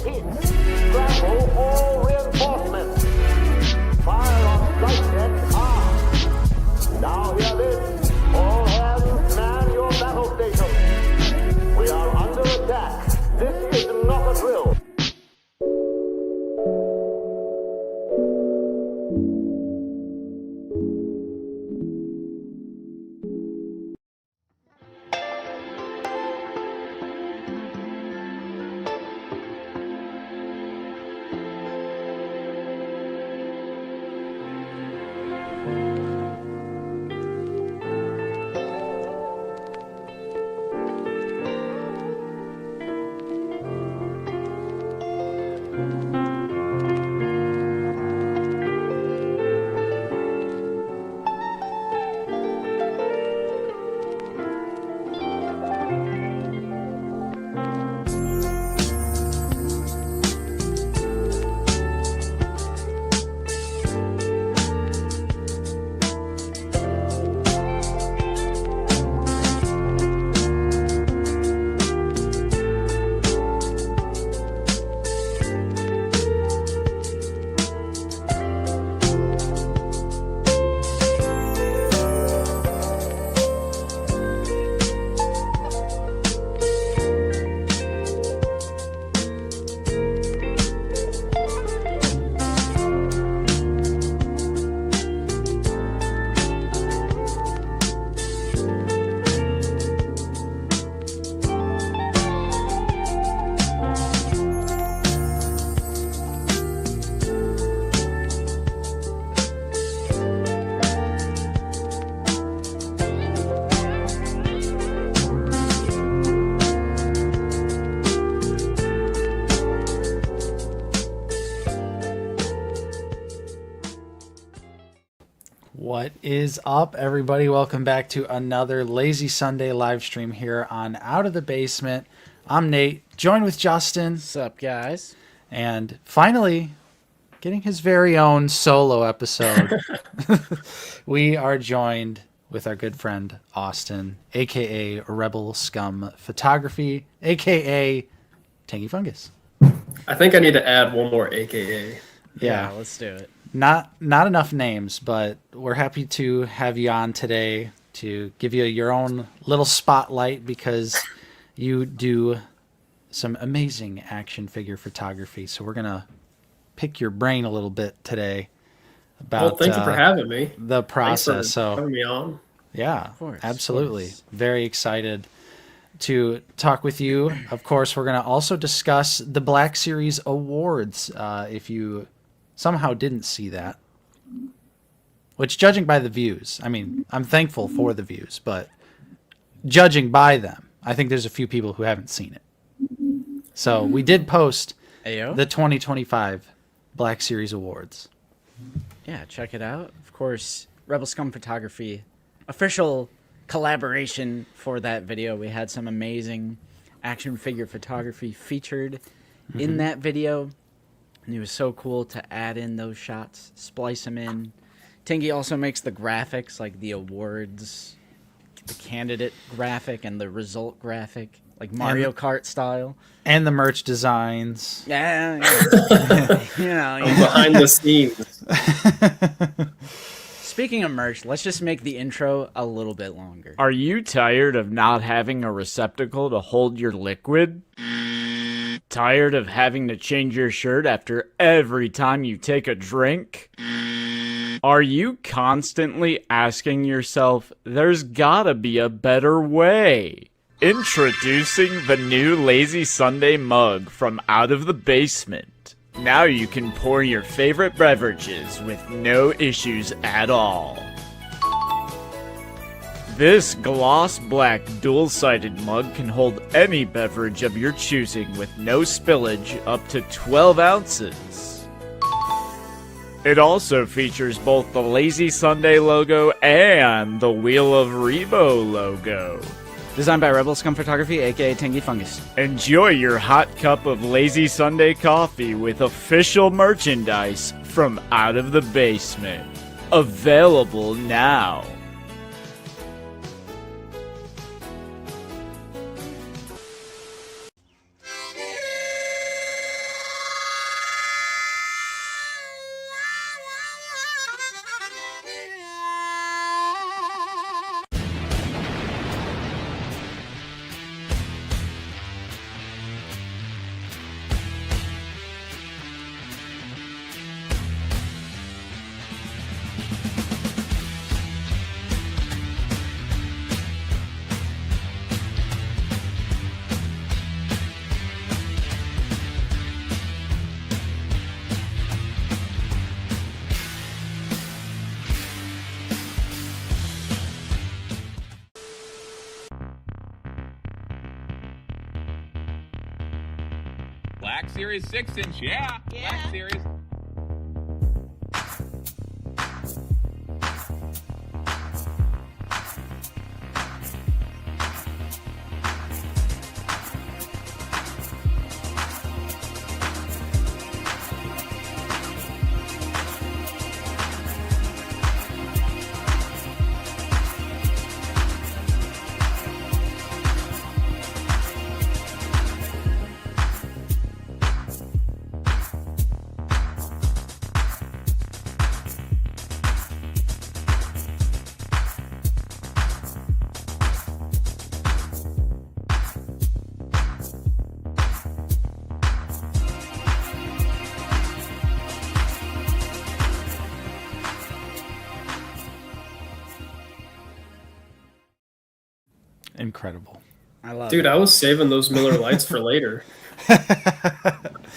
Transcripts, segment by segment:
Repeat. Scramble all reinforcements. Fire on flight deck armed. Now hear this. All hands man your battle stations. We are under attack. This is not a drill. What is up, everybody? Welcome back to another Lazy Sunday live stream here on Out of the Basement. I'm Nate, joined with Justin. What's up, guys? And finally, getting his very own solo episode, we are joined with our good friend Austin, a.k.a. Rebel Scum Photography, a.k.a. Tangy Fungus. I think I need to add one more AKA. Yeah, let's do it. Not enough names, but we're happy to have you on today to give you your own little spotlight because you do some amazing action figure photography. So we're going to pick your brain a little bit today about Well, thank you for having me. The process. So having me on. Yeah, course, absolutely. of course. Very excited to talk with you. Of course, we're going to also discuss the Black Series Awards. If you somehow didn't see that, which, judging by the views, I mean, I'm thankful for the views, but judging by them, I think there's a few people who haven't seen it. So we did post the 2025 Black Series Awards. Yeah, check it out. Of course, Rebel Scum Photography, official collaboration for that video. We had some amazing action figure photography featured in that video. And it was so cool to add in those shots, splice them in. Tingy also makes the graphics, like the awards, the candidate graphic and the result graphic, like Mario Kart style. And the merch designs. Yeah. I'm behind the scenes. Speaking of merch, let's just make the intro a little bit longer. Are you tired of not having a receptacle to hold your liquid? Tired of having to change your shirt after every time you take a drink? Are you constantly asking yourself, there's gotta be a better way? Introducing the new Lazy Sunday mug from Out of the Basement. Now you can pour your favorite beverages with no issues at all. This gloss black dual-sided mug can hold any beverage of your choosing with no spillage up to 12 ounces. It also features both the Lazy Sunday logo and the Wheel of Rebo logo. Designed by Rebel Scum Photography, aka Tangy Fungus. Enjoy your hot cup of Lazy Sunday coffee with official merchandise from Out of the Basement. Available now. Black Series 6-inch, yeah. Black Series. Incredible. I love Dude, it. I was saving those Miller Lights for later.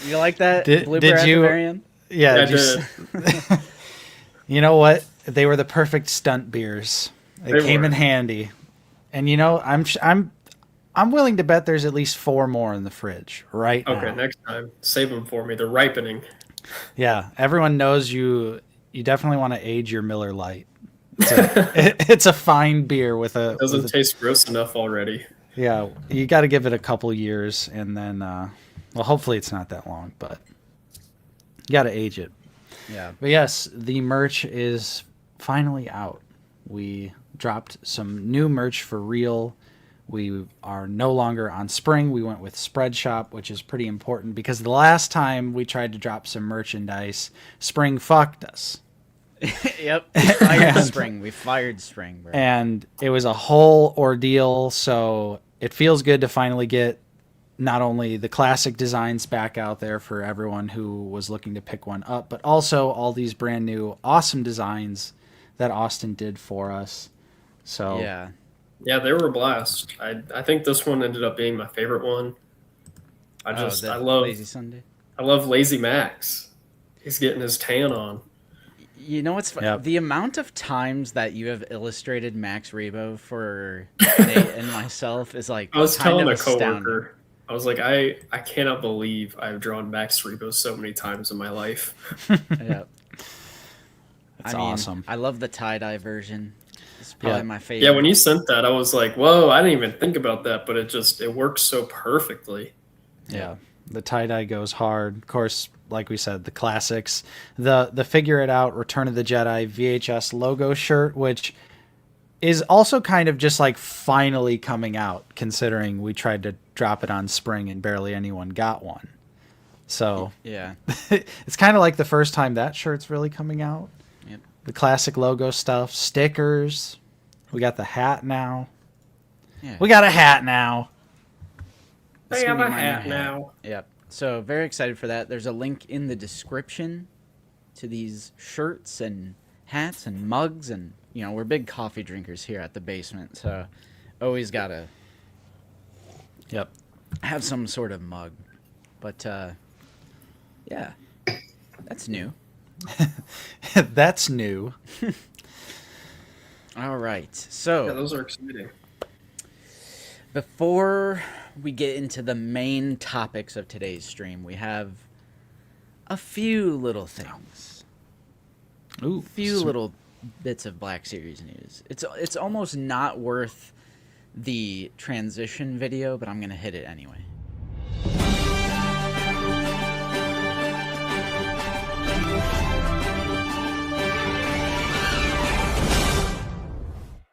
You like that? Did Blooper at the you- very end? Yeah, I just did. you know what? They were the perfect stunt beers. They came were. in handy. And I'm willing to bet there's at least 4 more in the fridge right now. Okay, next time. Save them for me. They're ripening. Yeah, everyone knows you definitely want to age your Miller Lite. It's a fine beer with a It doesn't with a- taste gross enough already. yeah, you got to give it a couple years and then well, hopefully it's not that long, but you got to age it. Yeah. But yes, the merch is finally out. We dropped some new merch for real. We are no longer on Spring. We went with Spreadshop, which is pretty important because the last time we tried to drop some merchandise, Spring fucked us. Yep. We fired Spring. We fired Spring, bro. And it was a whole ordeal, so it feels good to finally get not only the classic designs back out there for everyone who was looking to pick one up, but also all these brand new awesome designs that Austin did for us. So Yeah. Yeah, they were a blast. I think this one ended up being my favorite one. I love Lazy Sunday. I love Lazy Max. He's getting his tan on. You know what's funny? Yep. The amount of times that you have illustrated Max Rebo for Nate and myself is like I was kind telling of a astounding. coworker, I was like, I cannot believe I've drawn Max Rebo so many times in my life. Yeah. It's awesome. I love the tie-dye version. It's probably Yeah. my favorite. Yeah, when you sent that, I was like, whoa, I didn't even think about that, but it works so perfectly. Yeah, the tie-dye goes hard. Of course, like we said, the classics. The Figure It Out Return of the Jedi VHS logo shirt, which is also kind of just like finally coming out, considering we tried to drop it on Spring and barely anyone got one. So Yeah. it's kind of like the first time that shirt's really coming out. Yep. The classic logo stuff, stickers. We got the hat now. Yeah. We got a hat now. It's I gonna have be a my new hat now. Yep. So very excited for that. There's a link in the description to these shirts and hats and mugs, and we're big coffee drinkers here at the basement, so always gotta Yep. have some sort of mug. But yeah, that's new. That's new. All right. Yeah, So those are exciting. before we get into the main topics of today's stream, we have a few little things. Ooh, Few little bits of Black Series news. It's almost not worth the transition video, but I'm gonna hit it anyway.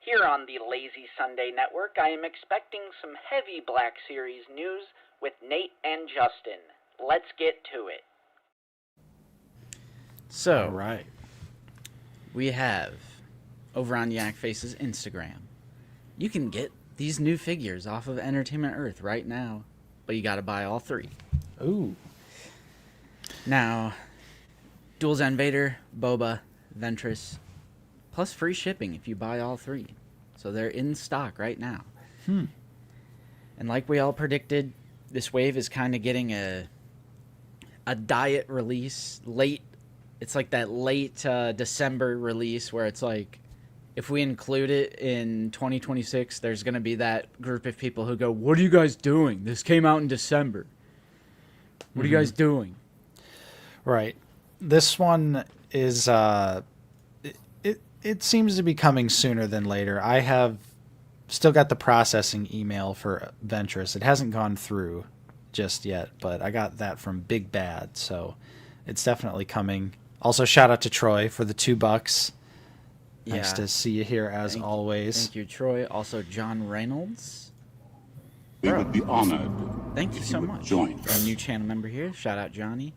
Here on the Lazy Sunday Network, I am expecting some heavy Black Series news with Nate and Justin. Let's get to it. So All right. we have over on Yak Face's Instagram. You can get these new figures off of Entertainment Earth right now, but you got to buy all 3. Ooh. Now, Dual Zen Vader, Boba, Ventress, plus free shipping if you buy all 3. So they're in stock right now. And like we all predicted, this wave is kind of getting a diet release late. It's like that late December release where it's like, if we include it in 2026, there's going to be that group of people who go, "What are you guys doing? This came out in December." What are you guys doing? Right. This one is it seems to be coming sooner than later. I have still got the processing email for Ventress. It hasn't gone through just yet, but I got that from Big Bad, so it's definitely coming. Also, shout out to Troy for the $2. Nice to see you here as always. Thank you, Troy. Also, John Reynolds. We would be honored. Thank you so much. Join A new channel member here. Shout out, Johnny.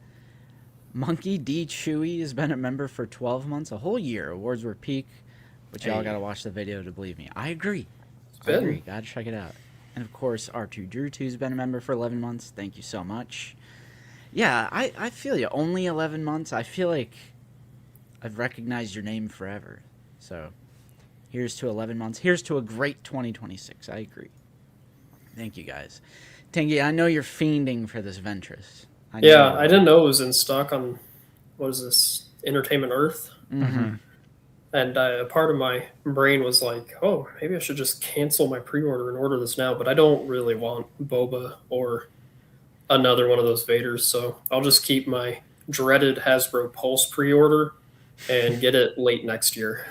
Monkey D. Chewy has been a member for 12 months, a whole year. Awards were peak, but y'all gotta watch the video to believe me. I agree. I agree. Gotta check it out. And of course, R2 Drew 2's been a member for 11 months. Thank you so much. Yeah, I feel you. Only 11 months. I feel like I've recognized your name forever. So, here's to 11 months. Here's to a great 2026. I agree. Thank you, guys. Tangy, I know you're fiending for this Ventress. I didn't know it was in stock on, what is this, Entertainment Earth? Mm-hmm. And a part of my brain was like, oh, maybe I should just cancel my pre-order and order this now, but I don't really want Boba or another one of those Vaders, so I'll just keep my dreaded Hasbro Pulse pre-order and get it late next year.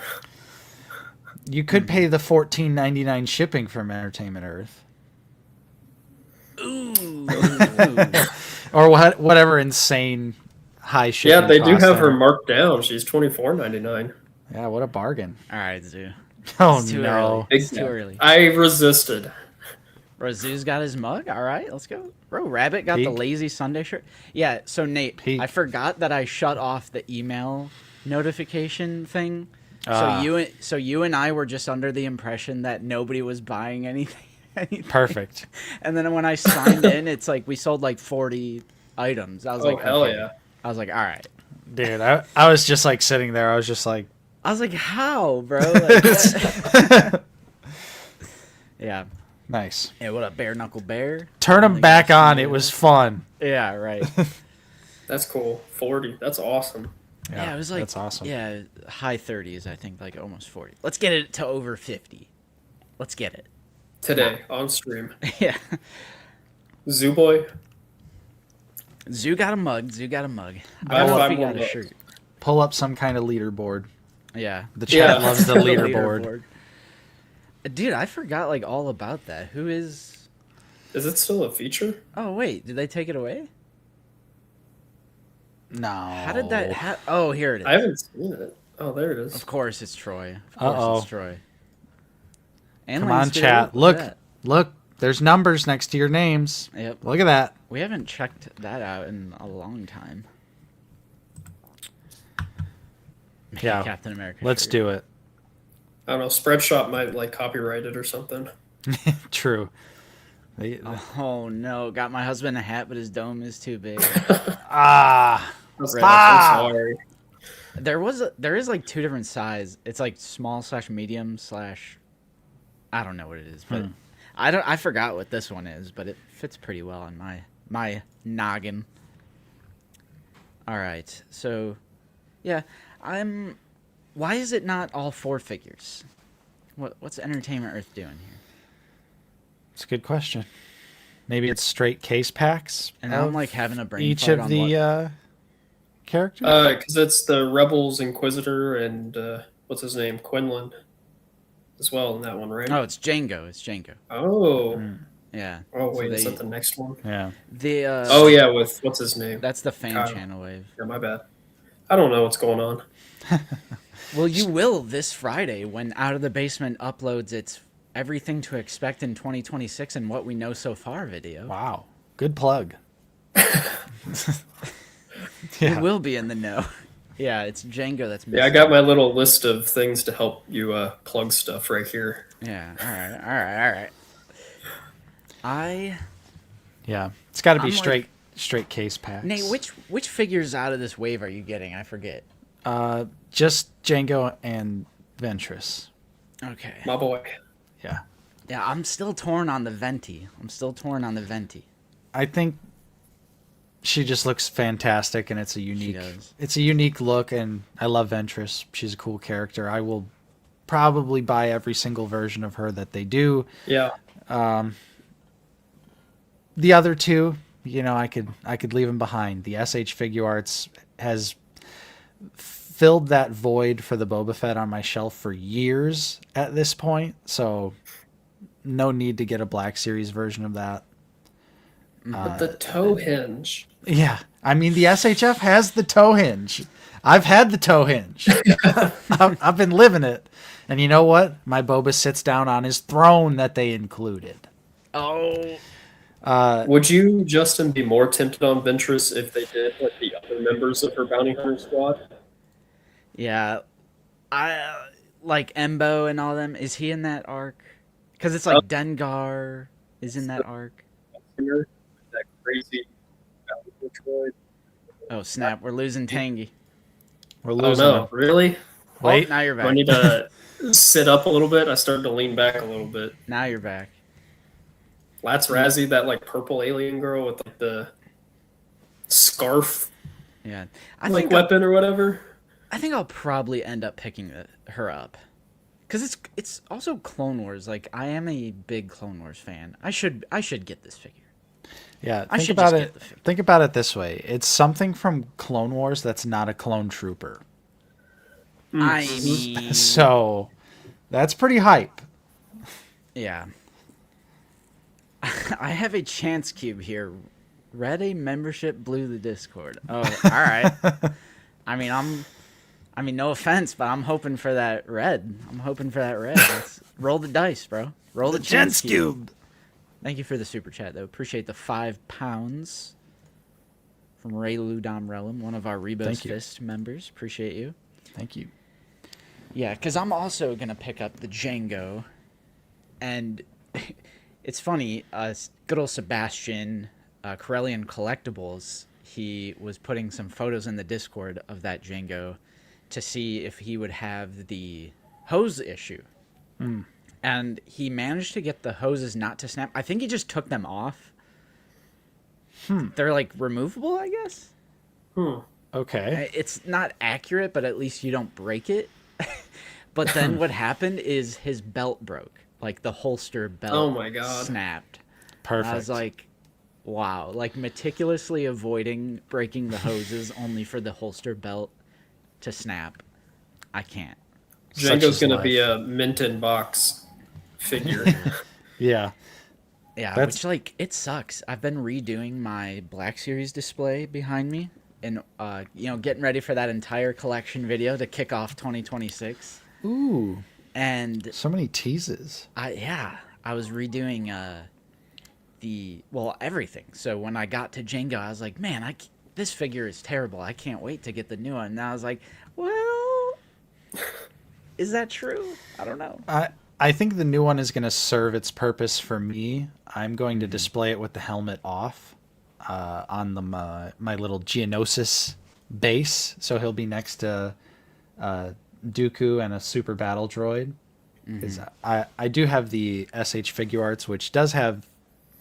You could pay the $14.99 shipping from Entertainment Earth. Ooh. Or whatever insane high shipping. Yeah, they do cost have her there. marked down. She's $24.99. Yeah, what a bargain. All right, Zoo. Oh, It's too no. early. It's too early. I resisted. Bro, Zoo's got his mug. All right, let's go. Bro, Rabbit got the Peek. Lazy Sunday shirt. Yeah, so Nate, Peek. I forgot that I shut off the email notification thing. Ah. So you and I were just under the impression that nobody was buying anything. Perfect. And then when I signed in, it's like we sold like 40 items. I was Oh, like, hell okay. yeah. I was like, all right. Dude, I was just like sitting there. I was just like, I was like, how, bro? Like, yeah. nice. Yeah, what a bare knuckle bear. Turn them Like, back that's- on. It was fun. Yeah, right. That's cool. 40. That's awesome. Yeah, it was like, that's awesome. Yeah, high 30s, I think, like almost 40. Let's get it to over 50. Let's get it. Today, on stream. Yeah. Zoo Boy. Zoo got a mug. Zoo got a mug. I Buy don't know if 5 he more got a mugs. shirt. Pull up some kind of leaderboard. Yeah. The chat Yeah. loves the leaderboard. Dude, I forgot like all about that. Who is... Is it still a feature? Oh, wait. Did they take it away? No. How did that... Oh, here it is. I haven't seen it. Oh, there it is. Of course it's Troy. Of course Uh-oh. it's Troy. And Come Lane on, Studio, chat. look at Look. There's numbers next to your names. that. Yep. Look at that. We haven't checked that out in a long time. Yeah. Captain America. Let's shirt. do it. I don't know. Spreadshop might like copyright it or something. True. Oh no! Got my husband a hat, but his dome is too big. Ah. That's Right. tough. I'm sorry. There is like two different size. It's like small/medium/ I don't know what it is, but I forgot what this one is, but it fits pretty well on my noggin. All right, so yeah, why is it not all 4 figures? What's Entertainment Earth doing here? It's a good question. Maybe it's straight case packs. And I'm of like having a brain each fart of on the characters. Because it's the Rebels Inquisitor and what's his name? Quinlan as well in that one, right? Oh, it's Django. It's Django. Oh. Yeah. Oh, So wait. Is they- that the next one? Yeah. The Oh, yeah. With what's his name? That's the fan Kyle. channel wave. Yeah, my bad. I don't know what's going on. Well, you will this Friday when Out of the Basement uploads its Everything to Expect in 2026 and What We Know So Far video. Wow. Good plug. You will be in the know. Yeah, it's Django that's missing. Yeah, I got my little list of things to help you plug stuff right here. Yeah, all right. Yeah. It's got to be I'm like- straight case packs. Nate, which figures out of this wave are you getting? I forget. Just Django and Ventress. Okay. My boy. Yeah. Yeah, I'm still torn on the Venti. I think she just looks fantastic, and it's a unique look, and I love Ventress. She's a cool character. I will probably buy every single version of her that they do. Yeah. The other two, I could leave him behind. The SH Figure Arts has filled that void for the Boba Fett on my shelf for years at this point, so no need to get a Black Series version of that. But the toe hinge. Yeah, I mean the SHF has the toe hinge. I've had the toe hinge. I've been living it, and you know what? My Boba sits down on his throne that they included. Oh, Would you, Justin, be more tempted on Ventress if they did like the other members of her bounty hunter squad? yeah. I like Embo and all them. Is he in that arc? Because it's like Dengar is in that arc. That crazy bounty hunter droid. Oh snap! We're losing Tangy. We're Oh losing no, him. really? Wait. Oh, now you're Do I back. need to sit up a little bit? I started to lean back a little bit. Now you're back. Lats Razzie, that like purple alien girl with like the scarf Yeah, I like think weapon or whatever. I think I'll probably end up picking her up, because it's also Clone Wars. Like I am a big Clone Wars fan. I should get this figure. Yeah, I think should about just it. get the figure. Think about it this way: it's something from Clone Wars that's not a clone trooper. I mean, So that's pretty hype. yeah. I have a chance cube here. Read a membership, blew the Discord. Oh, all right. I mean, no offense, but I'm hoping for that red. Let's roll the dice, bro. Roll the chance cube. Thank you for the super chat, though. Appreciate the £5 from Ray Ludom Relum, one of our Rebos Thank you. Fist members. Appreciate you. Thank you. Yeah, because I'm also going to pick up the Django. And it's funny, good old Sebastian, Corellian Collectibles, he was putting some photos in the Discord of that Django to see if he would have the hose issue. And he managed to get the hoses not to snap. I think he just took them off. They're like removable, I guess. Okay. It's not accurate, but at least you don't break it. But then what happened is his belt broke. Like the holster belt Oh my God. snapped. Perfect. I was like, wow. Like meticulously avoiding breaking the hoses only for the holster belt to snap. I can't. Such Django's is gonna life. be a mint in box figure. Yeah. Yeah, That's- which like it sucks. I've been redoing my Black Series display behind me, and getting ready for that entire collection video to kick off 2026. Ooh, And so many teases. I was redoing everything. So when I got to Django, I was like, man, this figure is terrible. I can't wait to get the new one. And I was like, well, is that true? I don't know. I think the new one is going to serve its purpose for me. I'm going to display it with the helmet off on my little Geonosis base. So he'll be next to Dooku and a super battle droid. Because I do have the SH Figure Arts, which does have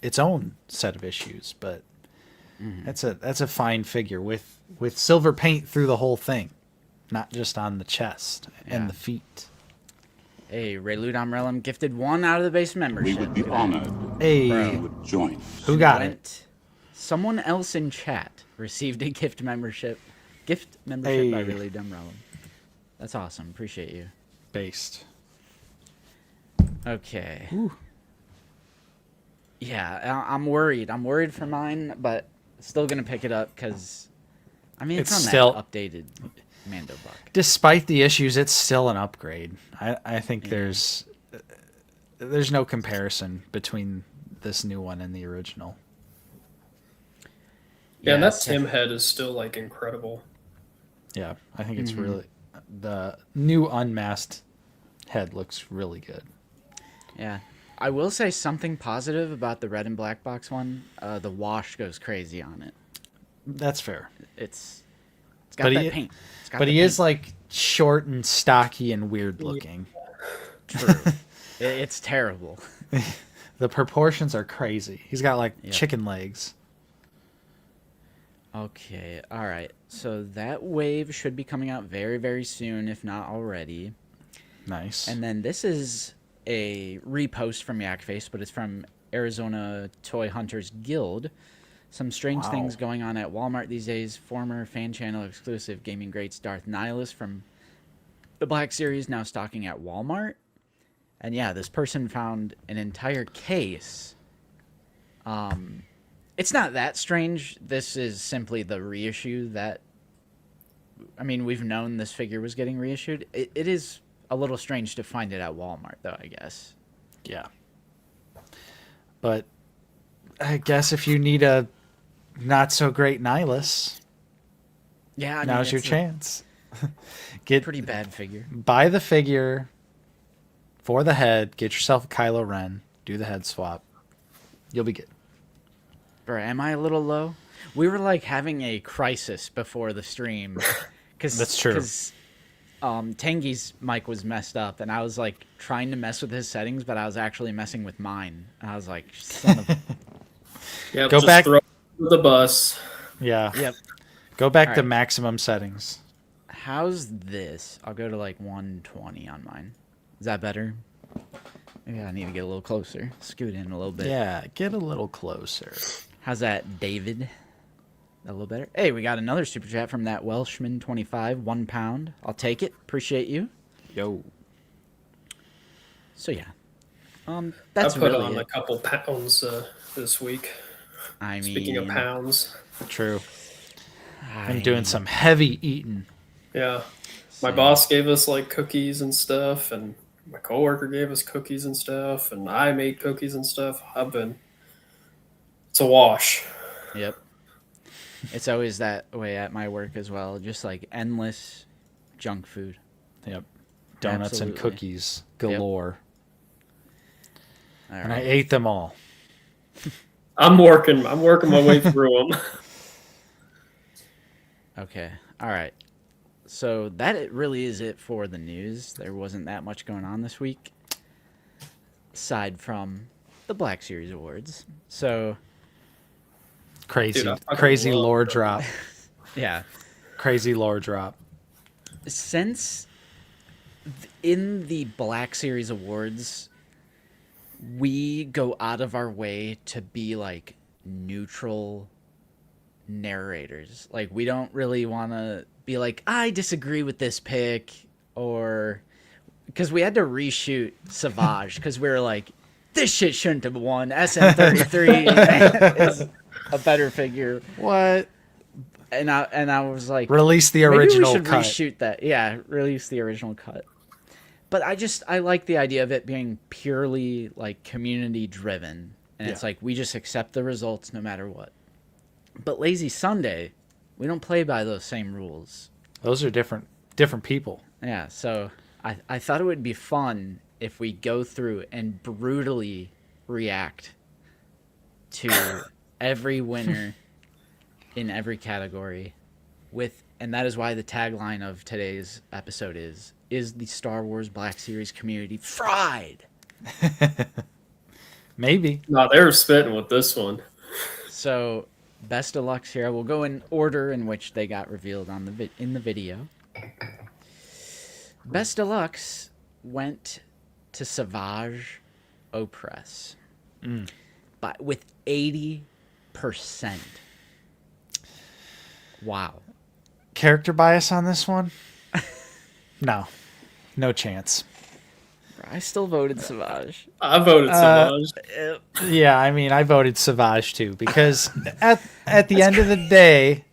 its own set of issues, but that's a fine figure with silver paint through the whole thing, not just on the chest and the feet. Hey, Ray Ludom Relum gifted 1 out of the base We membership. would be honored Hey, if you would join. who got it? Someone else in chat received a gift membership by Hey. Ray Ludom Relum. That's awesome. Appreciate you. Based. Okay. Yeah, I'm worried. I'm worried for mine, but still gonna pick it up because, I mean, it's It's on still- that updated Mando buck. Despite the issues, it's still an upgrade. I think there's no comparison between this new one and the original. Yeah, and that it's Tim head is still like incredible. Yeah, I think it's really the new unmasked head looks really good. Yeah, I will say something positive about the red and black box one. The wash goes crazy on it. That's fair. It's got But that he- paint. It's got But the he is paint. like short and stocky and weird looking. True. It's terrible. The proportions are crazy. He's got like Yeah. chicken legs. Okay, all right. So that wave should be coming out very, very soon, if not already. Nice. And then this is a repost from Yakface, but it's from Arizona Toy Hunters Guild. Some strange things going on at Walmart these days. Former fan channel exclusive gaming greats Darth Nihilus from the Black Series now stocking at Walmart. And yeah, this person found an entire case. It's not that strange. This is simply the reissue that... I mean, we've known this figure was getting reissued. It is a little strange to find it at Walmart, though, I guess. Yeah. But I guess if you need a not-so-great Nihilus, Yeah, I mean, now's your it's a chance. pretty bad figure. Buy the figure for the head. Get yourself a Kylo Ren. Do the head swap. You'll be good. Bro, am I a little low? We were like having a crisis before the stream. That's true. Because Tangy's mic was messed up, and I was like trying to mess with his settings, but I was actually messing with mine. And I was like, son of a... Yeah, Go just back- throw it under the bus. Yeah. Yep. Go back All to right. maximum settings. How's this? I'll go to like 120 on mine. Is that better? Maybe I need to get a little closer. Scoot in a little bit. Yeah, get a little closer. How's that, David? A little better. Hey, we got another super chat from that Welshman 25, £1. I'll take it. Appreciate you. Yo. So yeah, that's I put really on it. a couple pounds this week. I mean, Speaking of pounds, True. I'm doing some heavy eating. yeah, my boss gave us like cookies and stuff, and my coworker gave us cookies and stuff, and I made cookies and stuff. It's a wash. Yep. It's always that way at my work as well. Just like endless junk food. Yep. Donuts and Absolutely. cookies galore. All And I right. ate them all. I'm working my way through them. Okay. All right. So that really is it for the news. There wasn't that much going on this week, aside from the Black Series Awards. So Crazy, Dude, I fucking crazy love lore them. drop. yeah, Crazy lore drop. since in the Black Series Awards, we go out of our way to be like neutral narrators. Like, we don't really want to be like, I disagree with this pick, or because we had to reshoot Savage because we were like, this shit shouldn't have won. SM33 is a better figure. What? And I was like, Release the maybe original we should cut. reshoot that. Yeah, release the original cut. But I like the idea of it being purely like community driven, and it's Yeah. like we just accept the results no matter what. But Lazy Sunday, we don't play by those same rules. Those are different people. Yeah, so I thought it would be fun if we go through and brutally react to every winner in every category and that is why the tagline of today's episode is the Star Wars Black Series community fried? Maybe. No, they were spitting with this one. So, best deluxe here. We'll go in order in which they got revealed on in the video. Best deluxe went to Savage Opress, but with 80%. Wow. Character bias on this one? No. No chance. I still voted Savage. I voted Savage. Yeah, I mean, I voted Savage too because at the end of the day,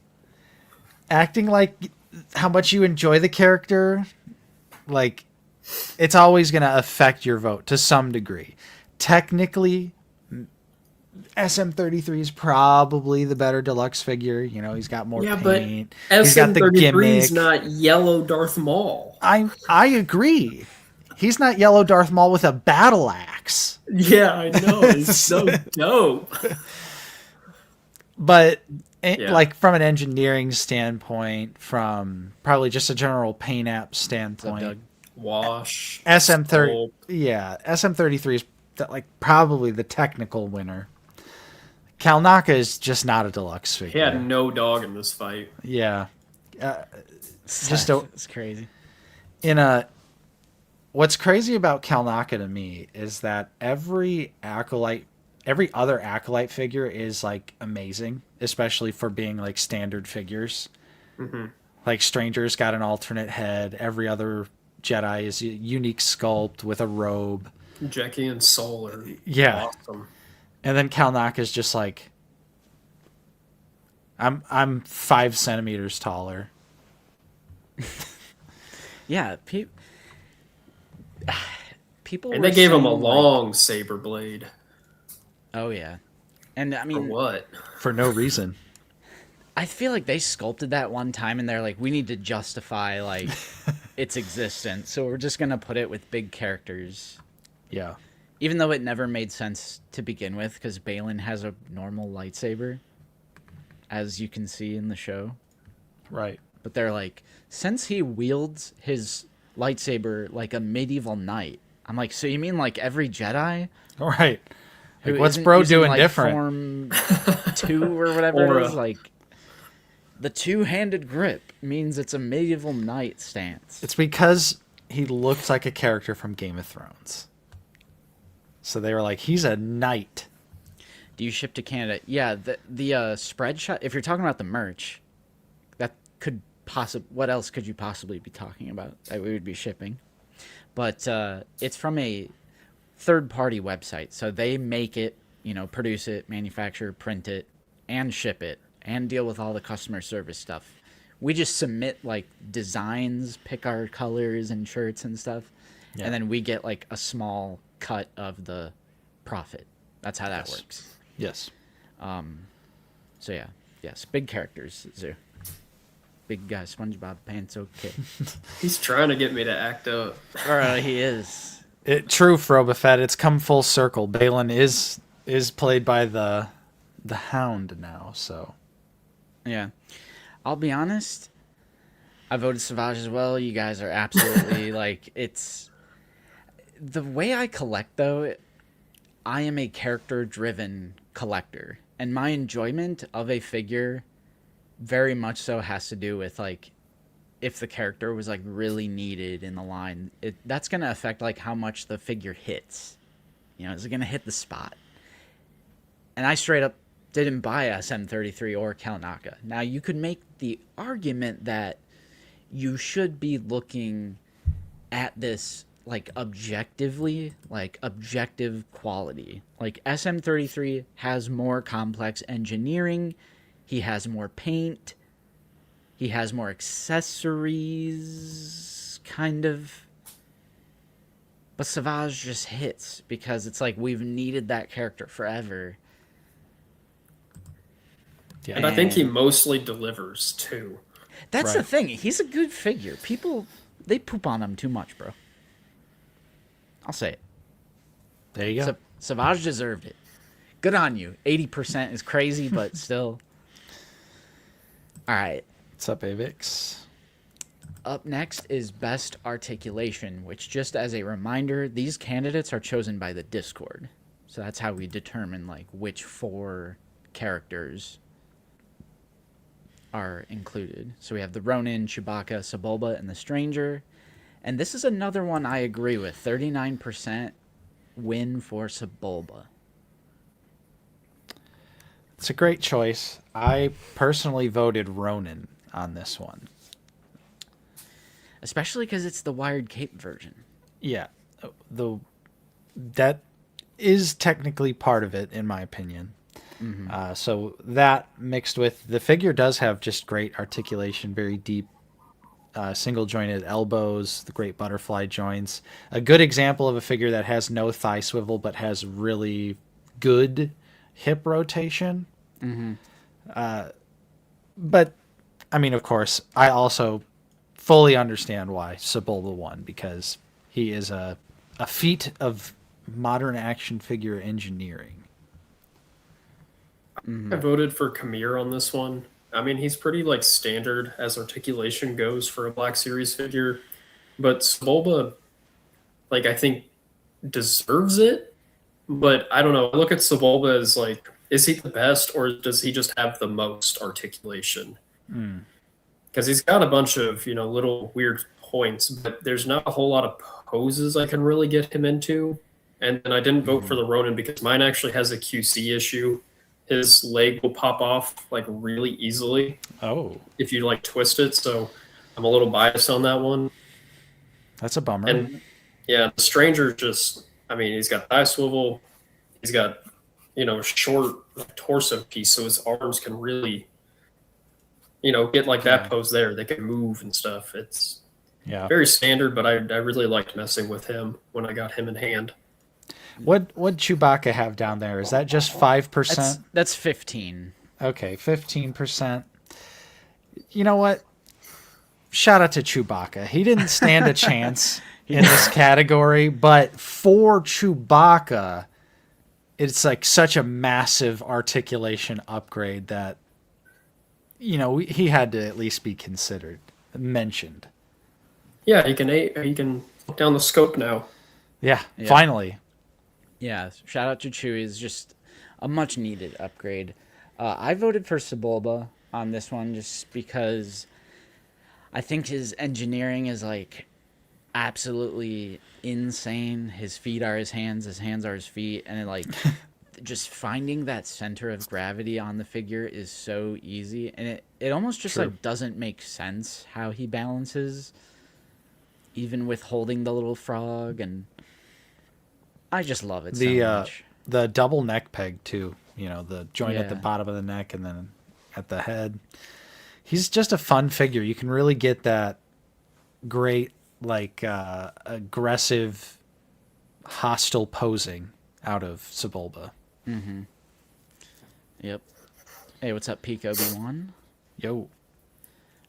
acting like how much you enjoy the character, like, it's always going to affect your vote to some degree. Technically, SM33 is probably the better deluxe figure. You know, he's got more Yeah, but paint. He's got the SM33 gimmick. is not yellow Darth Maul. I agree. He's not yellow Darth Maul with a battle axe. Yeah, I know. It's so dope. But Yeah. like from an engineering standpoint, from probably just a general paint app standpoint, Wash. SM30, sculpt. yeah, SM33 is like probably the technical winner. Kalnaka is just not a deluxe He figure. had no dog in this fight. Yeah, just It's crazy. what's crazy about Kalnaka to me is that every Acolyte every other Acolyte figure is like amazing, especially for being like standard figures. Mm-hmm. Like Stranger's got an alternate head. Every other Jedi is a unique sculpt with a robe. Jackie and Soul are Yeah. awesome. And then Kalnak is just like, I'm 5 centimeters taller. Yeah, people. And were they gave him a saying, like- long saber blade. Oh yeah, and I For mean, what? For no reason. I feel like they sculpted that one time, and they're like, we need to justify like its existence, so we're just gonna put it with big characters. Yeah. Even though it never made sense to begin with, because Balin has a normal lightsaber, as you can see in the show. Right. But they're like, since he wields his lightsaber like a medieval knight, I'm like, so you mean like every Jedi? All right. Like, who what's isn't bro using, doing like, different? Form 2 or whatever Aura. it is, like the two-handed grip means it's a medieval knight stance. It's because he looked like a character from Game of Thrones. So they were like, he's a knight. Do you ship to Canada? Yeah, the spread shot. If you're talking about the merch, that could what else could you possibly be talking about that we would be shipping? But it's from a third-party website, so they make it, produce it, manufacture, print it, and ship it, and deal with all the customer service stuff. We just submit like designs, pick our colors and shirts and stuff, Yeah. and then we get like a small cut of the profit. That's how that works. Yes. So yeah, yes, big characters, Zoo. Big guy, SpongeBob pants, okay. He's trying to get me to act up. He is. True, Froba Fett. It's come full circle. Balin is played by the Hound now, so. Yeah. I'll be honest, I voted Savage as well. You guys are absolutely, like, it's... The way I collect, though, I am a character-driven collector. And my enjoyment of a figure very much so has to do with, like, if the character was, like, really needed in the line. That's going to affect, like, how much the figure hits. Is it going to hit the spot? And I straight up didn't buy SM33 or Kalnaka. Now, you could make the argument that you should be looking at this, like, objectively, like, objective quality. Like, SM33 has more complex engineering. He has more paint. He has more accessories, kind of. But Savage just hits because it's like we've needed that character forever. Yeah. And I think he mostly delivers, too. That's the Right. thing. He's a good figure. People, they poop on him too much, bro. I'll say it. There you go. Savage deserved it. Good on you. 80% is crazy, but still. All right. What's up, Avix? Up next is Best Articulation, which, just as a reminder, these candidates are chosen by the Discord. So that's how we determine, like, which 4 characters are included. So we have the Ronin, Chewbacca, Sebulba, and the Stranger. And this is another one I agree with. 39% win for Sebulba. It's a great choice. I personally voted Ronin on this one. Especially because it's the Wired Cape version. Yeah. That is technically part of it, in my opinion. So that mixed with the figure does have just great articulation, very deep single jointed elbows, the great butterfly joints. A good example of a figure that has no thigh swivel but has really good hip rotation. But I mean, of course, I also fully understand why Sebulba won, because he is a feat of modern action figure engineering. I voted for Kamir on this one. I mean, he's pretty, like, standard as articulation goes for a Black Series figure. But Sebulba, like, I think deserves it. But I don't know. I look at Sebulba as, like, is he the best, or does he just have the most articulation? Because he's got a bunch of, little weird points, but there's not a whole lot of poses I can really get him into. and then I didn't vote for the Ronin because mine actually has a QC issue. His leg will pop off like really easily Oh, if you like twist it. So I'm a little biased on that one. that's a bummer. And yeah, the Stranger just, I mean, he's got thigh swivel, he's got, short torso piece, so his arms can really, get like that pose there. They can move and stuff. It's very standard, but I really liked messing with him when I got him in hand. What Chewbacca have down there? Is that just 5%? That's 15. Okay, 15%. You know what? Shout out to Chewbacca. He didn't stand a chance in this category, but for Chewbacca, it's like such a massive articulation upgrade that, he had to at least be considered, mentioned. Yeah, he can look down the scope now. Yeah, finally. Yeah, shout out to Chewie. It's just a much needed upgrade. I voted for Sebulba on this one just because I think his engineering is like absolutely insane. His feet are his hands are his feet, and just finding that center of gravity on the figure is so easy, and it almost just like doesn't make sense how he balances, even with holding the little frog, and I just love it so much. The double neck peg too, the joint at the bottom of the neck and then at the head. He's just a fun figure. You can really get that great, aggressive, hostile posing out of Sebulba. Mm-hmm. Yep. Hey, what's up, Peak Obi-Wan? Yo.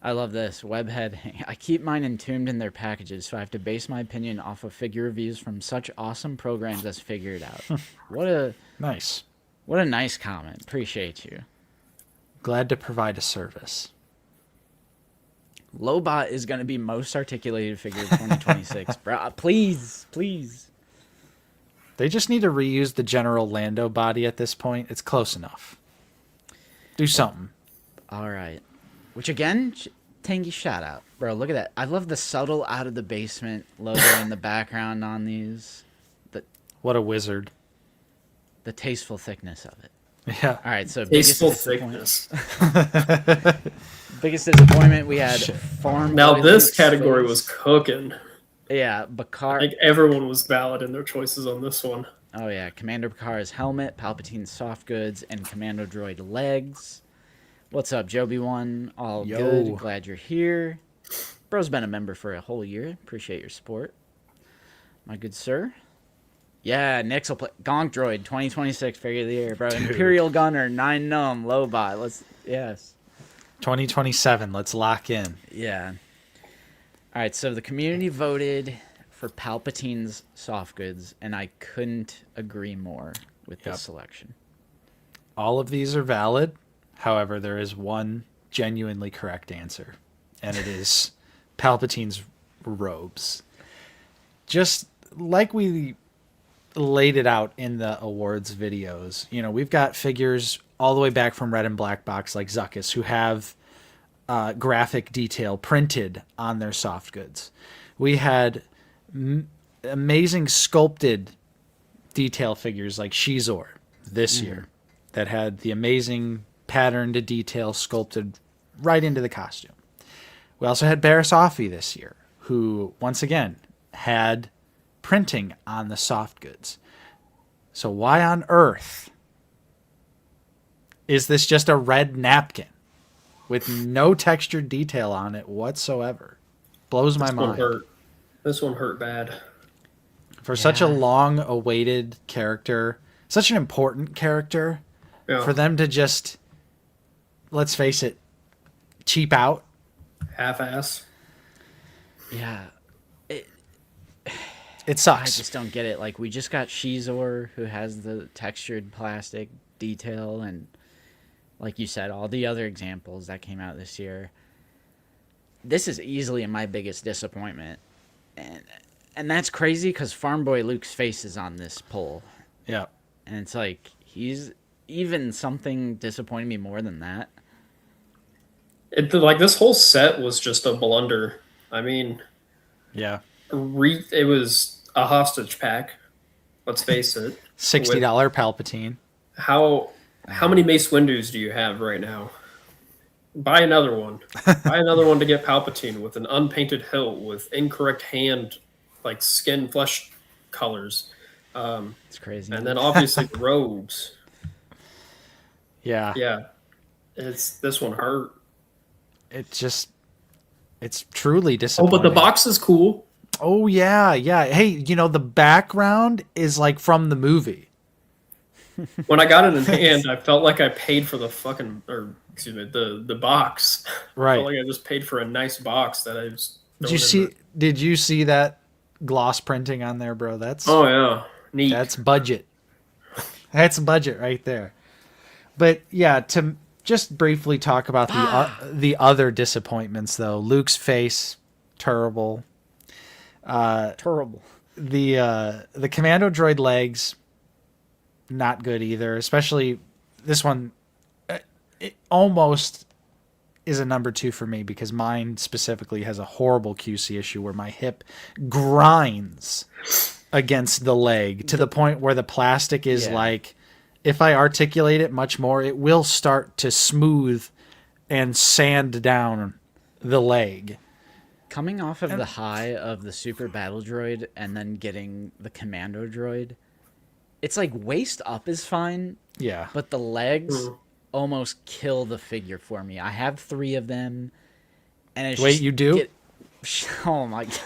I love this. Webhead. I keep mine entombed in their packages, so I have to base my opinion off of figure reviews from such awesome programs as Figure It Out. What a nice comment. Appreciate you. Glad to provide a service. Lobot is going to be most articulated figure of 2026. Bro, please. They just need to reuse the General Lando body at this point. It's close enough. Do something. All right. Which, again, Tangy shout out. Bro, look at that. I love the subtle out of the basement logo in the background on these. What a wizard. The tasteful thickness of it. Yeah. All right, so Tasteful thickness. Biggest disappointment we had. Farm Now Boy this Luke's category face. was cooking. Yeah, I Bakar. think everyone was valid in their choices on this one. Oh yeah, Commander Bakar's helmet, Palpatine's soft goods, and Commando droid legs. What's up, Joby1? All good. Glad you're here. Bro's been a member for a whole year. Appreciate your support, my good sir. Yeah, Nix will play Gonk Droid 2026 figure of the year, bro. Dude. Imperial Gunner 9 Num Lobot. Yes. 2027. Let's lock in. Yeah. All right, so the community voted for Palpatine's soft goods, and I couldn't agree more with this selection. All of these are valid. However, there is one genuinely correct answer, and it is Palpatine's robes. Just like we laid it out in the awards videos, we've got figures all the way back from Red and Black Box like Zuckuss who have graphic detail printed on their soft goods. We had amazing sculpted detail figures like Shizor this year that had the amazing pattern to detail sculpted right into the costume. We also had Barriss Offee this year, who once again had printing on the soft goods. So why on earth is this just a red napkin with no textured detail on it whatsoever? Blows my mind. This one hurt bad. For such a long-awaited character, such an important character, for them to just, let's face it, cheap out. Half-ass. Yeah. It sucks. I just don't get it. Like, we just got Shizor, who has the textured plastic detail, and like you said, all the other examples that came out this year. This is easily my biggest disappointment. And that's crazy because Farm Boy Luke's face is on this poll. Yeah. And it's like, he's even something disappointing me more than that. This whole set was just a blunder. I mean, yeah. It was a hostage pack. let's face it. $60 Palpatine. How many Mace Windows do you have right now? Buy another one. Buy another one to get Palpatine with an unpainted hilt with incorrect hand, like skin, flesh colors. It's crazy. And then obviously the robes. Yeah. Yeah. This one hurt. It's truly Oh, disappointing. but the box is cool. Oh, yeah. Hey, the background is like from the movie. When I got it in hand, I felt like I paid for the the box. Right. I felt like I just paid for a nice box that I was. Did you see that gloss printing on there, bro? Oh yeah, neat. That's budget. That's budget right there. But yeah, to just briefly talk about the other disappointments though. Luke's face, terrible. Terrible. The commando droid legs, not good either. Especially this one, it almost is a number 2 for me because mine specifically has a horrible QC issue where my hip grinds against the leg to the point where the plastic is like, if I articulate it much more, it will start to smooth and sand down the leg. Coming off of the high of the super battle droid and then getting the commando droid, it's like waist up is fine. Yeah. But the legs almost kill the figure for me. I have 3 of them. And it's Wait, you do? Oh my God.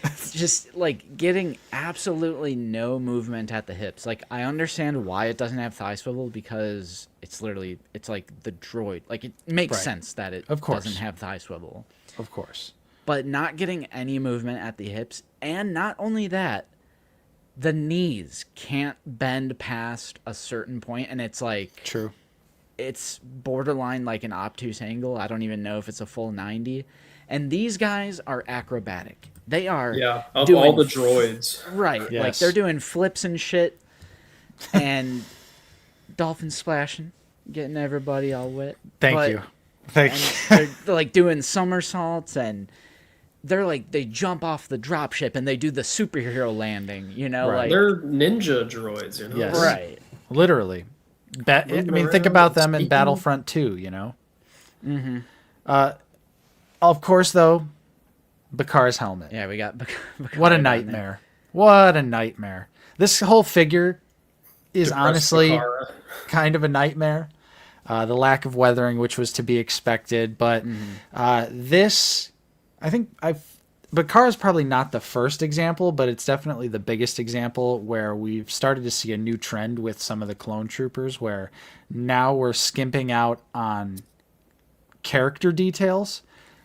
It's just like getting absolutely no movement at the hips. Like I understand why it doesn't have thigh swivel because it's like the droid. Like it makes sense that it doesn't have thigh swivel. Of course. But not getting any movement at the hips, and not only that, the knees can't bend past a certain point, and it's like True. It's borderline like an obtuse angle. I don't even know if it's a full 90. And these guys are acrobatic. They are of all the droids. Right. Yes. Like they're doing flips and shit and dolphin splashing, getting everybody all wet. Thank you. Thank you. They're like doing somersaults and they jump off the dropship and they do the superhero landing, Right. like they're ninja droids, Yes. Right. Literally. I mean, think about them in Battlefront 2, Mm-hmm. Of course, though, Bakar's helmet. Yeah, we got What a nightmare. What a nightmare. This whole figure is honestly kind of a nightmare. The lack of weathering, which was to be expected. But this, I think Bakar is probably not the first example, but it's definitely the biggest example where we've started to see a new trend with some of the clone troopers where now we're skimping out on character details.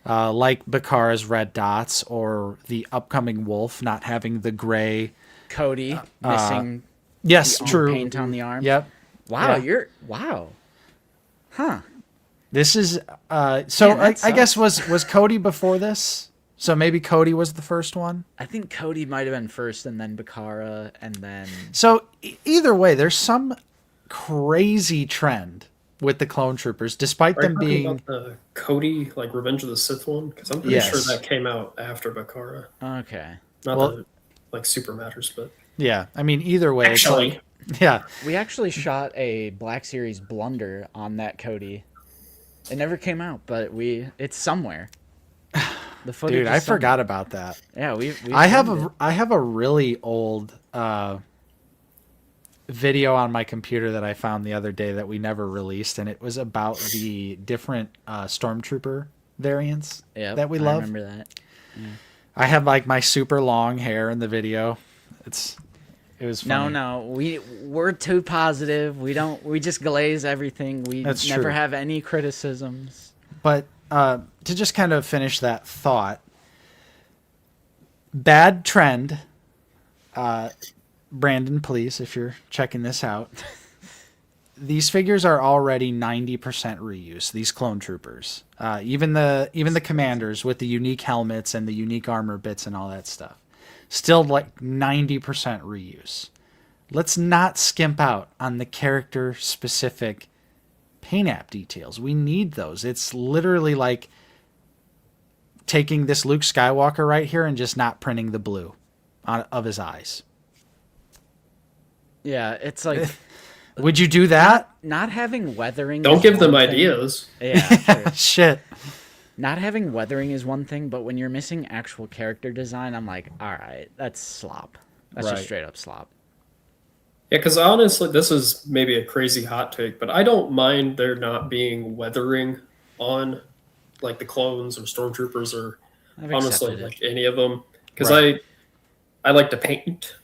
Like Bakar's red dots or the upcoming wolf not having the gray. Cody missing Yes, the true. paint on the arm. Yep. Wow, Yeah. wow. Huh. This is Man, I guess was Cody before this? So maybe Cody was the first one? I think Cody might have been first and then Bakara and then So either way, there's some crazy trend with the clone troopers, despite them being about the Cody, like Revenge of the Sith one, because I'm pretty sure that came out after Bakara. Okay. Not that it, like super matters, but yeah. I mean, either way, actually, it's like, yeah. We actually shot a Black Series blunder on that Cody. It never came out, but it's somewhere. The footage. Dude, I forgot about that. Yeah, we I have a really old video on my computer that I found the other day that we never released, and it was about the different stormtrooper variants that we love. I remember that. Yeah. I have like my super long hair in the video. It was funny. No, we're too positive. We just glaze everything. We That's never true. have any criticisms. But to just kind of finish that thought, bad trend. Brandon, please, if you're checking this out, these figures are already 90% reuse. These clone troopers, even the commanders with the unique helmets and the unique armor bits and all that stuff, still like 90% reuse. Let's not skimp out on the character specific paint app details. We need those. It's literally like taking this Luke Skywalker right here and just not printing the blue of his eyes. Yeah, it's like Would you do that? not having weathering. Don't is give them one thing. ideas. Yeah, true. Shit. Not having weathering is one thing, but when you're missing actual character design, I'm like, all right, that's slop. That's Right. just straight up slop. Yeah, because honestly, this is maybe a crazy hot take, but I don't mind there not being weathering on like the clones or stormtroopers or I've honestly accepted it. like any of them because Right. I like to paint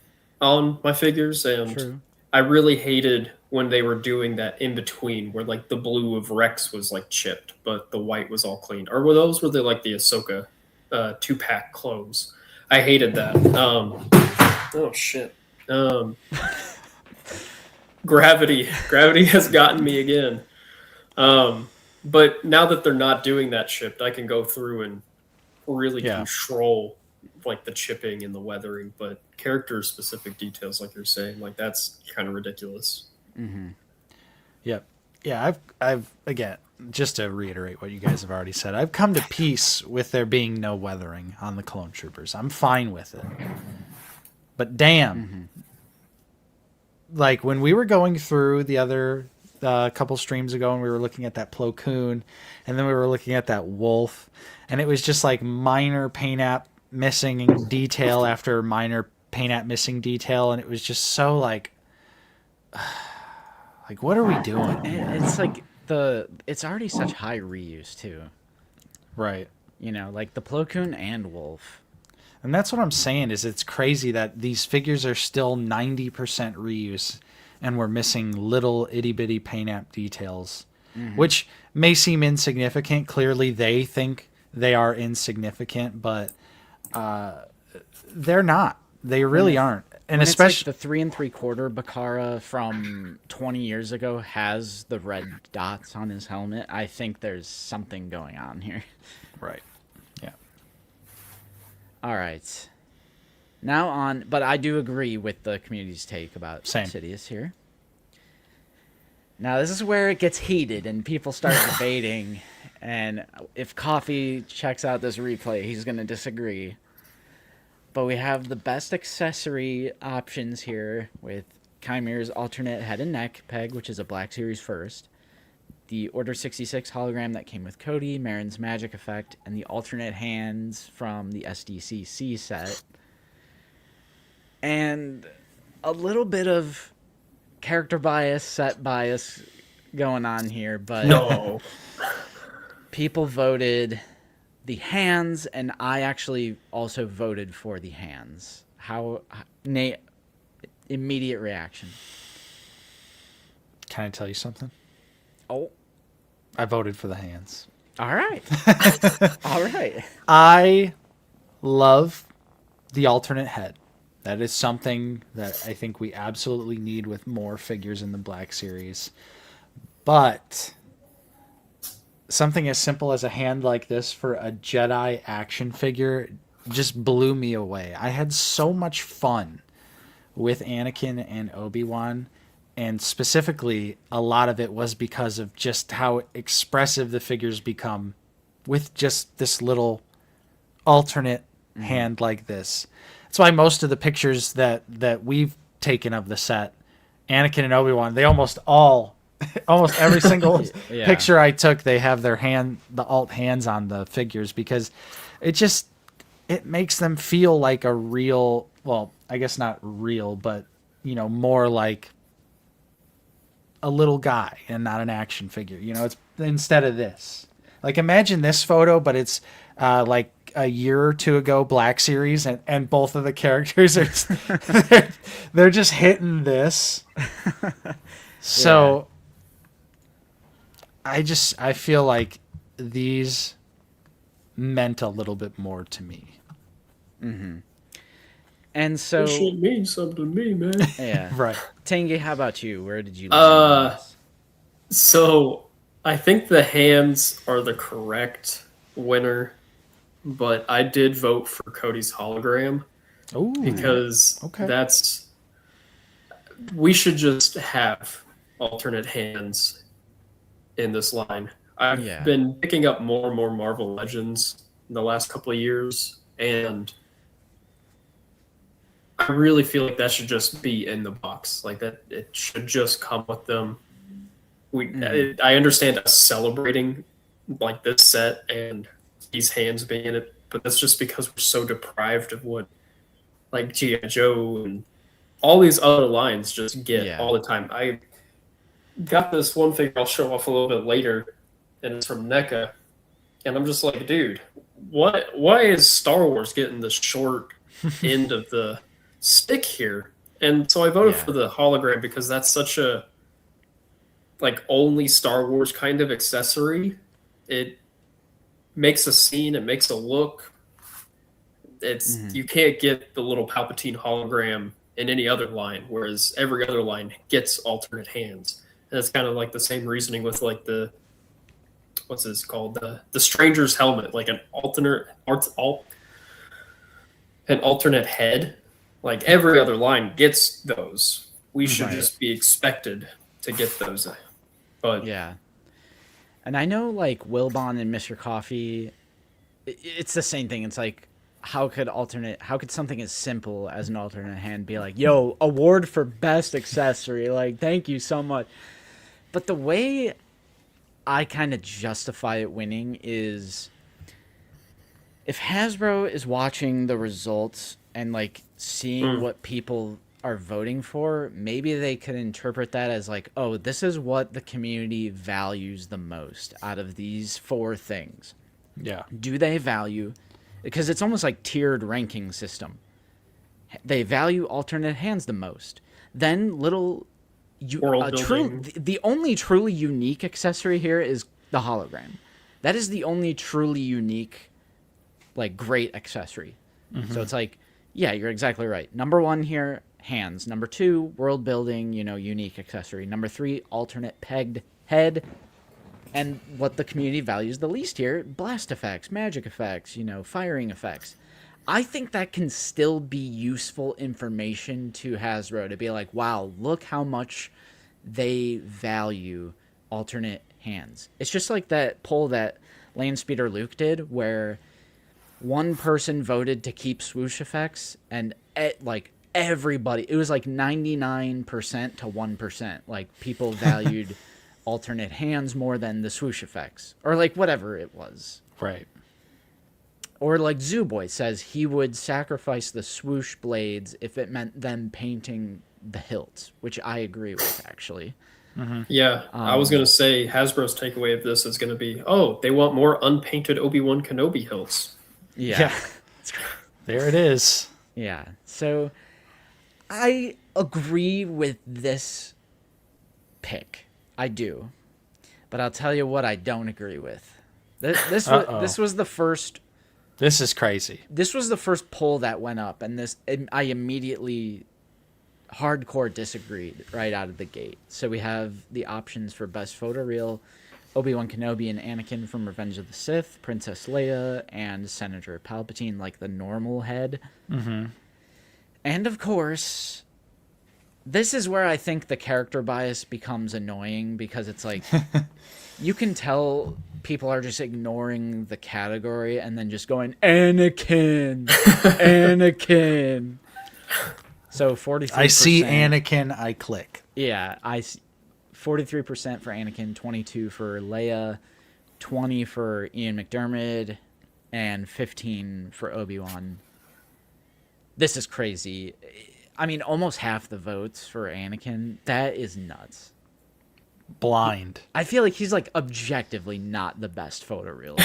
on my figures, and True. I really hated when they were doing that in between where like the blue of Rex was like chipped, but the white was all clean. Or were they like the Ahsoka 2-pack clones? I hated that. Oh shit. Gravity has gotten me again. But now that they're not doing that shipped, I can go through and really Yeah. control like the chipping and the weathering, but character specific details, like you're saying, like that's kind of ridiculous. Yep. Yeah, I've again, just to reiterate what you guys have already said, I've come to peace with there being no weathering on the clone troopers. I'm fine with it. But damn, like when we were going through the other couple streams ago and we were looking at that Plo Koon and then we were looking at that wolf and it was just like minor paint app missing detail after minor paint app missing detail, and it was just so like what are we doing? And it's like it's already such high reuse too. Right. You know, like the Plo Koon and Wolf. And that's what I'm saying is it's crazy that these figures are still 90% reuse and we're missing little itty bitty paint app details, which may seem insignificant. Clearly they think they are insignificant, but they're not. They really aren't. And When especially it's like the 3 3/4 Bakara from 20 years ago has the red dots on his helmet, I think there's something going on here. right. Yeah. All right. Now on, but I do agree with the community's take about Same. Sidious here. Now this is where it gets heated and people start debating, and if Coffee checks out this replay, he's going to disagree. But we have the best accessory options here with Chimere's alternate head and neck peg, which is a Black Series first, the Order 66 hologram that came with Cody, Marin's magic effect, and the alternate hands from the SDCC set. And a little bit of character bias, set bias going on here, but No. people voted the hands, and I actually also voted for the hands. Nate, immediate reaction. Can I tell you something? Oh, I voted for the hands. all right. All right. I love the alternate head. That is something that I think we absolutely need with more figures in the Black Series. But something as simple as a hand like this for a Jedi action figure just blew me away. I had so much fun with Anakin and Obi-Wan, and specifically a lot of it was because of just how expressive the figures become with just this little alternate hand like this. That's why most of the pictures that we've taken of the set, Anakin and Obi-Wan, they almost every single Yeah. picture I took, they have their the alt hands on the figures, because it makes them feel like a real, well, I guess not real, but more like a little guy and not an action figure. It's instead of this. Like imagine this photo, but it's like a year or two ago Black Series, and both of the characters are they're just hitting this. So I feel like these meant a little bit more to me. And so, That shit means something to me, man. yeah. Right. Tangy, how about you? Where did you land on this? So I think the hands are the correct winner, but I did vote for Cody's hologram Ooh. because Okay. we should just have alternate hands in this line. I've Yeah. been picking up more and more Marvel Legends in the last couple of years, and I really feel like that should just be in the box. Like that, it should just come with them. I understand us celebrating like this set and these hands being in it, but that's just because we're so deprived of what like G.I. Joe and all these other lines just get all the time. I got this one figure I'll show off a little bit later, and it's from NECA, and I'm just like, dude, why is Star Wars getting the short end of the stick here? And so I voted for the hologram because that's such a like only Star Wars kind of accessory. It makes a scene, it makes a look. It's you can't get the little Palpatine hologram in any other line, whereas every other line gets alternate hands. And it's kind of like the same reasoning with like the what's this called, the Stranger's helmet, like an alternate head. Like every other line gets those. We should just be expected to get those. But yeah, and I know like Wilbon and Mr. Coffee, it's the same thing. It's like how could something as simple as an alternate hand be like, yo, award for best accessory, like thank you so much. But the way I kind of justify it winning is if Hasbro is watching the results and like seeing what people are voting for, maybe they could interpret that as like, oh, this is what the community values the most out of these 4 things. Yeah. Do they value, because it's almost like tiered ranking system. They value alternate hands the most. Then the only truly unique accessory here is the hologram. That is the only truly unique, like, great accessory. So it's like, yeah, you're exactly right. Number 1 here, hands. Number 2, world building, unique accessory. Number 3, alternate pegged head. And what the community values the least here, blast effects, magic effects, firing effects. I think that can still be useful information to Hasbro to be like, wow, look how much they value alternate hands. It's just like that poll that Landspeeder Luke did where one person voted to keep swoosh effects and everybody, it was like 99% to 1%. Like people valued alternate hands more than the swoosh effects or like whatever it was. Right. Or like Zooboy says he would sacrifice the swoosh blades if it meant them painting the hilts, which I agree with actually. Yeah, I was going to say Hasbro's takeaway of this is going to be, oh, they want more unpainted Obi-Wan Kenobi hilts. Yeah. There it is. Yeah. So I agree with this pick. I do. But I'll tell you what I don't agree with. This was the first. This is crazy. This was the first poll that went up, and I immediately hardcore disagreed right out of the gate. So we have the options for best photoreal: Obi-Wan Kenobi and Anakin from Revenge of the Sith, Princess Leia, and Senator Palpatine, like the normal head. And of course, this is where I think the character bias becomes annoying because it's like you can tell people are just ignoring the category and then just going Anakin, Anakin. So 43%. I see Anakin, I click. Yeah, 43% for Anakin, 22 for Leia, 20 for Ian McDiarmid, and 15 for Obi-Wan. This is crazy. I mean, almost half the votes for Anakin. That is nuts. Blind. I feel like he's like objectively not the best photoreal.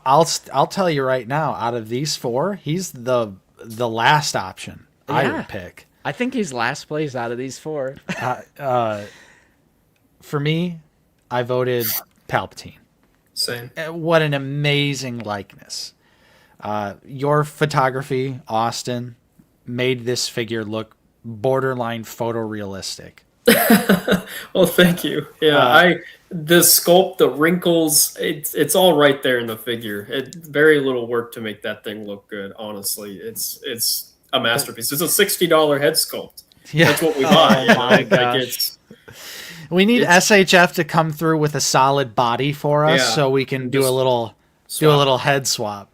I'll tell you right now. Out of these 4, he's the last option I would pick. I think he's last place out of these 4. For me, I voted Palpatine. Same. What an amazing likeness. Your photography, Austin, made this figure look borderline photorealistic. Well, thank you. Yeah, the sculpt, the wrinkles, it's all right there in the figure. Very little work to make that thing look good. Honestly, it's a masterpiece. It's a $60 head sculpt. Yeah. That's what we buy. Oh my gosh. We need SHF to come through with a solid body for us, so we can do a little head swap.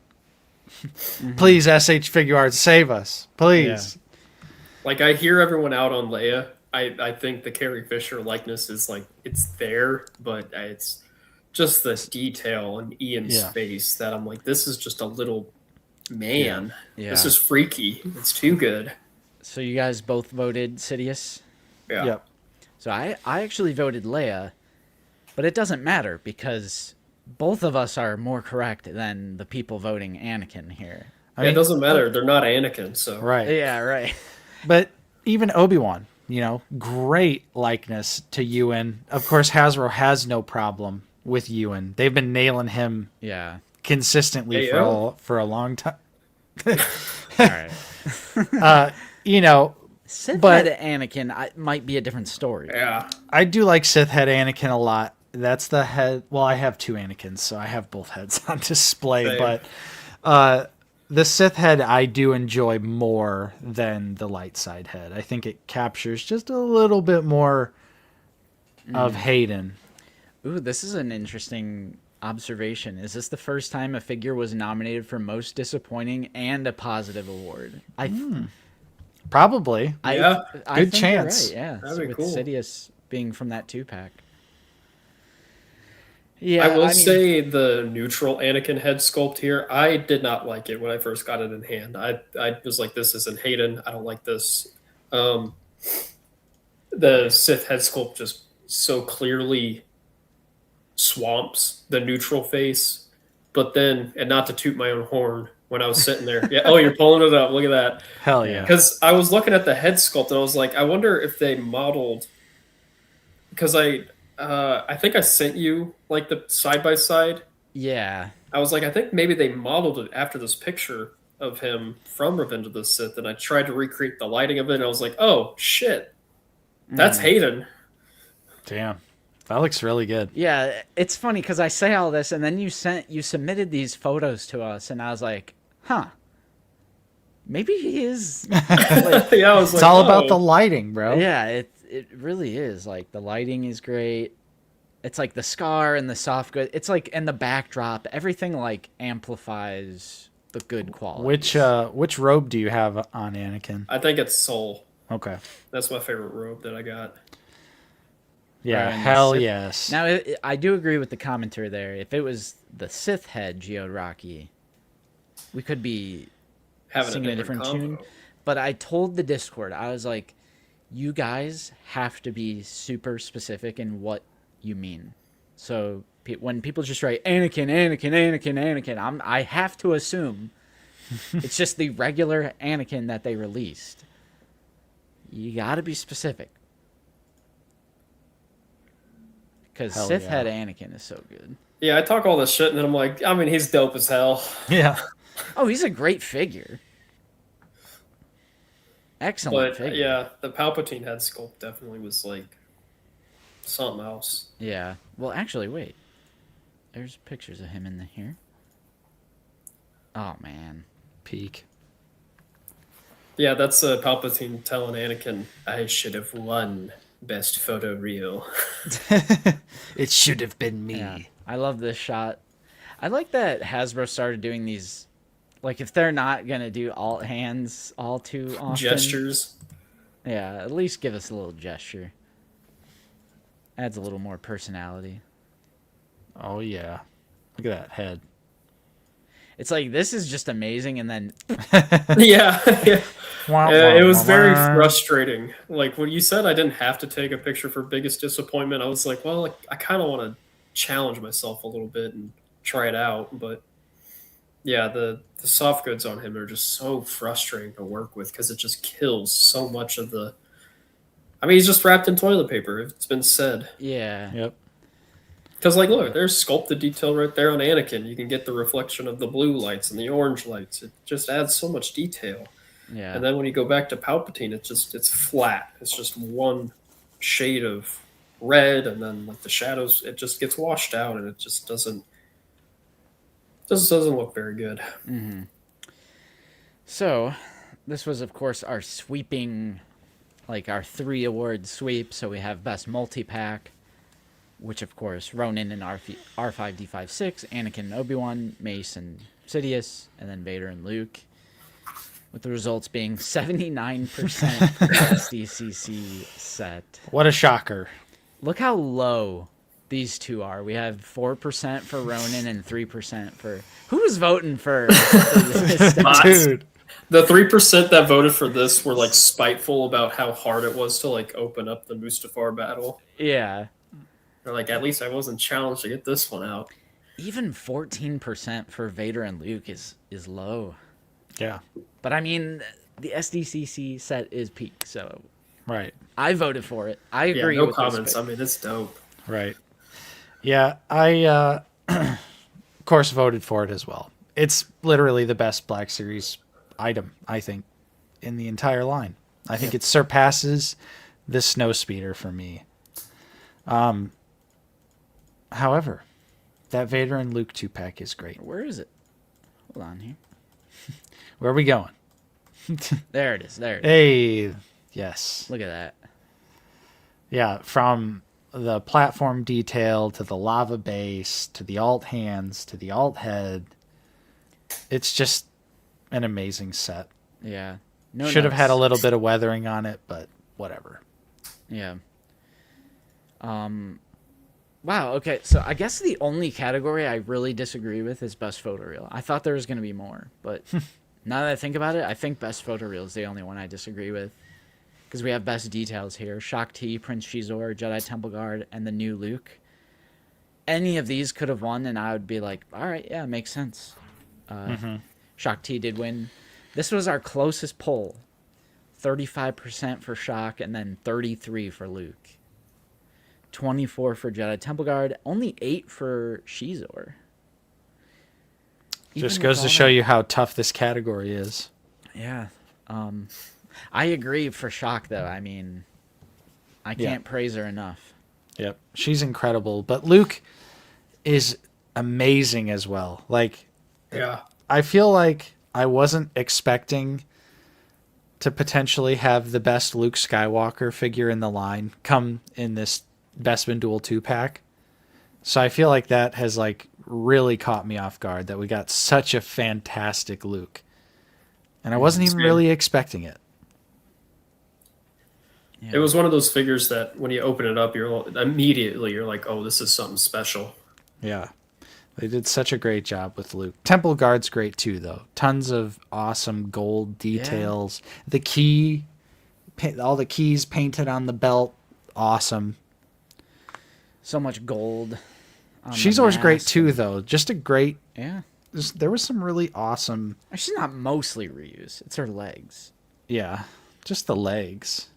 Please, SH Figure Arts, save us, please. Like I hear everyone out on Leia. I think the Carrie Fisher likeness is like it's there, but it's just the detail in Ian's Yeah. face that I'm like, this is just a little man. Yeah. This is freaky. It's too good. So you guys both voted Sidious. Yeah. Yep. So I actually voted Leia, but it doesn't matter because both of us are more correct than the people voting Anakin here. I Yeah, it mean, doesn't matter. They're not Anakin, so right. Yeah, right. But even Obi-Wan, great likeness to Ewan. Of course, Hasbro has no problem with Ewan. They've been nailing him Yeah. consistently Hey, for a long time. All right. Sith But- head Anakin might be a different story. yeah. I do like Sith head Anakin a lot. That's the head. Well, I have 2 Anakins, so I have both heads on display. Same. But the Sith head I do enjoy more than the light side head. I think it captures just a little bit more of Hayden. Ooh, this is an interesting observation. Is this the first time a figure was nominated for most disappointing and a positive award? Probably. Yeah. I Good think you're chance. right, yeah, That'd be with cool. Sidious being from that 2-pack. Yeah, I will mean, say the neutral Anakin head sculpt here, I did not like it when I first got it in hand. I was like, this isn't Hayden. I don't like this. The Sith head sculpt just so clearly swamps the neutral face. But then, and not to toot my own horn, when I was sitting there, yeah, oh, you're pulling it up. Look at that. Hell yeah. Because I was looking at the head sculpt and I was like, I wonder if they modeled. Because I think I sent you like the side by side. yeah, I was like, I think maybe they modeled it after this picture of him from Revenge of the Sith, and I tried to recreate the lighting of it, and I was like, oh shit, that's Hayden. Damn. That looks really good. yeah. It's funny because I say all this, and then you submitted these photos to us, and I was like, huh, maybe he is. Yeah, I was like, It's all about oh. the lighting, bro. Yeah, it really is. Like the lighting is great. It's like the scar and the soft good. It's like and the backdrop, everything like amplifies the good quality. Which robe do you have on Anakin? I think it's Soul. Okay. That's my favorite robe that I got. Yeah, Right, and the hell Sith- yes. Now I do agree with the commenter there. If it was the Sith head Geodraki, we could be Having singing a a different tune. combo. But I told the Discord, I was like, you guys have to be super specific in what you mean. So when people just write Anakin, Anakin, Anakin, Anakin, I have to assume it's just the regular Anakin that they released. You got to be specific. Because Hell Sith yeah. head Anakin is so good. Yeah, I talk all this shit, and then I'm like, I mean, he's dope as hell. Yeah. Oh, he's a great figure. Excellent But figure. yeah, the Palpatine head sculpt definitely was like something else. Yeah. Well, actually, wait. There's pictures of him in here. Oh, man. Peak. Yeah, that's Palpatine telling Anakin, I should have won best photo reel. It should have been me. Yeah. I love this shot. I like that Hasbro started doing these. Like, if they're not going to do alt hands all too often. Gestures. Yeah, at least give us a little gesture. Adds a little more personality. Oh yeah. Look at that head. It's like, this is just amazing, and then Yeah. Wah, It was wah, very wah. frustrating. Like when you said I didn't have to take a picture for biggest disappointment, I was like, well, like, I kind of want to challenge myself a little bit and try it out. But yeah, the soft goods on him are just so frustrating to work with because it just kills so much of the. I mean, he's just wrapped in toilet paper. It's been said. yeah. Yep. Because, like, look, there's sculpted detail right there on Anakin. You can get the reflection of the blue lights and the orange lights. It just adds so much detail. Yeah. And then when you go back to Palpatine, it's flat. It's just one shade of red, and then like the shadows, it just gets washed out, and it just doesn't look very good. So, this was, of course, our sweeping, like our 3 award sweep. So we have Best Multi-Pack, which, of course, Ronin and R5-D5-6, Anakin and Obi-Wan, Mace and Sidious, and then Vader and Luke. with the results being 79% for the SDCC set. What a shocker. Look how low these two are. We have 4% for Ronin and 3% for... Who was voting for this stuff? Dude. The 3% that voted for this were like spiteful about how hard it was to like open up the Mustafar battle. Yeah. They're like, at least I wasn't challenged to get this one out. Even 14% for Vader and Luke is low. Yeah. But I mean, the SDCC set is peak, so Right. I voted for it. I Yeah, agree no with comments. this I pick. mean, it's dope. Right. Yeah, I of course voted for it as well. It's literally the best Black Series item, I think, in the entire line. I think it surpasses the Snowspeeder for me. However, that Vader and Luke 2-pack is great. Where is it? Hold on here. Where are we going? There it is. There it is. Hey, yes. Look at that. Yeah, from the platform detail to the lava base to the alt hands to the alt head. It's just an amazing set. Yeah. No Should have had a notes. little bit of weathering on it, but whatever. Yeah. Wow, okay, so I guess the only category I really disagree with is best photoreal. I thought there was going to be more, but now that I think about it, I think best photoreal is the only one I disagree with. Because we have best details here. Shock T, Prince Shizor, Jedi Temple Guard, and the new Luke. Any of these could have won, and I would be like, all right, yeah, makes sense. Shock T did win. This was our closest poll. 35% for Shock, and then 33% for Luke. 24% for Jedi Temple Guard, only 8% for Shizor. Just Even goes with to all show that- you how tough this category is. Yeah. I agree for Shock, though. I mean, I can't praise her enough. Yep. She's incredible. But Luke is amazing as well. Like, Yeah. I feel like I wasn't expecting to potentially have the best Luke Skywalker figure in the line come in this Bespin Duel 2-pack. So I feel like that has like really caught me off guard that we got such a fantastic Luke. And I wasn't even really expecting it. Yeah. It was one of those figures that when you open it up, you're like, oh, this is something special. Yeah. They did such a great job with Luke. Temple Guard's great too, though. Tons of awesome gold details. The key, all the keys painted on the belt, awesome. So much gold. On the Shizor's great mask. too, though. Just a great. Yeah. There was some really awesome. She's not mostly reuse. It's her legs. Yeah, just the legs.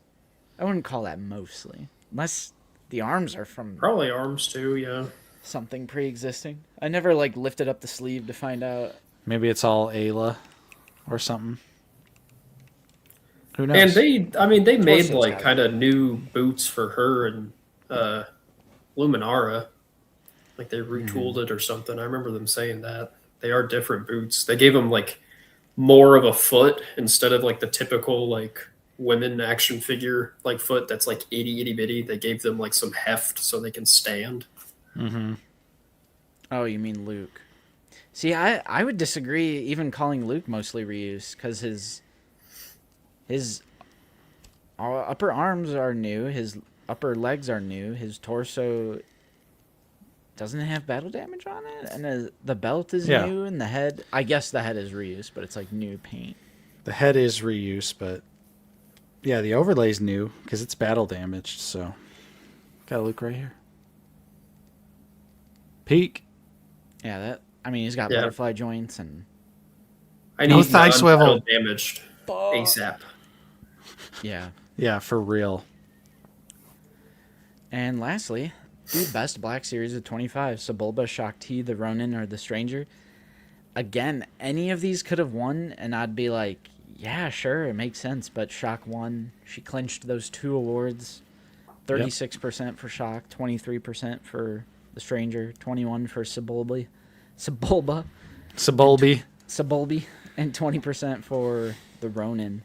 I wouldn't call that mostly. Unless the arms are from Probably arms too, yeah. something pre-existing. I never, like, lifted up the sleeve to find out. Maybe it's all Ayla or something. Who knows? And they made Torso's like got it. kind of new boots for her and Luminara. Like they retooled it or something. I remember them saying that. They are different boots. They gave them like more of a foot instead of like the typical like women action figure like foot that's like itty bitty. They gave them like some heft so they can stand. Oh, you mean Luke. See, I would disagree even calling Luke mostly reuse, because his upper arms are new, his upper legs are new, his torso doesn't have battle damage on it, and the belt is Yeah. new, and the head, I guess the head is reused, but it's like new paint. The head is reuse, but yeah, the overlay's new because it's battle damaged. So got a Luke right here. Peak. Yeah, he's got Yeah. butterfly joints, and I No need thigh swivel. non-battle damaged ASAP. yeah. Yeah, for real. And lastly, the best Black Series of 25, Sebulba, Shock T, the Ronin, or the Stranger. Again, any of these could have won, and I'd be like, yeah, sure, it makes sense. But Shock won. She clinched those 2 awards. 36% for Shock, 23% for the Stranger, 21% for Sebulba, and 20% for the Ronin.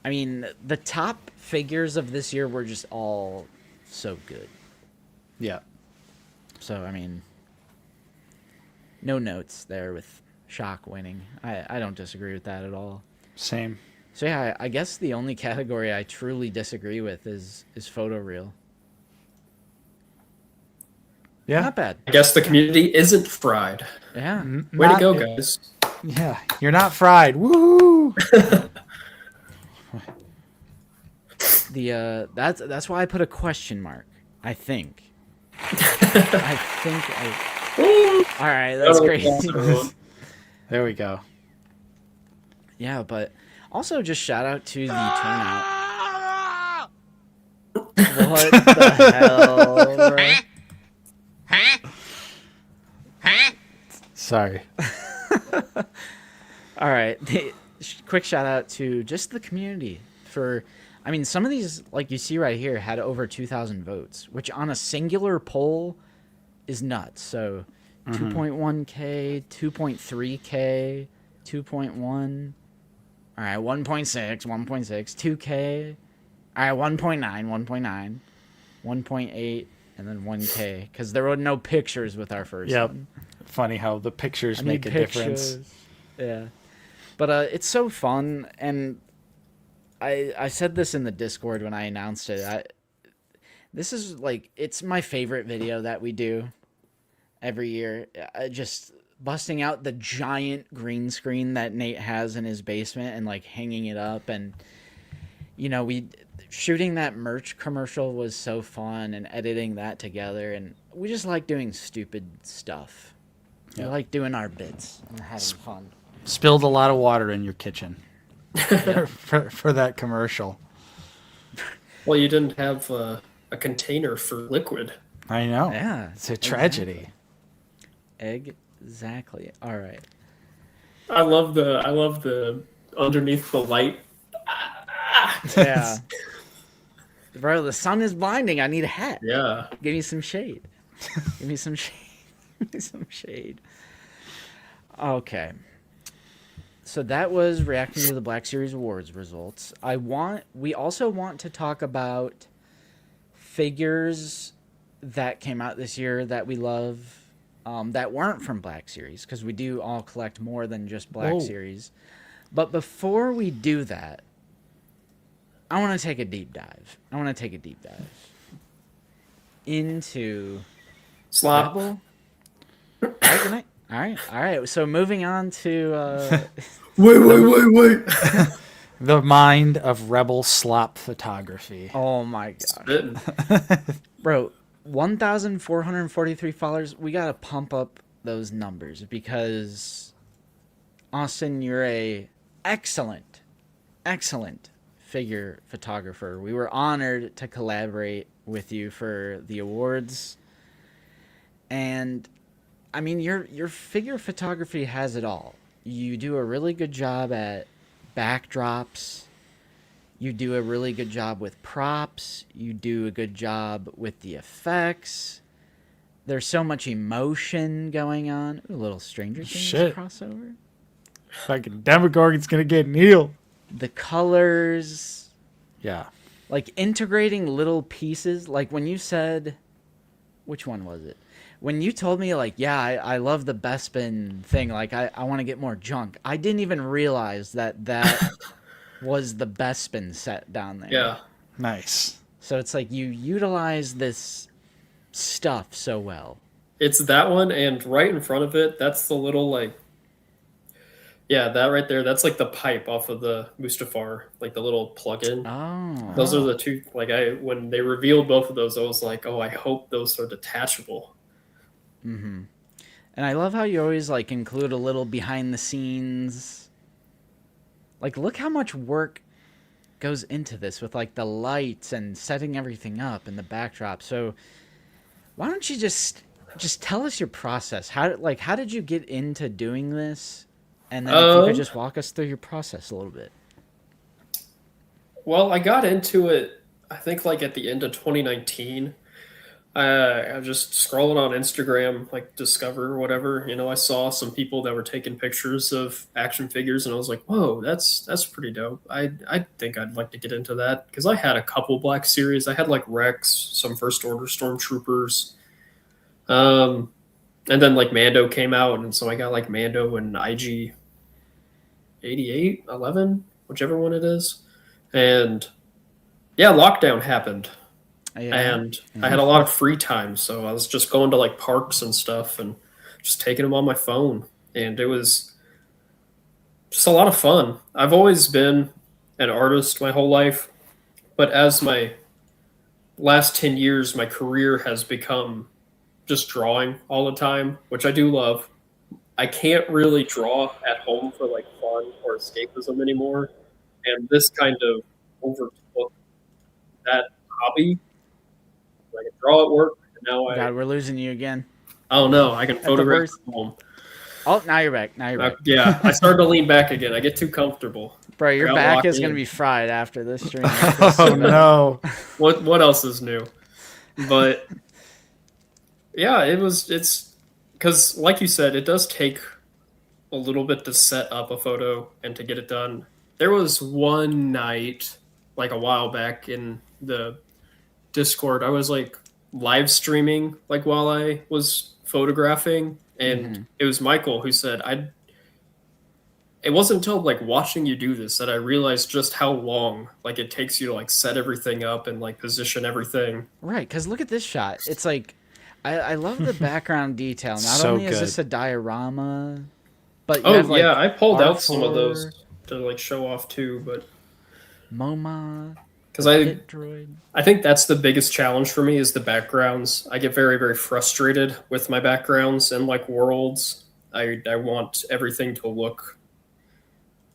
I mean, the top figures of this year were just all so good. Yeah. So, I mean, no notes there with Shock winning. I don't disagree with that at all. Same. So yeah, I guess the only category I truly disagree with is photoreal. Yeah. Not bad. I guess the community isn't fried. Yeah. Way to Not- go, guys. Yeah, you're not fried. Woohoo! That's why I put a question mark. I think. All right, that's great. There we go. Yeah, but also just shout out to the turnout. What the hell, bro? Sorry. All right. Quick shout out to just the community for, I mean, some of these, like you see right here, had over 2,000 votes, which on a singular poll is nuts. So 2.1K, 2.3K, 2.1. All right, 1.6, 1.6, 2K. All right, 1.9, 1.9, 1.8, and then 1K. Because there were no pictures with our first Yep. one. Funny how the pictures I make a need difference. pictures. Yeah. But it's so fun, and I said this in the Discord when I announced it. This is like, it's my favorite video that we do every year. Just busting out the giant green screen that Nate has in his basement and like hanging it up, and shooting that merch commercial was so fun, and editing that together, and we just like doing stupid stuff. We like doing our bits and having fun. Spilled a lot of water in your kitchen for that commercial. Well, you didn't have a container for liquid. I know. Yeah, It's a tragedy. Exactly. All right. I love the underneath the light. Yeah. Bro, the sun is blinding. I need a hat. Yeah. Give me some shade. Give me some shade. Give me some shade. Okay. So that was reacting to the Black Series Awards results. We also want to talk about figures that came out this year that we love, that weren't from Black Series, because we do all collect more than just Black Series. But before we do that, I want to take a deep dive. Into Slop. Rebel. All right, good night. All right. So moving on to Wait. The mind of Rebel slop photography. oh my gosh, Spitting. bro, 1,443 followers. We gotta pump up those numbers because Austin, you're a excellent figure photographer. We were honored to collaborate with you for the awards, and I mean, your figure photography has it all. You do a really good job at backdrops. You do a really good job with props. You do a good job with the effects. There's so much emotion going on. Ooh, a little Stranger Things Shit. crossover. Fucking Demogorgon's gonna get Neil. The colors, Yeah. like integrating little pieces. Like when you said, which one was it? When you told me, like, yeah, I love the Bespin thing. Like, I want to get more junk. I didn't even realize that was the Bespin set down there. Yeah. Nice. So it's like you utilize this stuff so well. It's that one, and right in front of it, that's the little, like, yeah, that right there, that's like the pipe off of the Mustafar, like the little plug-in. Oh. Those are the two, like, when they revealed both of those, I was like, oh, I hope those are detachable. Mm-hmm. And I love how you always, like, include a little behind the scenes. Like, look how much work goes into this with, like, the lights and setting everything up and the backdrop. So why don't you just tell us your process? How did you get into doing this? And then if you could just walk us through your process a little bit. Well, I got into it, I think, like, at the end of 2019. I was just scrolling on Instagram, like Discover or whatever. I saw some people that were taking pictures of action figures, and I was like, "Whoa, that's pretty dope." I think I'd like to get into that because I had a couple Black Series. I had like Rex, some First Order Stormtroopers, And then like Mando came out, and so I got like Mando and IG 88, 11, whichever one it is. And yeah, lockdown happened. Yeah. And I had a lot of free time, so I was just going to like parks and stuff and just taking them on my phone. And it was just a lot of fun. I've always been an artist my whole life, but as my last 10 years, my career has become just drawing all the time, which I do love. I can't really draw at home for like fun or escapism anymore. And this kind of overtook that hobby. I can draw at work, and now God, we're losing you again. oh no, I can photograph worst. at home. Oh, now you're back. Now you're back. Yeah, I started to lean back again. I get too comfortable. Bro, your got back locked is going to in. be fried after this stream. Oh no. What else is new? But yeah, it's because like you said, it does take a little bit to set up a photo and to get it done. There was one night, like a while back in the Discord, I was like live streaming like while I was photographing, and it was Michael who said it wasn't until like watching you do this that I realized just how long like it takes you to like set everything up and like position everything. Right, because look at this shot. It's like, I love the background detail. Not So only is good. this a diorama, but you Oh have like yeah, I pulled out some of R4, those to like show off too, but MoMA, because Hit Droid. I think that's the biggest challenge for me is the backgrounds. I get very, very frustrated with my backgrounds and like worlds. I want everything to look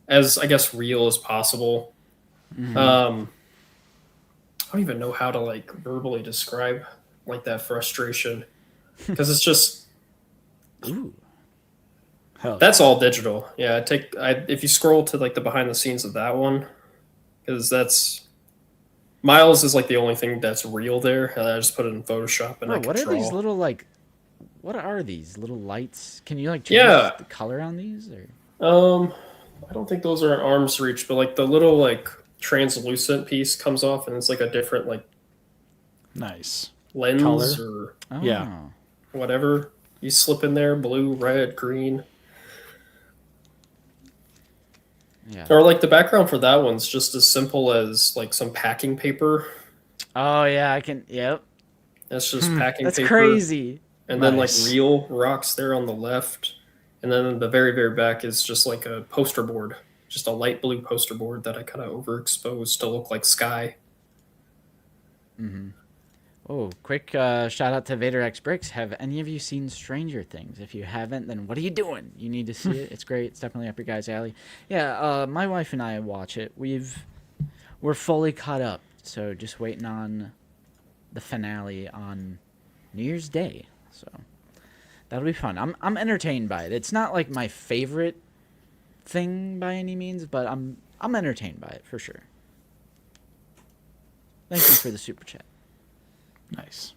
as I guess real as possible. I don't even know how to like verbally describe like that frustration because it's just Ooh. Hell that's all digital. Yeah, if you scroll to like the behind the scenes of that one, because that's Miles is like the only thing that's real there, and I just put it in Photoshop and Bro, I can what are draw. these little like? What are these little lights? Can you like change Yeah. the color on these? Or I don't think those are at arm's reach, but like the little like translucent piece comes off, and it's like a different like nice. lens Color? or oh. Yeah. whatever you slip in there, blue, red, green. Yeah. Or like the background for that one's just as simple as like some packing paper. Oh yeah, I can. Yep. That's just packing That's paper. crazy. And then like Nice. real rocks there on the left. And then in the very, very back is just like a poster board. Just a light blue poster board that I kind of overexposed to look like sky. Oh, quick shout out to Vader X Bricks. Have any of you seen Stranger Things? If you haven't, then what are you doing? You need to see it. It's great. It's definitely up your guys' alley. Yeah, my wife and I watch it. We're fully caught up, so just waiting on the finale on New Year's Day. So that'll be fun. I'm entertained by it. It's not like my favorite thing by any means, but I'm entertained by it for sure. Thank you for the super chat. Nice.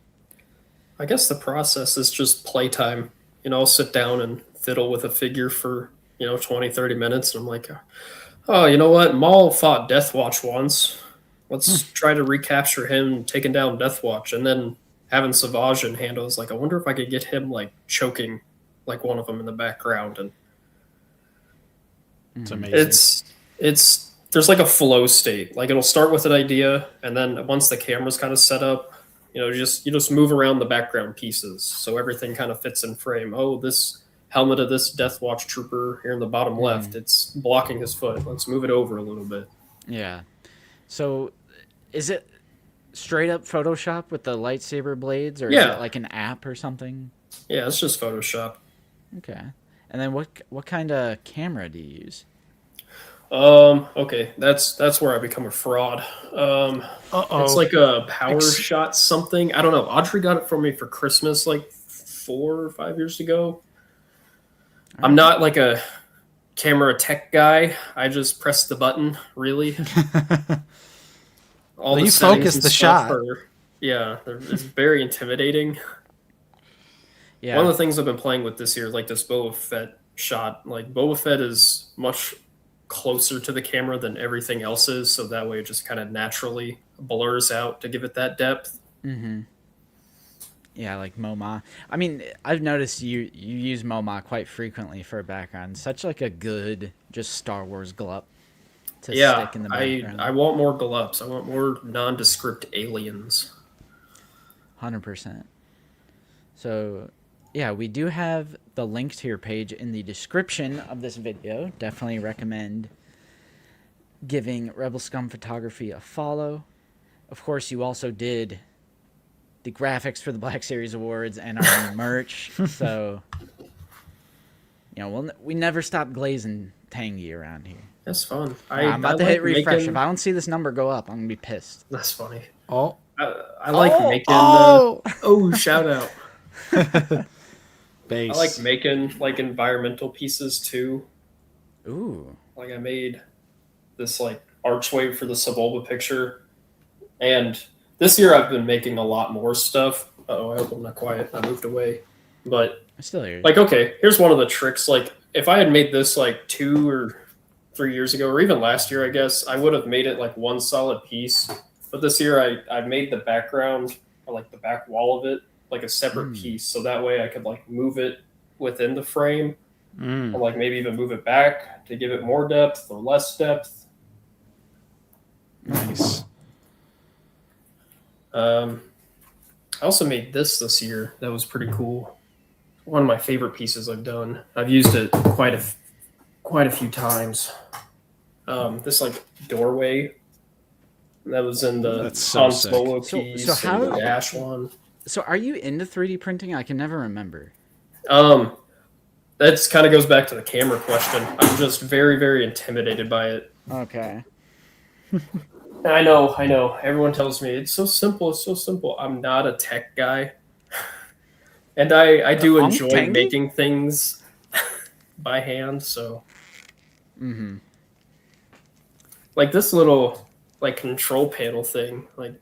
I guess the process is just playtime. You know, I'll sit down and fiddle with a figure for, 20, 30 minutes. And I'm like, oh, you know what? Maul fought Deathwatch once. Let's try to recapture him taking down Deathwatch. And then having Savage in hand, I was like, I wonder if I could get him like choking like one of them in the background. And It's amazing. it's there's like a flow state. Like it'll start with an idea, and then once the camera's kind of set up, you just move around the background pieces so everything kind of fits in frame. Oh, this helmet of this Deathwatch trooper here in the bottom left, it's blocking his foot. Let's move it over a little bit. Yeah. So, is it straight up Photoshop with the lightsaber blades, or is Yeah. it like an app or something? Yeah, it's just Photoshop. Okay. And then what kind of camera do you use? Okay, that's where I become a fraud. Uh-oh. It's like a power shot something. I don't know. Audrey got it for me for Christmas like 4 or 5 years ago. I'm not like a camera tech guy. I just press the button, really. All Well, the you settings focus and the stuff shot. it's very intimidating. Yeah. One of the things I've been playing with this year, like this Boba Fett shot, like Boba Fett is much closer to the camera than everything else is, so that way it just kind of naturally blurs out to give it that depth. Yeah, like MoMA. I mean, I've noticed you use MoMA quite frequently for a background. Such like a good, just Star Wars glup to stick in the background. I want more glups. I want more nondescript aliens. 100%. So, yeah, we do have the link to your page in the description of this video. Definitely recommend giving Rebel Scum Photography a follow. Of course, you also did the graphics for the Black Series Awards and our merch. So, you know, we never stop glazing Tangy around here. That's fun. I'm about to hit refresh. If I don't see this number go up, I'm going to be pissed. That's funny. Oh. I like making shout out. Base. I like making like environmental pieces too. Ooh. Like I made this like archway for the Sebulba picture, and this year I've been making a lot more stuff. Oh, I hope I'm not quiet. I moved away, but I'm still here. like okay, here's one of the tricks. Like if I had made this like 2 or 3 years ago, or even last year, I guess I would have made it like one solid piece. But this year I made the background or like the back wall of it like a separate piece, so that way I could like move it within the frame, or like maybe even move it back to give it more depth or less depth. Nice. I also made this year. That was pretty cool. One of my favorite pieces I've done. I've used it quite a few times. This like doorway that was in the Han Solo piece, so how, and the Dash one. So are you into 3D printing? I can never remember. That kind of goes back to the camera question. I'm just very, very intimidated by it. Okay. I know. Everyone tells me it's so simple. It's so simple. I'm not a tech guy, and I do enjoy making things by hand. So, like this little like control panel thing, like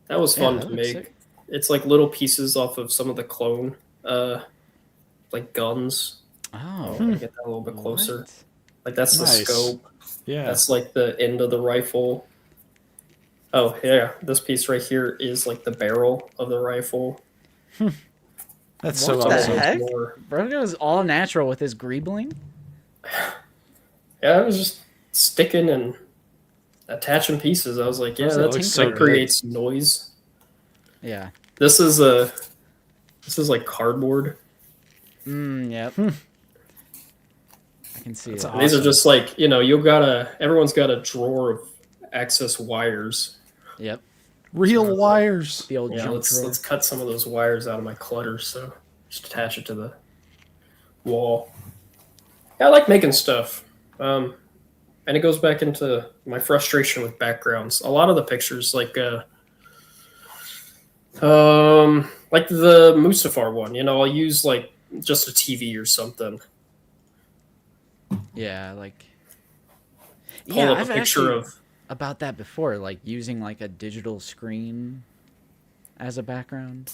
that was fun to make. Sick. It's like little pieces off of some of the clone, like guns. Oh, Get that a little bit closer. What? Like that's the scope. Yeah. That's like the end of the rifle. Oh yeah, this piece right here is like the barrel of the rifle. That's so What the awesome. heck? More. Bro goes all natural with his greebling. Yeah, I was just sticking and attaching pieces. I was like, yeah, that looks so good. creates noise. Yeah. This is like cardboard. Yep. I can see it. And these are just like, everyone's got a drawer of excess wires. Yep. Real wires. The old junk drawer. Let's cut some of those wires out of my clutter, so just attach it to the wall. Yeah, I like making stuff. And it goes back into my frustration with backgrounds. A lot of the pictures, like the Mustafar one, I'll use like just a TV or something. Yeah, like Pull up I've a picture of about that before, like using like a digital screen as a background.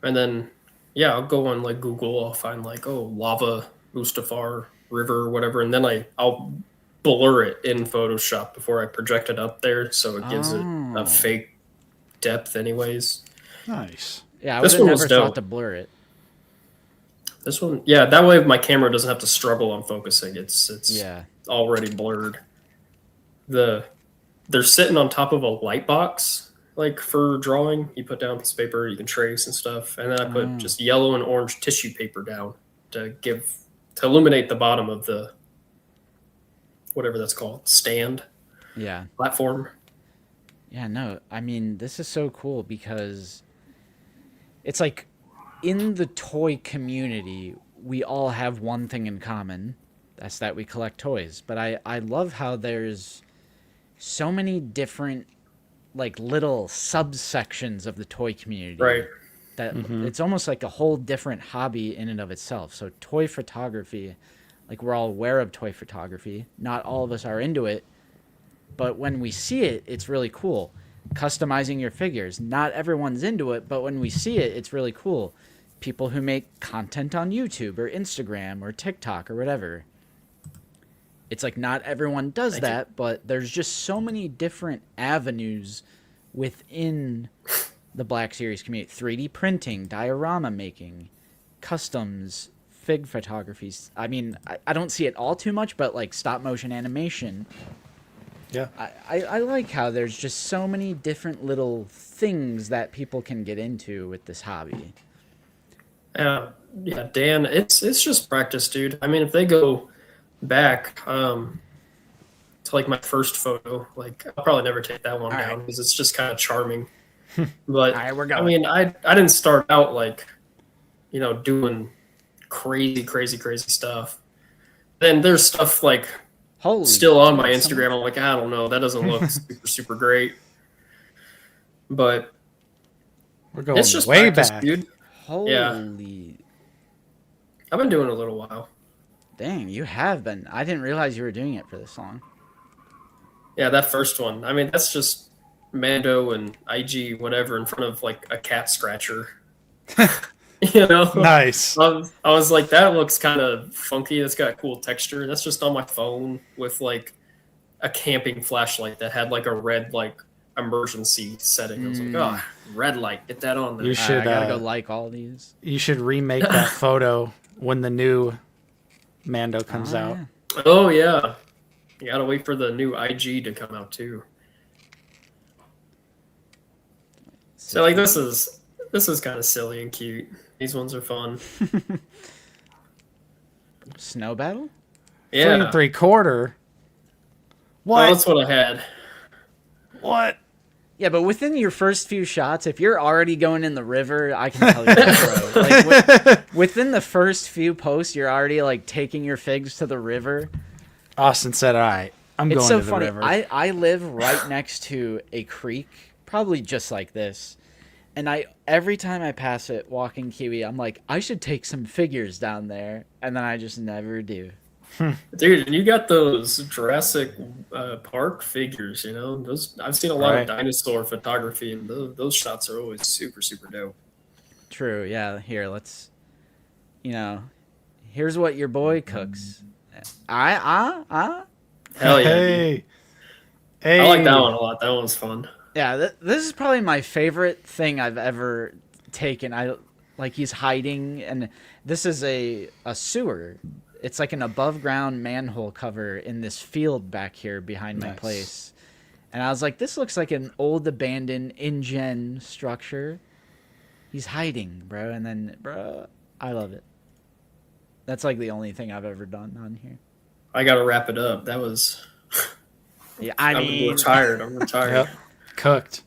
And then I'll go on like Google, I'll find like lava Mustafar river or whatever, and then I'll blur it in Photoshop before I project it up there, so it gives it a fake depth anyways. Nice. Yeah, I This would have one was never dope. thought to blur it. This one, that way my camera doesn't have to struggle on focusing. It's Yeah. already blurred. They're sitting on top of a light box, like for drawing. You put down piece of paper, you can trace and stuff, and then I put just yellow and orange tissue paper down to illuminate the bottom of the whatever that's called, stand, platform. Yeah, no, I mean, this is so cool because it's like in the toy community, we all have one thing in common. That's that we collect toys. But I love how there's so many different, like, little subsections of the toy community. Right. That it's almost like a whole different hobby in and of itself. So toy photography, like, we're all aware of toy photography. Not all of us are into it. But when we see it, it's really cool. Customizing your figures. Not everyone's into it, but when we see it, it's really cool. People who make content on YouTube or Instagram or TikTok or whatever. It's like not everyone does that, but there's just so many different avenues within the Black Series community. 3D printing, diorama making, customs, fig photographies. I mean, I don't see it all too much, but like stop motion animation. Yeah. I like how there's just so many different little things that people can get into with this hobby. Yeah, Dan, it's just practice, dude. I mean, if they go back to like my first photo, like I'll probably never take that one down because it's just kind of charming. But All right, we're I going. mean, I didn't start out like, doing crazy stuff. Then there's stuff like Holy still on my shit, Instagram. I'm like, I don't know, that doesn't look super great. But We're going it's just way practice, back. dude. Holy. I've been doing it a little while. Dang, you have been. I didn't realize you were doing it for this long. Yeah, that first one. I mean, that's just Mando and IG, whatever, in front of like a cat scratcher. Nice. I was like, that looks kind of funky. That's got cool texture. That's just on my phone with like a camping flashlight that had like a red like emergency setting. I was like, oh, red light, get that on there. You should I gotta go like all these. you should remake that photo when the new Mando comes out. Yeah. Oh yeah, you gotta wait for the new IG to come out too. So like this is kind of silly and cute. These ones are fun. Snow battle? Yeah, 3 3/4. What? well, that's what I had. What? Yeah, but within your first few shots, if you're already going in the river, I can tell you that, bro. Like, within the first few posts, you're already like taking your figs to the river. Austin said, "All right, I'm It's going so to the funny. river." I live right next to a creek, probably just like this. And every time I pass it walking Kiwi, I'm like, I should take some figures down there, and then I just never do. Dude, and you got those Jurassic Park figures, those I've seen a lot Right. of dinosaur photography, and those shots are always super dope. True, yeah. Here, let's, here's what your boy cooks. Hell yeah, dude. Hey. Hey. I like that one a lot. That one was fun. Yeah, this is probably my favorite thing I've ever taken. He's hiding, and this is a sewer. It's like an above ground manhole cover in this field back here behind my Nice. place. And I was like, this looks like an old abandoned InGen structure. He's hiding, bro. And then, bro, I love it. That's like the only thing I've ever done on here. I got to wrap it up. That was. Yeah, I'm retired. I'm retired. Yep. Cooked.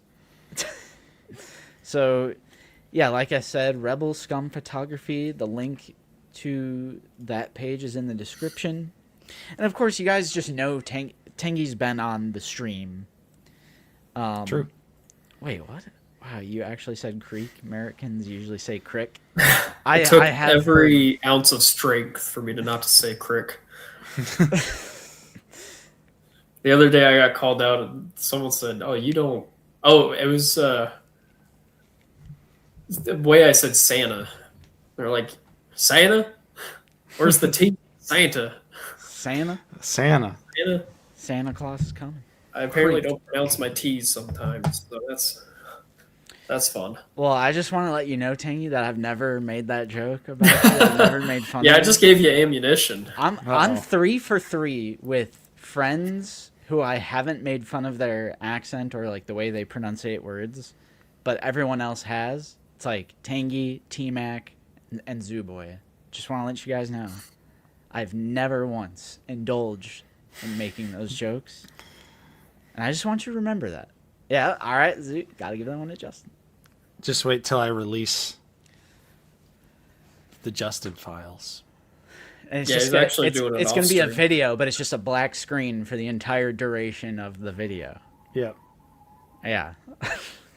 So, yeah, like I said, Rebel Scum Photography, the link to that page is in the description. And, of course, you guys just know Tengi's been on the stream. True. Wait, what? Wow, you actually said creek. Americans usually say crick. It took I have every ounce of strength for me to not to say crick. The other day I got called out and someone said, "Oh, you don't." Oh, it was the way I said Santa. They're like, "Santa? Where's the T? Santa. Santa. Santa. Santa." Santa Claus is coming. I apparently don't pronounce my T's sometimes, so that's fun. Well, I just want to let you know, Tangy, that I've never made that joke about you. I've never made fun Yeah, of I you. just gave you ammunition. I'm 3 for 3 with friends who I haven't made fun of their accent or like the way they pronunciate words, but everyone else has. It's like Tangy, T-Mac, and Zooboy. Just want to let you guys know, I've never once indulged in making those jokes, and I just want you to remember that. Yeah, all right, Zoo, gotta give that one to Justin. Just wait till I release the Justin files. And it's Yeah, just he's gonna, actually doing it it's off going to be a stream. video, but it's just a black screen for the entire duration of the video. Yep. Yeah.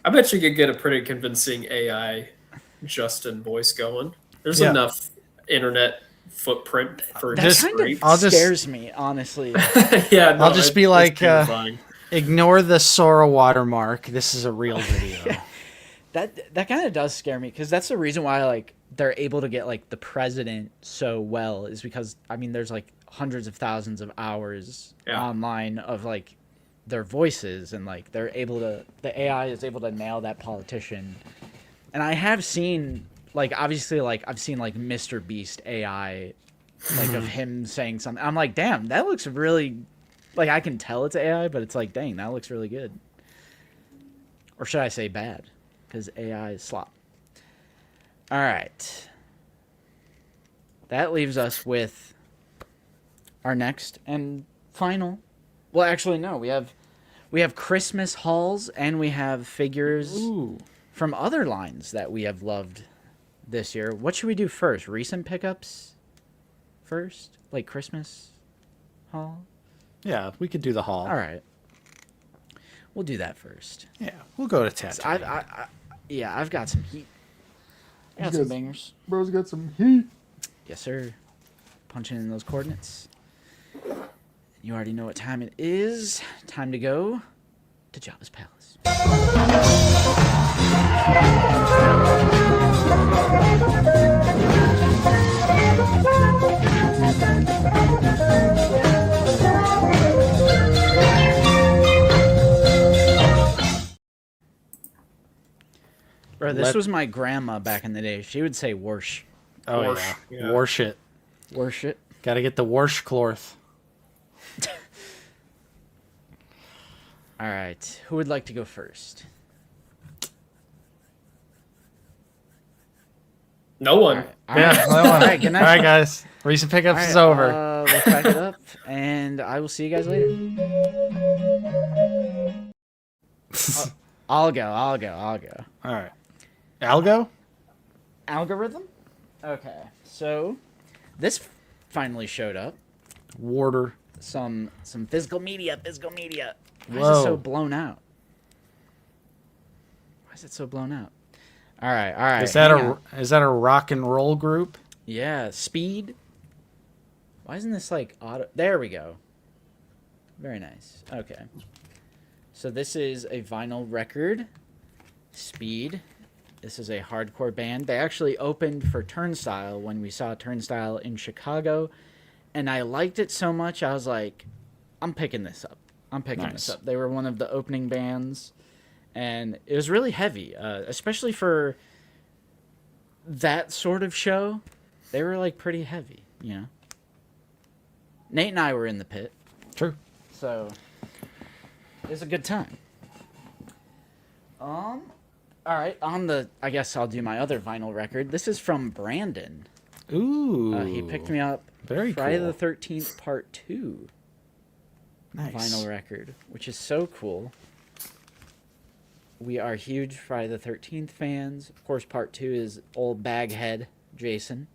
I bet you could get a pretty convincing AI Justin voice going. There's Yeah. enough internet footprint for That just kind great. of I'll just- scares me, honestly. Yeah, no, I'll just be it's like, terrifying. Ignore the Sora watermark. This is a real video. That kind of does scare me, because that's the reason why like they're able to get like the president so well, is because I mean there's like hundreds of thousands of hours Yeah. online of like their voices, and like the AI is able to nail that politician. And I have seen, like, obviously, like, I've seen, like, Mr. Beast AI, like, of him saying something. I'm like, damn, that looks really, like, I can tell it's AI, but it's like, dang, that looks really good. Or should I say bad? Because AI is slop. All right. That leaves us with our next and final. Well, actually, no. We have Christmas hauls, and we have figures from other lines that we have loved this year. What should we do first? Recent pickups first? Like Christmas haul? Yeah, we could do the haul. All right. We'll do that first. Yeah, we'll go to Tatooine. I've got some heat. I got some bangers. Bro's got some heat. Yes, sir. Punching in those coordinates. You already know what time it is. Time to go to Jabba's Palace. Bro, this was my grandma back in the day. She would say "warsh." Oh, Warsh, yeah. yeah. Warsh it. Warsh it. Got to get the warsh cloth. All right. Who would like to go first? No one. All right. All right, good night. All right, guys. Recent pickups is over. We'll pack it up, and I will see you guys later. I'll go. All right. Algo? Algorithm? Okay. So, this finally showed up. Warder. Some physical media. Why is Whoa. it so blown out? All right. Is that hang on. is that a rock and roll group? Yeah, speed. Why isn't this like auto? There we go. Very nice. Okay. So this is a vinyl record. Speed. This is a hardcore band. They actually opened for Turnstile when we saw Turnstile in Chicago. And I liked it so much, I was like, I'm picking this up. They were one of the opening bands. And it was really heavy, especially for that sort of show. They were like pretty heavy, you know. Nate and I were in the pit. True. So it was a good time. All right, I guess I'll do my other vinyl record. This is from Brandon. Ooh. He picked me up Very Friday cool. the 13th Part 2 Nice. vinyl record, which is so cool. We are huge Friday the 13th fans. Of course, Part 2 is old baghead Jason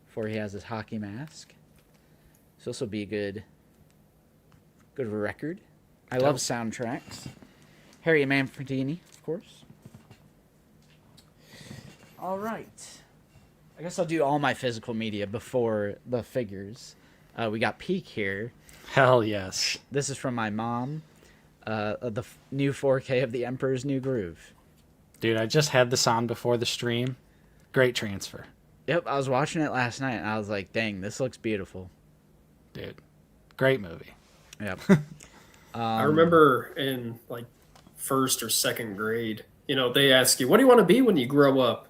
before he has his hockey mask. So this will be a good record. I love soundtracks. Harry Manfredini, of course. All right. I guess I'll do all my physical media before the figures. We got Peak here. Hell yes. This is from my mom. The new 4K of The Emperor's New Groove. Dude, I just had this on before the stream. Great transfer. Yep, I was watching it last night, and I was like, dang, this looks beautiful. Dude, great movie. Yep. I remember in like first or second grade, they ask you, what do you want to be when you grow up?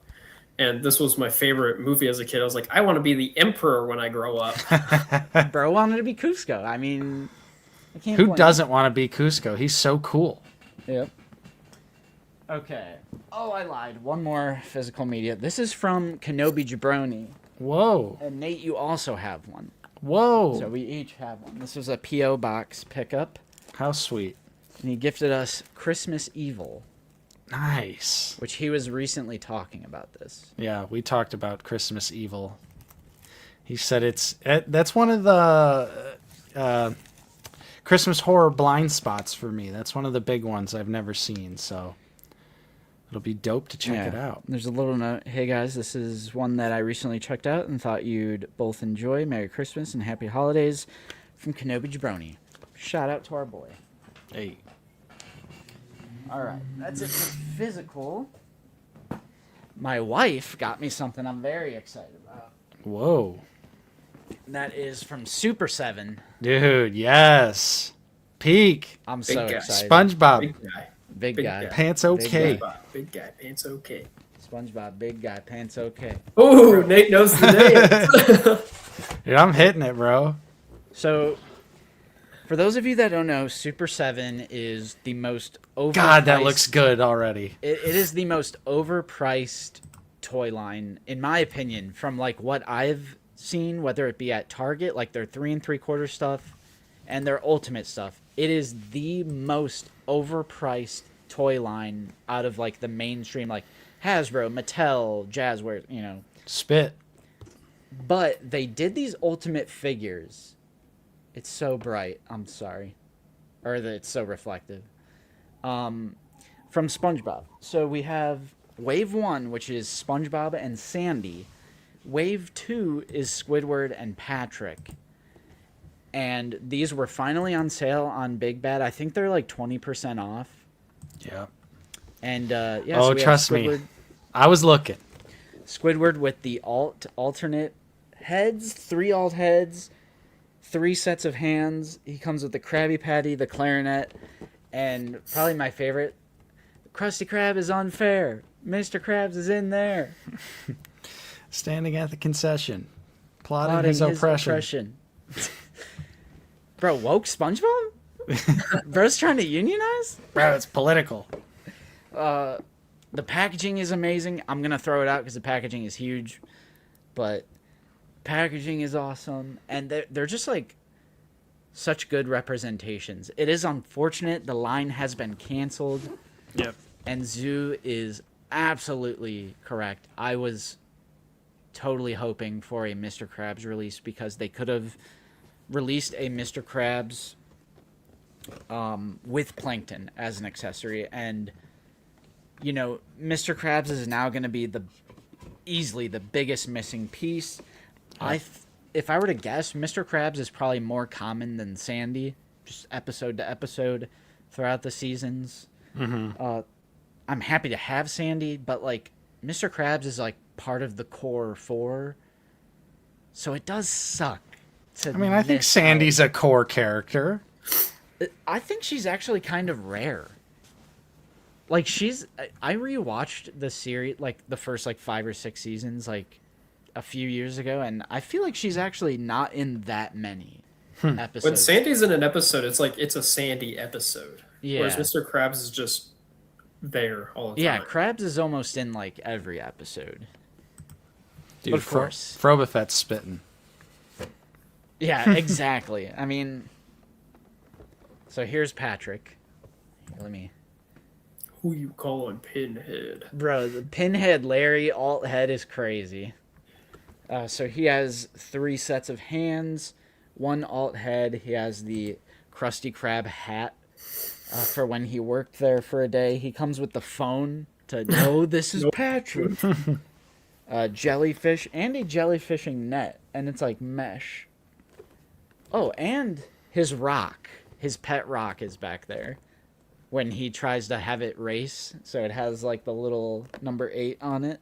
And this was my favorite movie as a kid. I was like, I want to be the Emperor when I grow up. Bro wanted to be Cusco. I mean, I can't Who blame doesn't want to be Cusco? He's so cool. him. Yep. Okay. Oh, I lied. One more physical media. This is from Kenobi Jabroni. Whoa. And Nate, you also have one. Whoa. So we each have one. This was a P.O. Box pickup. How sweet. And he gifted us Christmas Evil, Nice. which he was recently talking about this. Yeah, we talked about Christmas Evil. He said that's one of the Christmas horror blind spots for me. That's one of the big ones I've never seen, so it'll be dope to check it out. There's a little note. Hey guys, this is one that I recently checked out and thought you'd both enjoy. Merry Christmas and Happy Holidays from Kenobi Jabroni. Shout out to our boy. Hey. All right, that's it for physical. My wife got me something I'm very excited about. Whoa. That is from Super 7. Dude, yes. Peak. I'm Big so guy. excited. SpongeBob. Big guy. Big Big guy. guy. Pants Big okay. guy. Big guy. Pants okay. SpongeBob, big guy, pants okay. Oh, Nate knows the name. Dude, I'm hitting it, bro. So, for those of you that don't know, Super 7 is the most overpriced. God, that looks good already. It is the most overpriced toy line, in my opinion, from like what I've seen, whether it be at Target, like their 3 3/4 stuff, and their Ultimate stuff. It is the most overpriced toy line out of like the mainstream, like Hasbro, Mattel, Jazzware, you know. Spit. But they did these Ultimate figures. It's so bright. I'm sorry. Or that it's so reflective. From SpongeBob. So we have Wave 1, which is SpongeBob and Sandy. Wave 2 is Squidward and Patrick. And these were finally on sale on Big Bad. I think they're like 20% off. Yeah. And yeah, Oh, so we have trust me. I was looking. Squidward with the alternate heads, 3 alt heads, 3 sets of hands. He comes with the Krabby Patty, the clarinet, and probably my favorite, Krusty Krab is unfair. Mr. Krabs is in there. Standing at the concession. Plotting his oppression. Bro, woke SpongeBob? Bro's trying to unionize? Bro, it's political. The packaging is amazing. I'm going to throw it out because the packaging is huge. But packaging is awesome. And they're just like such good representations. It is unfortunate the line has been canceled. Yep. And Zoo is absolutely correct. I was totally hoping for a Mr. Krabs release because they could have released a Mr. Krabs with Plankton as an accessory. And, you know, Mr. Krabs is now going to be easily the biggest missing piece. If I were to guess, Mr. Krabs is probably more common than Sandy, just episode to episode throughout the seasons. Mm-hmm. I'm happy to have Sandy, but like Mr. Krabs is like part of the core 4, so it does suck. I think Sandy's a core character. I think she's actually kind of rare. Like I rewatched the series, like the first like 5 or 6 seasons, like a few years ago, and I feel like she's actually not in that many episodes. When Sandy's in an episode, it's like it's a Sandy episode. Yeah. Whereas Mr. Krabs is just there all the time. Yeah, Krabs is almost in like every episode. Dude, of course. Frobofet's spitting. Yeah, exactly. I mean, so here's Patrick. Let me. Who you calling Pinhead? Bro, the Pinhead Larry alt head is crazy. So he has 3 sets of hands, 1 alt head. He has the Krusty Krab hat for when he worked there for a day. He comes with the phone to know this is Patrick. Jellyfish and a jellyfishing net, and it's like mesh. Oh, and his rock, his pet rock is back there when he tries to have it race. So it has like the little number 8 on it.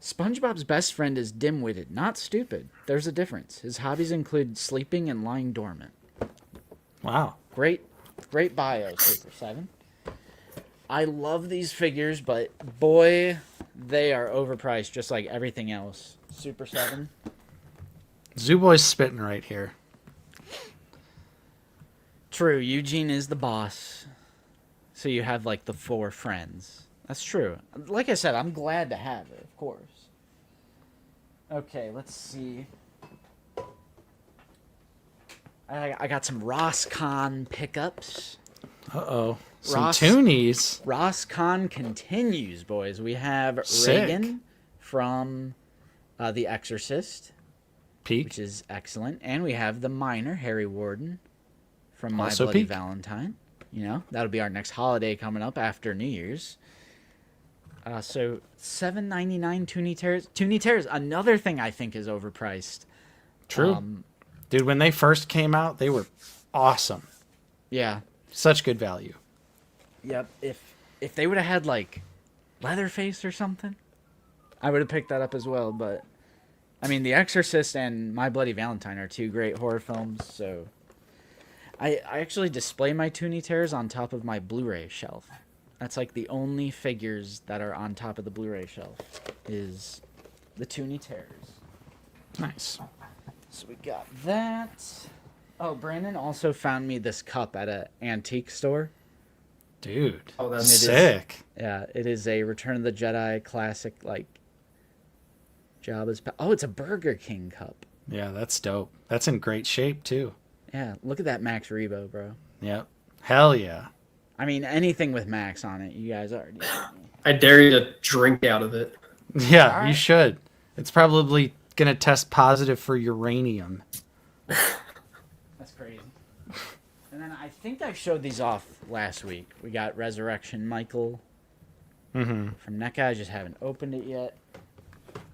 SpongeBob's best friend is dim-witted, not stupid. There's a difference. His hobbies include sleeping and lying dormant. Wow. Great bio, Super 7. I love these figures, but boy, they are overpriced just like everything else. Super 7. Zoo Boy's spitting right here. True, Eugene is the boss. So you have like the 4 friends. That's true. Like I said, I'm glad to have it, of course. Okay, let's see. I got some Ross-Con pickups. Uh-oh. Some toonies. Ross-Con continues, boys. We have Sick. Reagan from The Exorcist, Peak. which is excellent. And we have the Miner, Harry Warden, from My Also Bloody peak. Valentine. You know, that'll be our next holiday coming up after New Year's. So $7.99 Toonie Terrors. Toonie Terrors, another thing I think is overpriced. True. Dude, when they first came out, they were awesome. Yeah. Such good value. Yep. If they would have had like Leatherface or something, I would have picked that up as well. But I mean, The Exorcist and My Bloody Valentine are 2 great horror films, so I actually display my Toonie Terrors on top of my Blu-ray shelf. That's like the only figures that are on top of the Blu-ray shelf is the Toonie Terrors. Nice. So we got that. Oh, Brandon also found me this cup at an antique store. Dude. Oh, that's sick. Yeah, it is a Return of the Jedi classic, like Jabba's. Oh, it's a Burger King cup. Yeah, that's dope. That's in great shape, too. Yeah, look at that Max Rebo, bro. Yep. Hell yeah. I mean, anything with Max on it, you guys already know. I dare you to drink out of it. Yeah, All right. you should. It's probably going to test positive for uranium. That's crazy. And then I think I showed these off last week. We got Resurrection Michael from NECA. I just haven't opened it yet.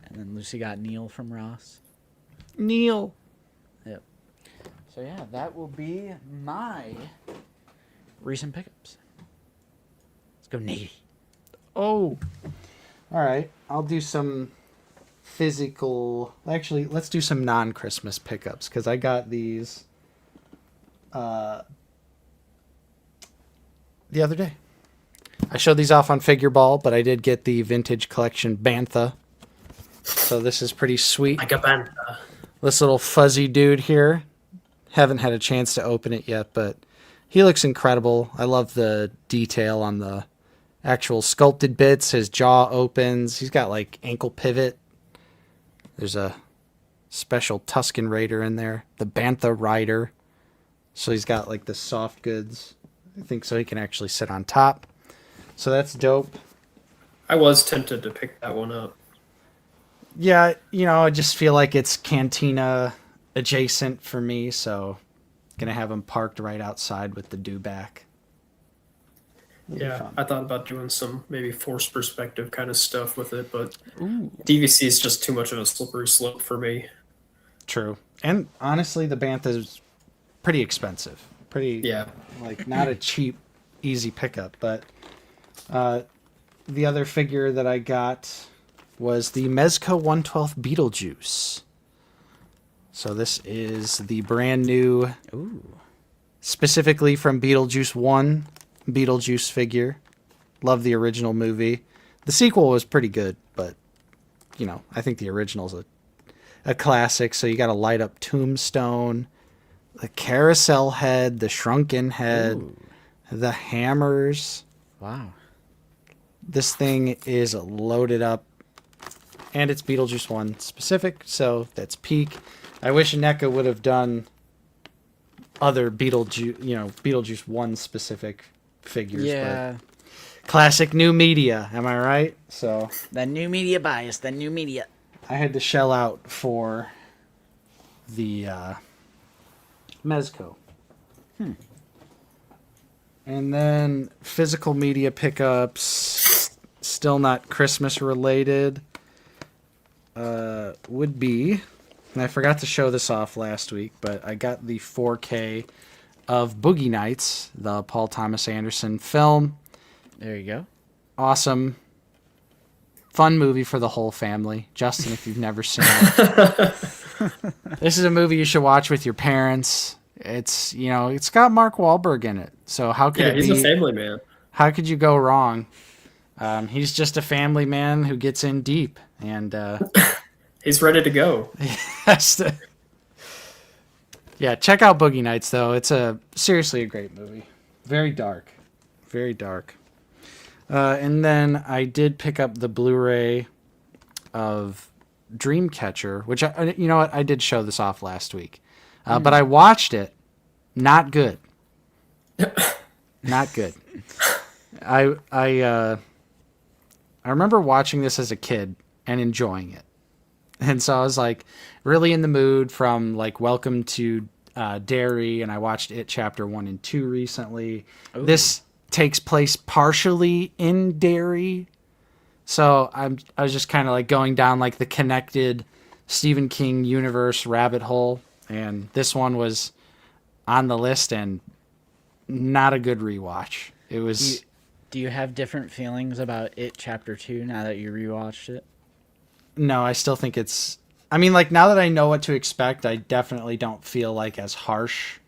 And then Lucy got Neil from Ross. Neil. Yep. So yeah, that will be my recent pickups. Let's go Navy. Oh. All right. I'll do some physical. Actually, let's do some non-Christmas pickups because I got these the other day. I showed these off on Figure Ball, but I did get the vintage collection Bantha. So this is pretty sweet. Like a bantha. This little fuzzy dude here. Haven't had a chance to open it yet, but he looks incredible. I love the detail on the actual sculpted bits. His jaw opens. He's got like ankle pivot. There's a special Tusken Raider in there. The Bantha Rider. So he's got like the soft goods. I think so he can actually sit on top. So that's dope. I was tempted to pick that one up. Yeah, you know, I just feel like it's Cantina adjacent for me, so gonna have him parked right outside with the dewback. Yeah, I thought about doing some maybe forced perspective kind of stuff with it, but DVC is just too much of a slippery slope for me. True. And honestly, the Bantha is pretty expensive. Yeah. Like, not a cheap, easy pickup. But the other figure that I got was the Mezco 112th Beetlejuice. So this is the brand new, specifically from Beetlejuice 1 Beetlejuice figure. Love the original movie. The sequel was pretty good, but, you know, I think the original's a classic. So you got a light up tombstone, the carousel head, the shrunken head, the hammers. Wow. This thing is loaded up, and it's Beetlejuice 1 specific, so that's peak. I wish NECA would have done other Beetlejuice 1 specific figures. Yeah. But classic new media, am I right? So The new media bias, the new media. I had to shell out for the Mezco. And then physical media pickups, still not Christmas related, would be, and I forgot to show this off last week, but I got the 4K of Boogie Nights, the Paul Thomas Anderson film. There you go. Awesome. Fun movie for the whole family. Justin, if you've never seen it. This is a movie you should watch with your parents. It's, you know, it's got Mark Wahlberg in it. So how could it he's be? a family man. How could you go wrong? He's just a family man who gets in deep, and He's ready to go. Yeah, check out Boogie Nights though. It's seriously a great movie. Very dark, very dark. And then I did pick up the Blu-ray of Dreamcatcher, which you know what, I did show this off last week, but I watched it. Not good. Not good. I remember watching this as a kid and enjoying it. And so I was like really in the mood from like Welcome to Derry, and I watched it chapter 1 and 2 recently. Ooh. This takes place partially in Derry. So I was just kind of like going down like the connected Stephen King universe rabbit hole, and this one was on the list and not a good rewatch. It was. Do you have different feelings about it chapter 2 now that you rewatched it? No, I still think it's... I mean, like, now that I know what to expect, I definitely don't feel, like, as harsh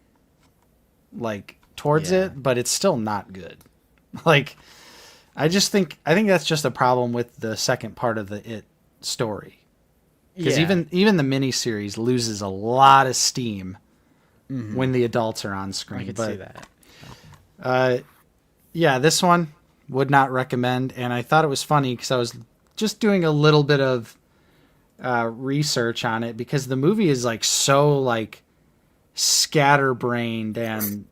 like towards Yeah. it, but it's still not good. Like, I think that's just a problem with the second part of the It story. Because even the miniseries loses a lot of steam when the adults are on screen. I could see that. Yeah, this one would not recommend. And I thought it was funny because I was just doing a little bit of research on it, because the movie is like so like scatterbrained and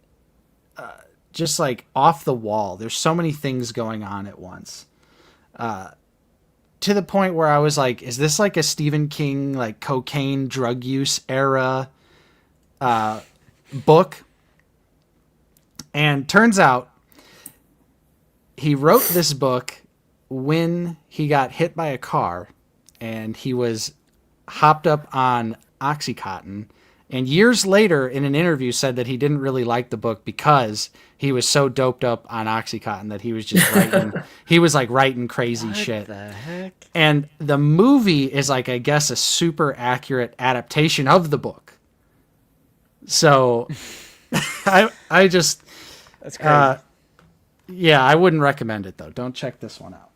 just like off the wall. There's so many things going on at once. To the point where I was like, is this like a Stephen King, like cocaine drug use era book? And turns out he wrote this book when he got hit by a car and he was hopped up on Oxycontin. And years later in an interview said that he didn't really like the book because he was so doped up on Oxycontin that he was just writing, he was like writing crazy shit. What the heck? And the movie is like, I guess, a super accurate adaptation of the book. So I just, That's crazy. yeah, I wouldn't recommend it though. Don't check this one out.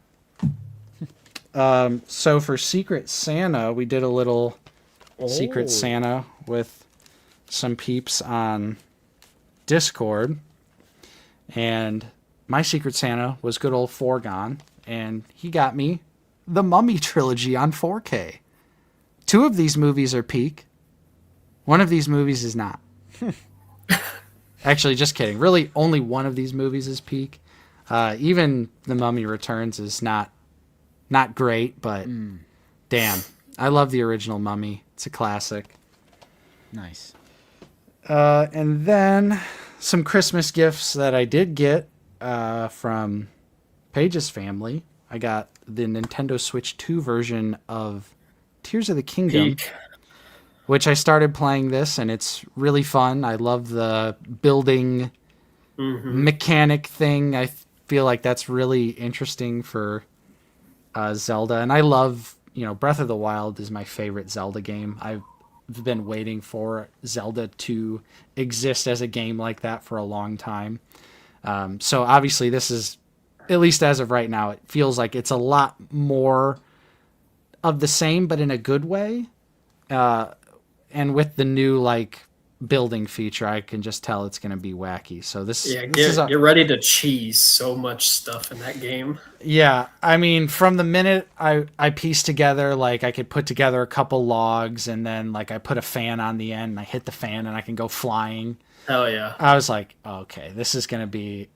So for Secret Santa, we did a little Secret Santa with some peeps on Discord, and my Secret Santa was good old Forgon, and he got me the Mummy trilogy on 4K. 2 of these movies are peak. One of these movies is not. Actually, just kidding. Really, only one of these movies is peak. Even The Mummy Returns is not great, but damn, I love the original Mummy. It's a classic. Nice. And then some Christmas gifts that I did get from Paige's family. I got the Nintendo Switch 2 version of Tears of the Kingdom, Peak. which I started playing this, and it's really fun. I love the building mechanic thing. I feel like that's really interesting for Zelda. And I love, Breath of the Wild is my favorite Zelda game. I've been waiting for Zelda to exist as a game like that for a long time. So obviously this is, at least as of right now, it feels like it's a lot more of the same, but in a good way. And with the new building feature, I can just tell it's going to be wacky. So this is get ready to cheese so much stuff in that game. Yeah, I mean, from the minute I pieced together, I could put together a couple logs, and then I put a fan on the end, and I hit the fan, and I can go flying. Hell yeah. I was like, okay, this is going to be...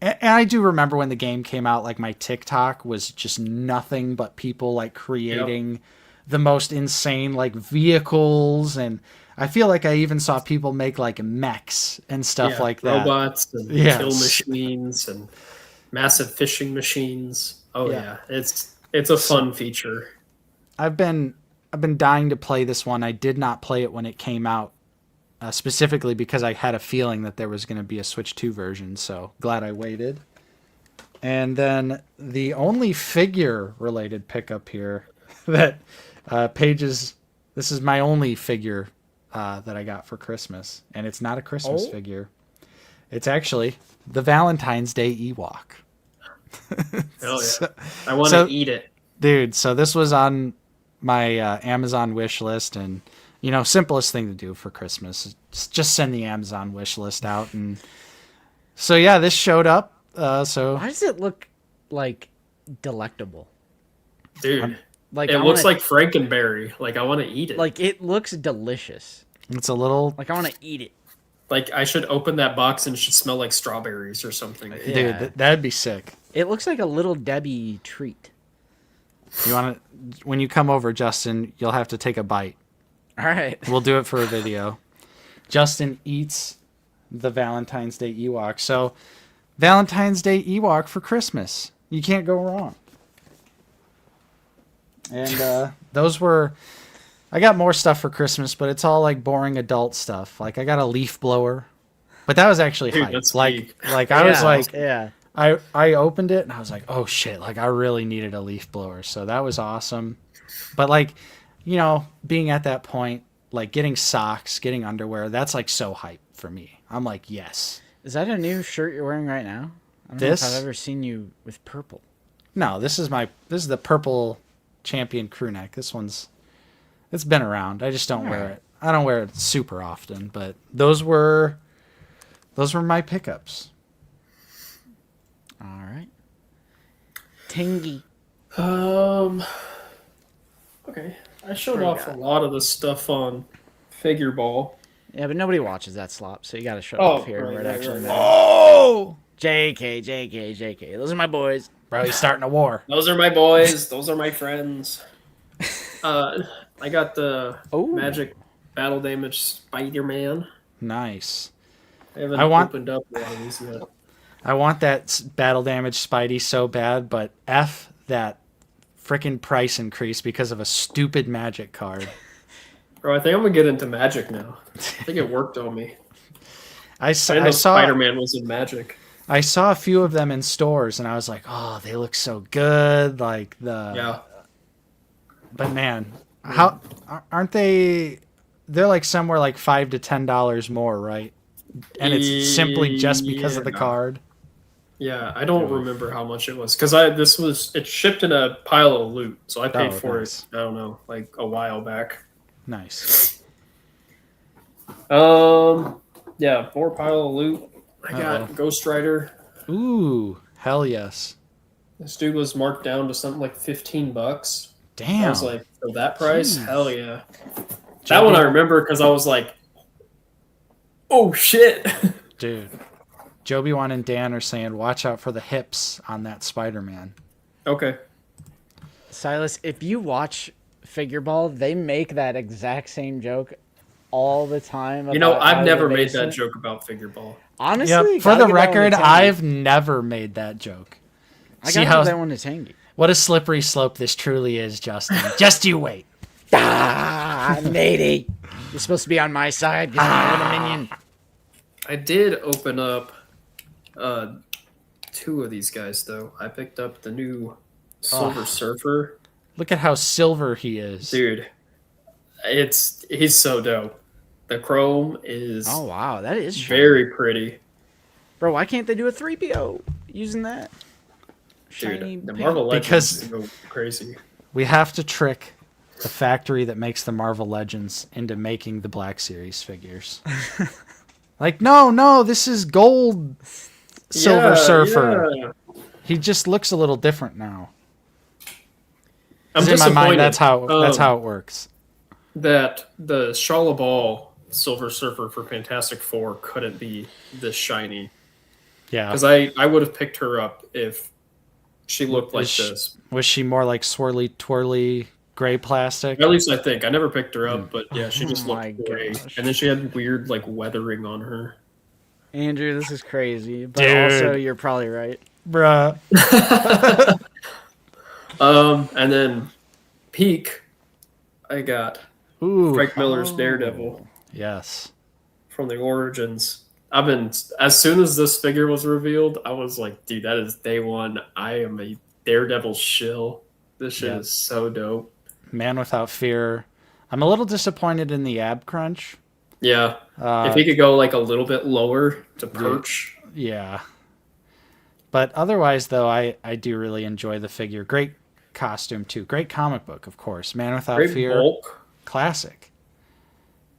And I do remember when the game came out, my TikTok was just nothing but people creating the most insane vehicles, and I feel like I even saw people make mechs and stuff like that. Robots and kill machines and massive fishing machines. Oh yeah. It's a fun feature. I've been dying to play this one. I did not play it when it came out, specifically because I had a feeling that there was going to be a Switch 2 version, so glad I waited. And then the only figure-related pickup here that this is my only figure that I got for Christmas, and it's not a Christmas figure. It's actually the Valentine's Day Ewok. Hell yeah. I want to eat it. Dude, so this was on my Amazon wish list, and simplest thing to do for Christmas is just send the Amazon wish list out. And so yeah, this showed up. So Why does it look delectable? Dude, It it looks like Frankenberry. I want to eat it. It looks delicious. it's a little I want to eat it. I should open that box and it should smell like strawberries or something. Yeah. dude. That'd be sick. It looks like a little Debbie treat. You want to when you come over, Justin? You'll have to take a bite. All right. We'll do it for a video. Justin eats the Valentine's Day Ewok. So, Valentine's Day Ewok for Christmas. You can't go wrong. And those were... I got more stuff for Christmas, but it's all boring adult stuff. I got a leaf blower. But that was actually Dude, hype. that's I was yeah. I opened it and I was like, oh shit, I really needed a leaf blower. So that was awesome. But being at that point, getting socks, getting underwear, that's so hype for me. I'm like, yes. Is that a new shirt you're wearing right now? I don't This? know if I've ever seen you with purple. No, this is the purple champion crew neck. It's been around. I just don't wear it. I don't wear it super often, but those were my pickups. All right. Tingy. Okay. I showed off a lot of this stuff on Figure Ball. Yeah, but nobody watches that slop, so you got to show Oh, off here where it right, actually right. matters. Oh, JK. Those are my boys. bro, he's starting a war. Those are my boys. Those are my friends. I got the Ooh. Magic Battle Damage Spider-Man. Nice. I haven't I want- opened up a lot of these yet. I want that battle damage Spidey so bad, but F that freaking price increase because of a stupid magic card. Bro, I think I'm gonna get into Magic now. I think it worked on me. I I didn't know saw Spider-Man was in Magic. I saw a few of them in stores, and I was like, oh, they look so good. Like Yeah. But man, how aren't they? They're like somewhere like $5 to $10 more, right? And it's simply just because of the Yeah. card. Yeah, I don't remember how much it was because it shipped in a pile of loot, so I paid for nice. it. I don't know, like a while back. Nice. Yeah, more pile of loot. I got Ghost Rider. Ooh, hell yes. This dude was marked down to something like $15. Damn. I was like, for that price, Jeez. hell yeah. That one I remember because I was like, oh shit. Dude, Joby1 and Dan are saying, watch out for the hips on that Spider-Man. Okay. Silas, if you watch Figure Ball, they make that exact same joke all the time. You know, about how I've they never made base that it. joke about Figure Ball. Honestly, Yep. For gotta the give that one record, to Tangy. I've never made that joke. I See gotta how give that one to Tangy. what a slippery slope this truly is, Justin. Just you wait. Ah, matey. You're supposed to be on my side because I'm a little minion. I did open up two of these guys, though. I picked up the new Silver Surfer. Look at how silver he is. Dude, he's so dope. The chrome is Oh, wow. That is shiny. very pretty. Bro, why can't they do a 3PO using that? Shiny Dude, the pink. Marvel Legends Because- go crazy. We have to trick the factory that makes the Marvel Legends into making the Black Series figures. Like, no, this is gold Silver Yeah, Surfer. yeah. He just looks a little different now. I'm 'Cause in my mind, disappointed, that's how it works. that the Shala Ball Silver Surfer for Fantastic Four couldn't be this shiny. Yeah. Because I would have picked her up if she looked like Was she- this. Was she more like swirly, twirly, gray plastic? At least I think. I never picked her up, but yeah, she just Oh my looked great. gosh. And then she had weird like weathering on her. Andrew, this is crazy. But Dude. also, you're probably right. Bruh. And then Peak, I got Ooh. Frank Miller's Daredevil Yes. from the Origins. As soon as this figure was revealed, I was like, dude, that is day one. I am a Daredevil shill. This shit Yeah. is so dope. Man Without Fear. I'm a little disappointed in the ab crunch. Yeah. If he could go like a little bit lower to perch. Yeah. But otherwise, though, I do really enjoy the figure. Great costume, too. Great comic book, of course. Man Without Great Fear. bulk. Classic.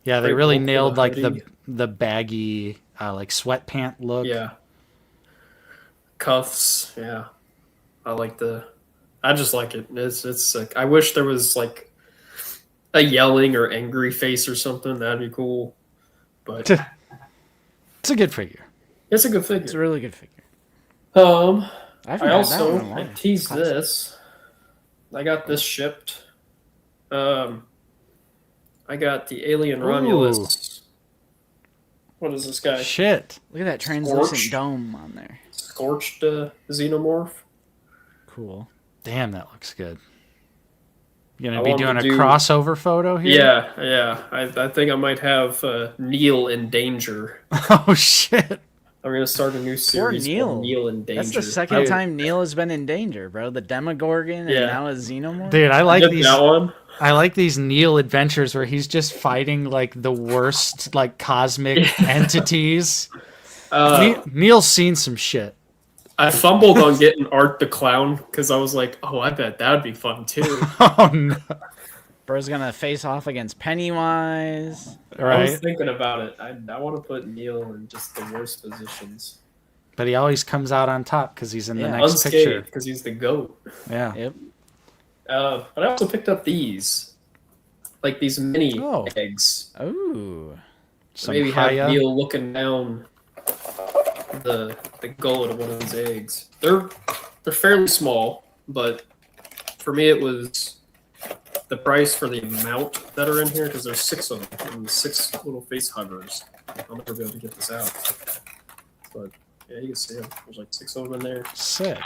Yeah, they Great really bulk for nailed the like hoodie. the baggy like sweatpant look. Yeah. Cuffs. Yeah. I just like it. It's sick. I wish there was like a yelling or angry face or something. That'd be cool. But It's a good figure. it's a good It's a figure. really good figure. I haven't had that one also in a while. I teased Classic. this. I got this shipped. I got the Alien Romulus. What is this guy? Shit. Look at that translucent Scorch. dome on there. Scorched Xenomorph. Cool. Damn, that looks good. You I gonna be want to doing a do- crossover photo here? Yeah. I think I might have Neil in Danger. Oh shit. I'm gonna start a new series Neil. called Neil in Danger. That's the second time Neil has been in danger, bro. The Demogorgon Yeah. and now a Xenomorph. Dude, I I like did these. that one. I like these Neil adventures where he's just fighting like the worst like cosmic entities. Neil's seen some shit. I fumbled on getting Art the Clown because I was like, oh, I bet that would be fun too. Oh no! Bro's gonna face off against Pennywise. I was Right, thinking about it. I want to put Neil in just the worst positions. but he always comes out on top because he's in the Yeah. next picture. Unscathed because he's the GOAT. Yeah. Yep. But I also picked up these. Like these mini Oh. eggs. Ooh. Some Maybe have Haya. Neil looking down the gullet of one of those eggs. They're fairly small, but for me it was the price for the amount that are in here because there's 6 of them and 6 little face huggers. I'll never be able to get this out, but yeah, you can see them. There's like 6 of them in there. Sick.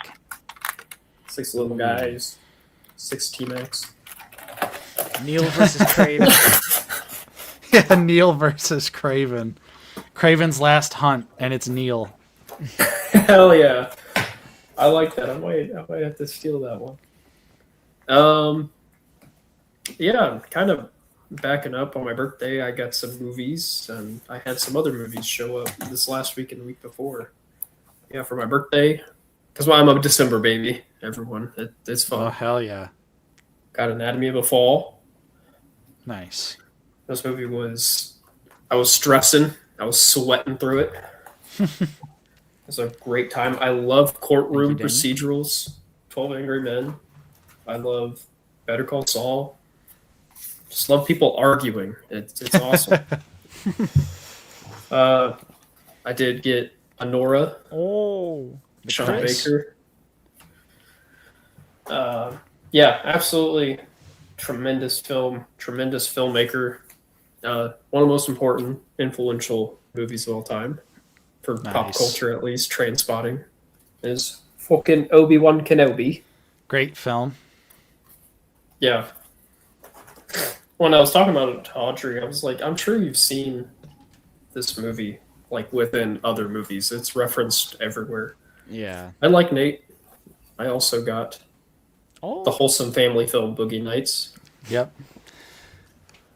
6 little guys. 6 T-Max. Neil versus Craven. Yeah, Neil versus Craven. Craven's last hunt, and it's Neil. Hell yeah. I like that. I might have to steal that one. Yeah, kind of backing up on my birthday, I got some movies, and I had some other movies show up this last week and the week before. Yeah, for my birthday, because I'm a December baby, everyone. It's fun. Oh, hell yeah. Got Anatomy of a Fall. Nice. This movie was, I was stressing. I was sweating through it. It was a great time. I love courtroom Thank you, Danny. procedurals. 12 Angry Men. I love Better Call Saul. Just love people arguing. It's awesome. I did get Honora, Oh. Sean Chris. Baker. Yeah, absolutely tremendous film, tremendous filmmaker. One of the most important, influential movies of all time for pop Nice. culture, at least. Trainspotting is fucking Obi-Wan Kenobi. Great film. Yeah. When I was talking about it to Audrey, I was like, I'm sure you've seen this movie like within other movies. It's referenced everywhere. Yeah. I like Nate. I also got Oh. the wholesome family film Boogie Nights. Yep.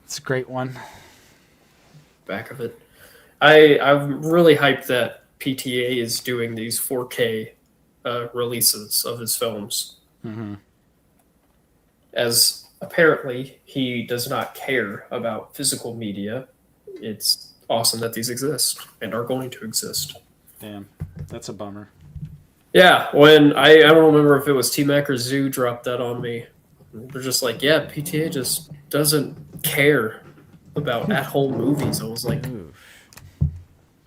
It's a great one. Back of it. I'm really hyped that PTA is doing these 4K releases of his films. Mm-hmm. As apparently he does not care about physical media. It's awesome that these exist and are going to exist. Damn. That's a bummer. Yeah, when I don't remember if it was T-Mac or Zoo dropped that on me. They're just like, yeah, PTA just doesn't care about at-home movies. I was like,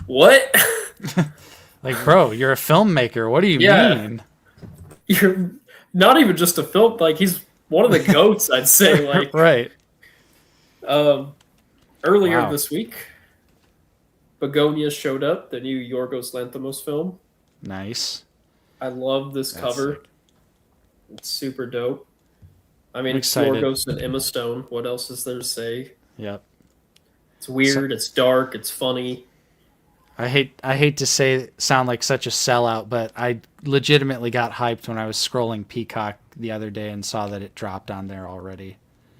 what? Like, bro, you're a filmmaker. What do you Yeah. mean? You're not even just a film. Like, he's one of the goats, I'd say. Like, Right. earlier Wow. this week, Begonia showed up, the new Yorgos Lanthimos film. Nice. I love this That's cover. sick. It's super dope. I mean, I'm it's excited. Yorgos and Emma Stone. What else is there to say? Yep. It's weird. It's dark. It's funny. I hate to sound like such a sellout, but I legitimately got hyped when I was scrolling Peacock the other day and saw that it dropped on there already.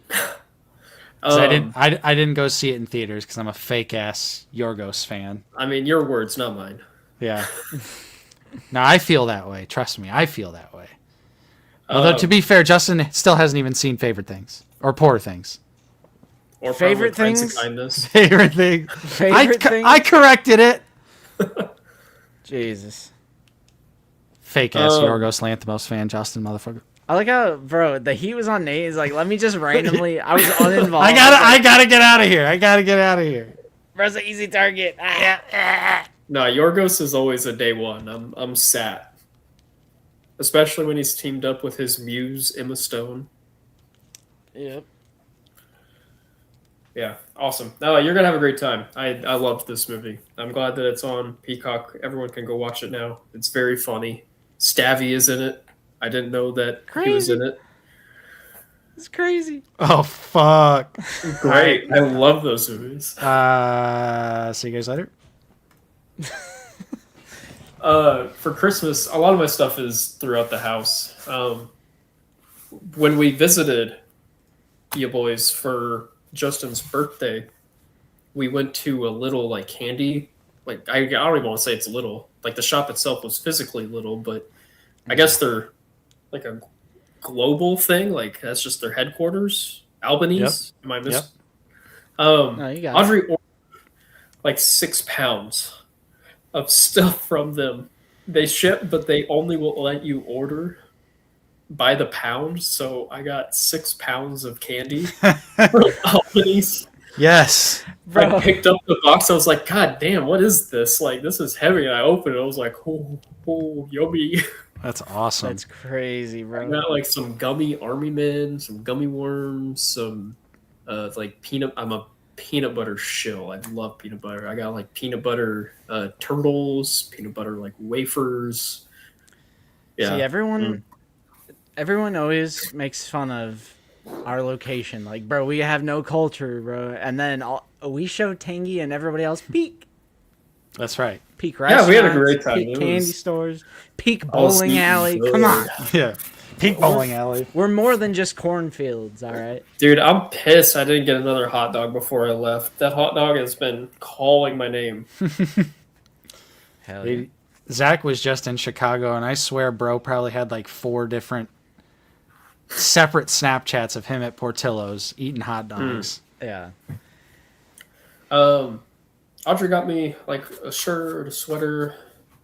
'Cause I didn't go see it in theaters because I'm a fake ass Yorgos fan. I mean, your words, not mine. Yeah. No, I feel that way. Trust me, I feel that way. Although to be fair, Justin still hasn't even seen Favorite Things or Poor Things. Or Favorite probably Crimes things? of Kindness. Favorite Thing. Favorite thing? I corrected it. Jesus. Fake ass Yorgos Lanthimos fan, Justin motherfucker. I like how, bro, the heat was on Nate. He's like, let me just randomly. I was uninvolved. I gotta get out of here. Bro's an easy target. No, Yorgos is always a day one. I'm sat. Especially when he's teamed up with his muse, Emma Stone. Yep. Yeah, awesome. No, you're gonna have a great time. I loved this movie. I'm glad that it's on Peacock. Everyone can go watch it now. It's very funny. Stavy is in it. I didn't know that he was in it. It's crazy. Oh fuck. Great. I love those movies. See you guys later. For Christmas, a lot of my stuff is throughout the house. When we visited you boys for Justin's birthday. We went to a little like candy, like I don't even want to say it's little. Like the shop itself was physically little, but I guess they're like a global thing. Like that's just their headquarters. Albanese. Am I Yep. No, you got it. Audrey ordered like 6 pounds of stuff from them. They ship, but they only will let you order by the pound. So I got 6 pounds of candy from Albanese. Yes. I picked up the box. I was like, God damn, what is this? Like, this is heavy. And I opened it. I was like, oh, yummy. That's awesome. That's crazy, I bro. got like some gummy army men, some gummy worms, some like peanut. I'm a peanut butter shill. I love peanut butter. I got like peanut butter turtles, peanut butter like wafers. Yeah. See, everyone always makes fun of our location. Like, bro, we have no culture, bro. And then we show Tangy and everybody else peak That's right. restaurants, we had a great time. peak It candy was- stores, peak I was bowling eating alley. good. Come on. Yeah. Peak bowling alley. We're more than just cornfields, all right? Dude, I'm pissed I didn't get another hot dog before I left. That hot dog has been calling my name. Hell yeah. Zach was just in Chicago, and I swear bro probably had like 4 different separate Snapchats of him at Portillo's eating hot dogs. Yeah. Audrey got me like a shirt, a sweater,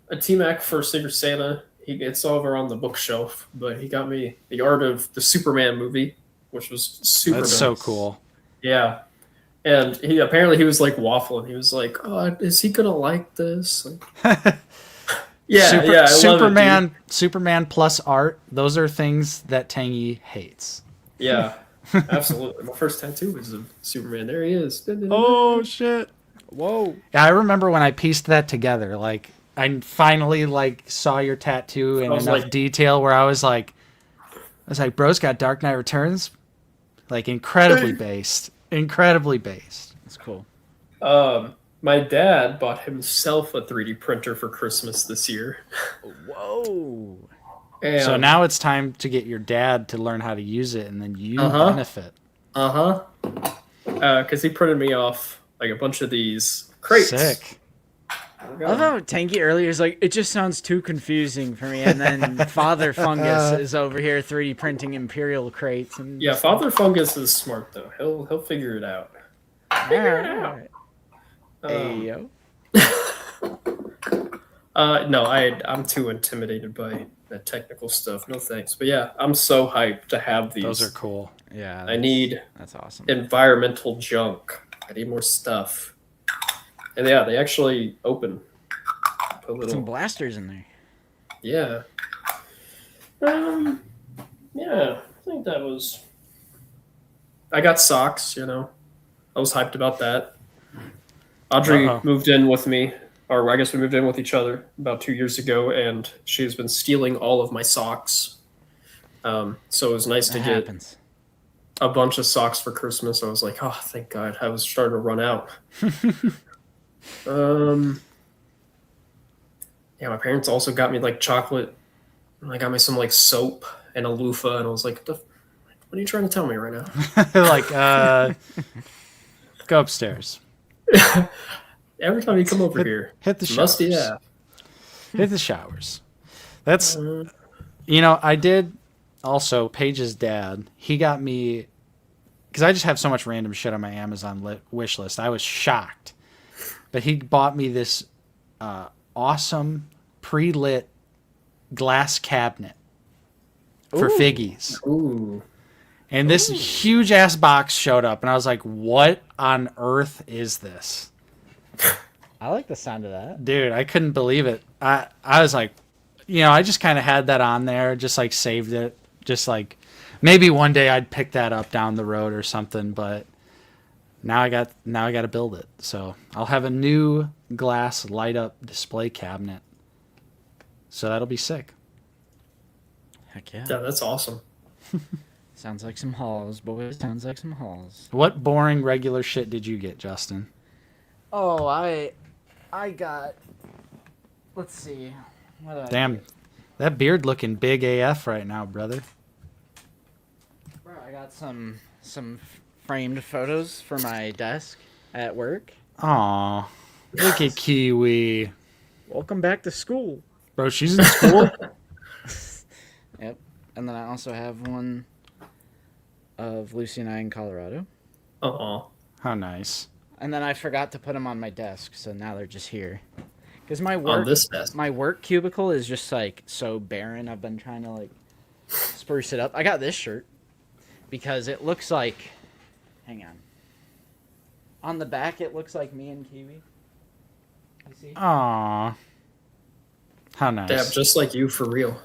a T-Mac for Secret Santa. It's over on the bookshelf, but he got me the art of the Superman movie, which was super That's nice. so cool. Yeah. And he was like waffling. He was like, "Oh, is he gonna like this?" Like, yeah, I love Superman, it, dude. Superman plus art. Those are things that Tangy hates. Yeah, absolutely. My first tattoo was of Superman. There he is. Oh shit! Whoa. Yeah, I remember when I pieced that together. Like, I finally like saw your tattoo in I was enough like- detail where I was like, bro's got Dark Knight Returns, like incredibly based. That's cool. My dad bought himself a 3D printer for Christmas this year. Whoa. And So now it's time to get your dad to learn how to use it, and then you benefit. because he printed me off like a bunch of these crates. Sick. I love how Tanky earlier is like, it just sounds too confusing for me. And then Father Fungus is over here 3D printing Imperial crates. And Yeah, Father Fungus is smart though. He'll figure it out. Figure it out. Hey, yo. No, I'm too intimidated by that technical stuff. No thanks. But yeah, I'm so hyped to have these. Those are cool. Yeah. I need That's awesome. environmental junk. I need more stuff. And yeah, they actually open. Put a Some little, blasters in there. yeah. Yeah, I think that was. I got socks. I was hyped about that. Audrey Uh-oh. moved in with me, or I guess we moved in with each other about 2 years ago, and she's been stealing all of my socks. So it was nice to That get happens. a bunch of socks for Christmas. I was like, oh, thank God. I was starting to run out. Yeah, my parents also got me like chocolate. They got me some like soap and a loofah, and I was like, what are you trying to tell me right now? Like, go upstairs. Every time you come over here, Hit the musty showers. ass. Hit the showers. That's, I did also, Paige's dad, he got me, because I just have so much random shit on my Amazon wish list. I was shocked. But he bought me this awesome pre-lit glass cabinet for Figgies. Ooh. And this huge ass box showed up, and I was like, what on earth is this? I like the sound of that. Dude, I couldn't believe it. I was like, I just kind of had that on there, just like saved it. Just like, maybe one day I'd pick that up down the road or something, but now I got to build it. So I'll have a new glass light up display cabinet. So that'll be sick. Heck yeah. Yeah, that's awesome. Sounds like some halls, boys. Sounds like some halls. What boring regular shit did you get, Justin? Oh, I got. Let's see. What did I Damn, get? that beard looking big AF right now, brother. Bro, I got some framed photos for my desk at work. Aw, look at Kiwi. Welcome back to school. Bro, she's in school? Yep. And then I also have one of Lucy and I in Colorado. Oh, How nice. And then I forgot to put them on my desk, so now they're just here. Because my on this desk. my work cubicle is just like so barren. I've been trying to like spruce it up. I got this shirt because it looks like, hang on the back it looks like me and Kiwi. You see? Aw. How nice. Dab, just like you for real.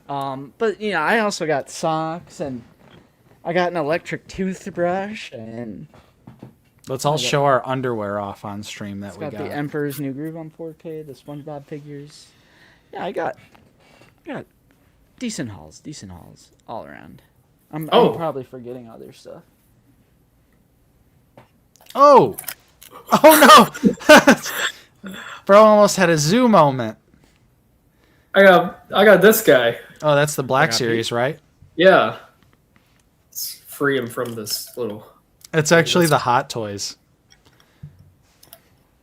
But you know, I also got socks and I got an electric toothbrush and Let's all show our underwear off on stream that it's we got got. the Emperor's New Groove on 4K, the SpongeBob figures. Yeah, I got decent hauls all around. I'm probably forgetting other stuff. Oh! Oh no! Bro almost had a zoo moment. I got this guy. Oh, that's the Black Series, right? Yeah. Let's free him from this little. It's actually the Hot Toys.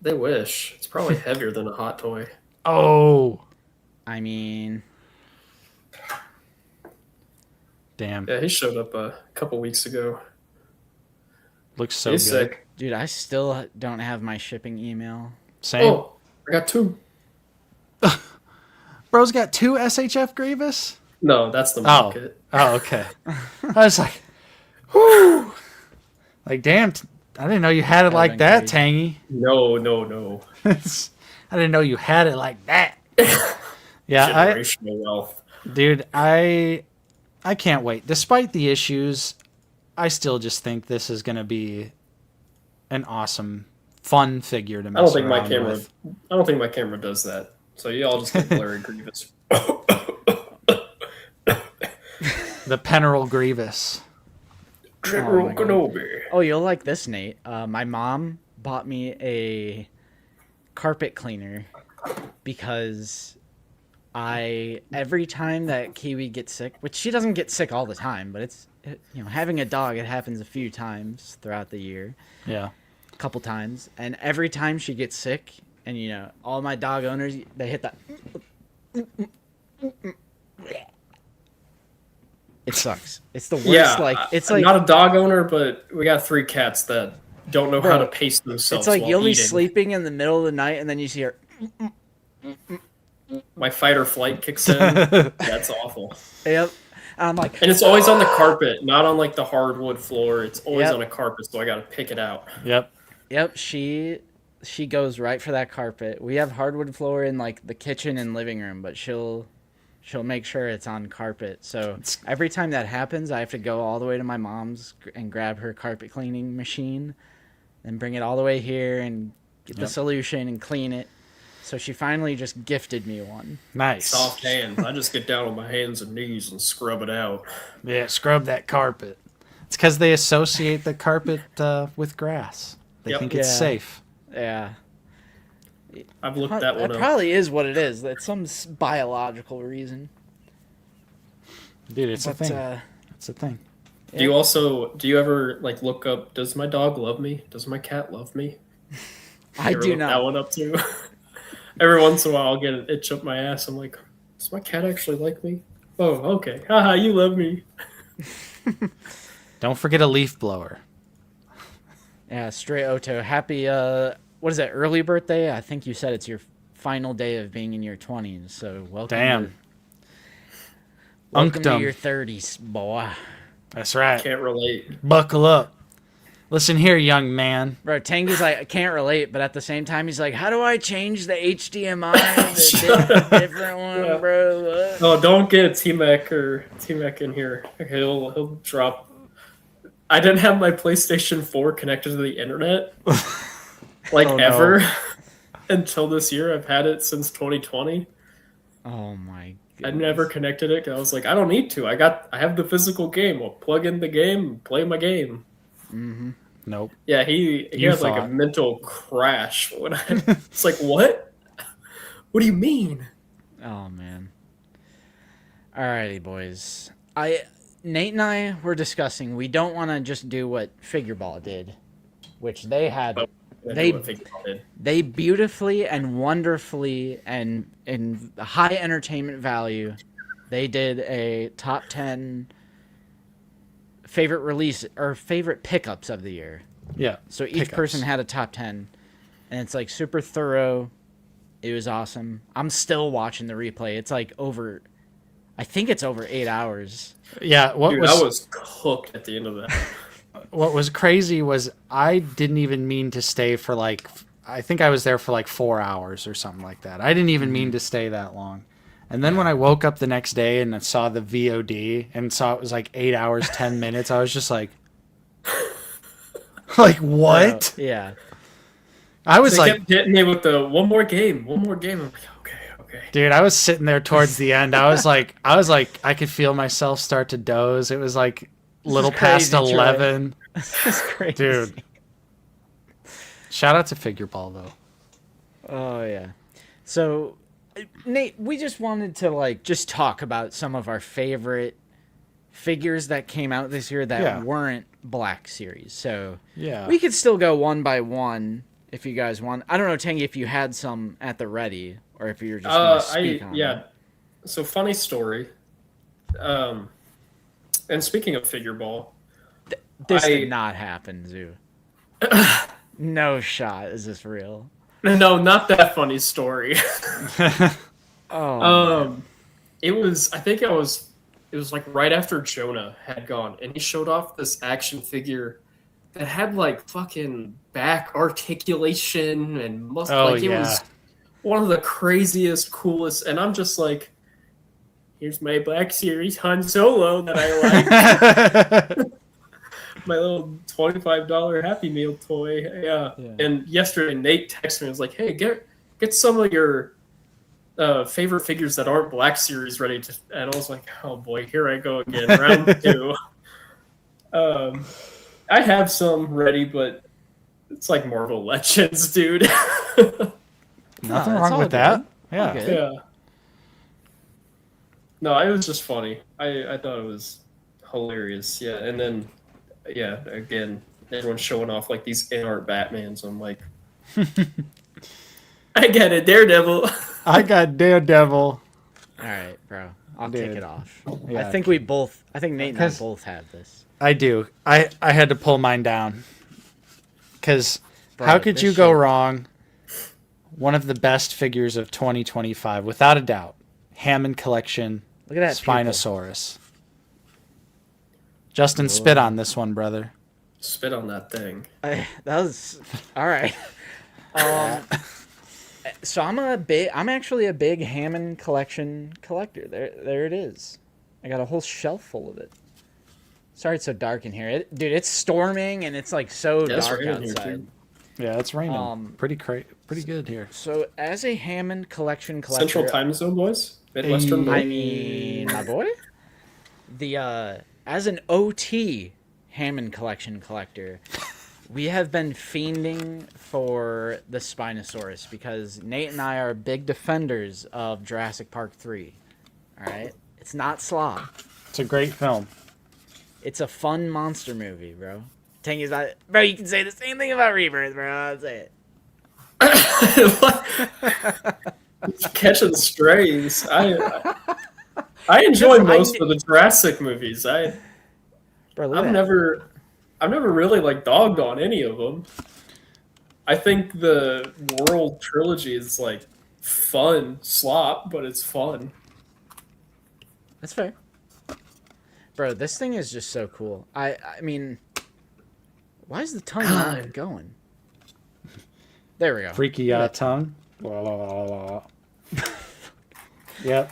They wish. It's probably heavier than a hot toy. Oh! I mean, Damn. Yeah, he showed up a couple weeks ago. Looks so He's good. sick. dude, I still don't have my shipping email. Same. Oh, I got two. Bro's got 2 SHF Grievous? No, that's the market. Oh, okay. I was like, whoo! Like, damn, I didn't know you had it like been that, crazy. Tangy. No. I didn't know you had it like that. Yeah, Generational wealth. dude, I can't wait. Despite the issues, I still just think this is going to be an awesome, fun figure to mess I don't think my camera does that. So you all just get blurry Grievous. The Peneral Grievous. General my God. Kenobi. Oh, you'll like this, Nate. My mom bought me a carpet cleaner because every time that Kiwi gets sick, which she doesn't get sick all the time, but having a dog, it happens a few times throughout the year, Yeah. a couple times, and every time she gets sick, and all my dog owners, they hit that. It sucks. It's the worst. Yeah, It's I'm like not a dog owner, but we got 3 cats that don't know how to pace themselves. it's like while you'll be eating. sleeping in the middle of the night, and then you see her. My fight or flight kicks in. That's awful. Yep. I'm like, And it's always on the carpet, not on like the hardwood floor. It's always Yep. on a carpet, so I got to pick it out. Yep. yep. She goes right for that carpet. We have hardwood floor in like the kitchen and living room, but she'll make sure it's on carpet. So every time that happens, I have to go all the way to my mom's and grab her carpet cleaning machine, and bring it all the way here and get the solution and clean it. So she finally just gifted me one. Nice. Soft hands. I just get down on my hands and knees and scrub it out. Yeah, scrub that carpet. It's because they associate the carpet with grass. They Yep. think it's Yeah. safe. Yeah. I've looked that one That up. probably is what it is. That's some biological reason. Dude, it's a But, thing. It's a thing. Do you ever like look up, does my dog love me? Does my cat love me? I You ever do look that not. one up too? Every once in a while I'll get an itch up my ass. I'm like, does my cat actually like me? Oh, okay. Haha, you love me. Don't forget a leaf blower. Yeah, Stray Oto. Happy, what is that, early birthday? I think you said it's your final day of being in your 20s, so welcome. Damn. Welcome to Unctum. your 30s, boy. That's right. Can't relate. Buckle up. Listen here, young man. Bro, Tangy's like, I can't relate, but at the same time, he's like, how do I change the HDMI to a different one, Yeah. bro? What? Oh, don't get T-Mac in here. He'll drop. I didn't have my PlayStation 4 connected to the internet, like Oh, no. ever, until this year. I've had it since 2020. Oh, my I God. never connected it. 'Cause I was like, I don't need to. I have the physical game. I'll plug in the game and play my game. Nope. Yeah, he You had like a thought. mental crash when it's like, what? What do you mean? Oh, man. Alrighty, boys. Nate and I were discussing we don't want to just do what Figure Ball did, which they had. They beautifully and wonderfully and in high entertainment value, they did a top 10 favorite release or favorite pickups of the year. Yeah. So each person had a top 10, and it's like super thorough. It was awesome. I'm still watching the replay. It's like I think it's over 8 hours. Yeah. I was cooked at the end of that. What was crazy was I didn't even mean to stay for like, I think I was there for like 4 hours or something like that. I didn't even mean to stay that long. And then when I woke up the next day and I saw the VOD and saw it was like 8 hours, 10 minutes, I was just like, what? Yeah. I was they kept hitting me with the one more game. I'm like, okay. Dude, I was sitting there towards the end. I was like, I could feel myself start to doze. It was like little past 11. This is crazy. Dude. Shout out to Figure Ball though. Oh yeah. So Nate, we just wanted to just talk about some of our favorite figures that came out this year that weren't Black Series. So we could still go one by one if you guys want. I don't know, Tangy, if you had some at the ready or if you're just going to speak on it. So funny story. And speaking of Figure Ball, this did not happen, Zoo. No shot. Is this real? No, not that funny story. Oh. It was like right after Jonah had gone, and he showed off this action figure that had like fucking back articulation and muscle. It was one of the craziest, coolest, and I'm just like, here's my Black Series Han Solo that I like. My little $25 Happy Meal toy. Yeah. And yesterday Nate texted me and was like, hey, get some of your favorite figures that aren't Black Series ready to, and I was like, oh boy, here I go again, round 2. I have some ready, but it's like Marvel Legends, dude. Nothing wrong with that. Yeah. No, it was just funny. I thought it was hilarious. Yeah, and then again, everyone's showing off like these in-art Batmans. I'm like, I got a Daredevil. I got Daredevil. All right, bro. I'll take it off. Yeah. I think Nate and I both have this. I do. I had to pull mine down. Because how could you go wrong? One of the best figures of 2025, without a doubt. Hammond Collection. Look at that Spinosaurus. Justin, spit on this one, brother. Spit on that thing. That was all right. So I'm actually a big Hammond Collection collector. There it is. I got a whole shelf full of it. Sorry it's so dark in here. Dude, it's storming and it's like so dark outside. Yeah, it's raining. Pretty good here. So as a Hammond Collection collector, Central Time Zone, boys. Midwestern. I mean, my boy. As an OT Hammond Collection collector, we have been fiending for the Spinosaurus because Nate and I are big defenders of Jurassic Park 3. All right? It's not slop. It's a great film. It's a fun monster movie, bro. Tangy's not... Bro, you can say the same thing about Rebirth, bro. I'll say it. Catching strays. I enjoy most of the Jurassic movies. I've never really like dogged on any of them. I think the World trilogy is like fun slop, but it's fun. That's fair. Bro, this thing is just so cool. I mean, why is the tongue not going? There we go. Freaky tongue. Yep.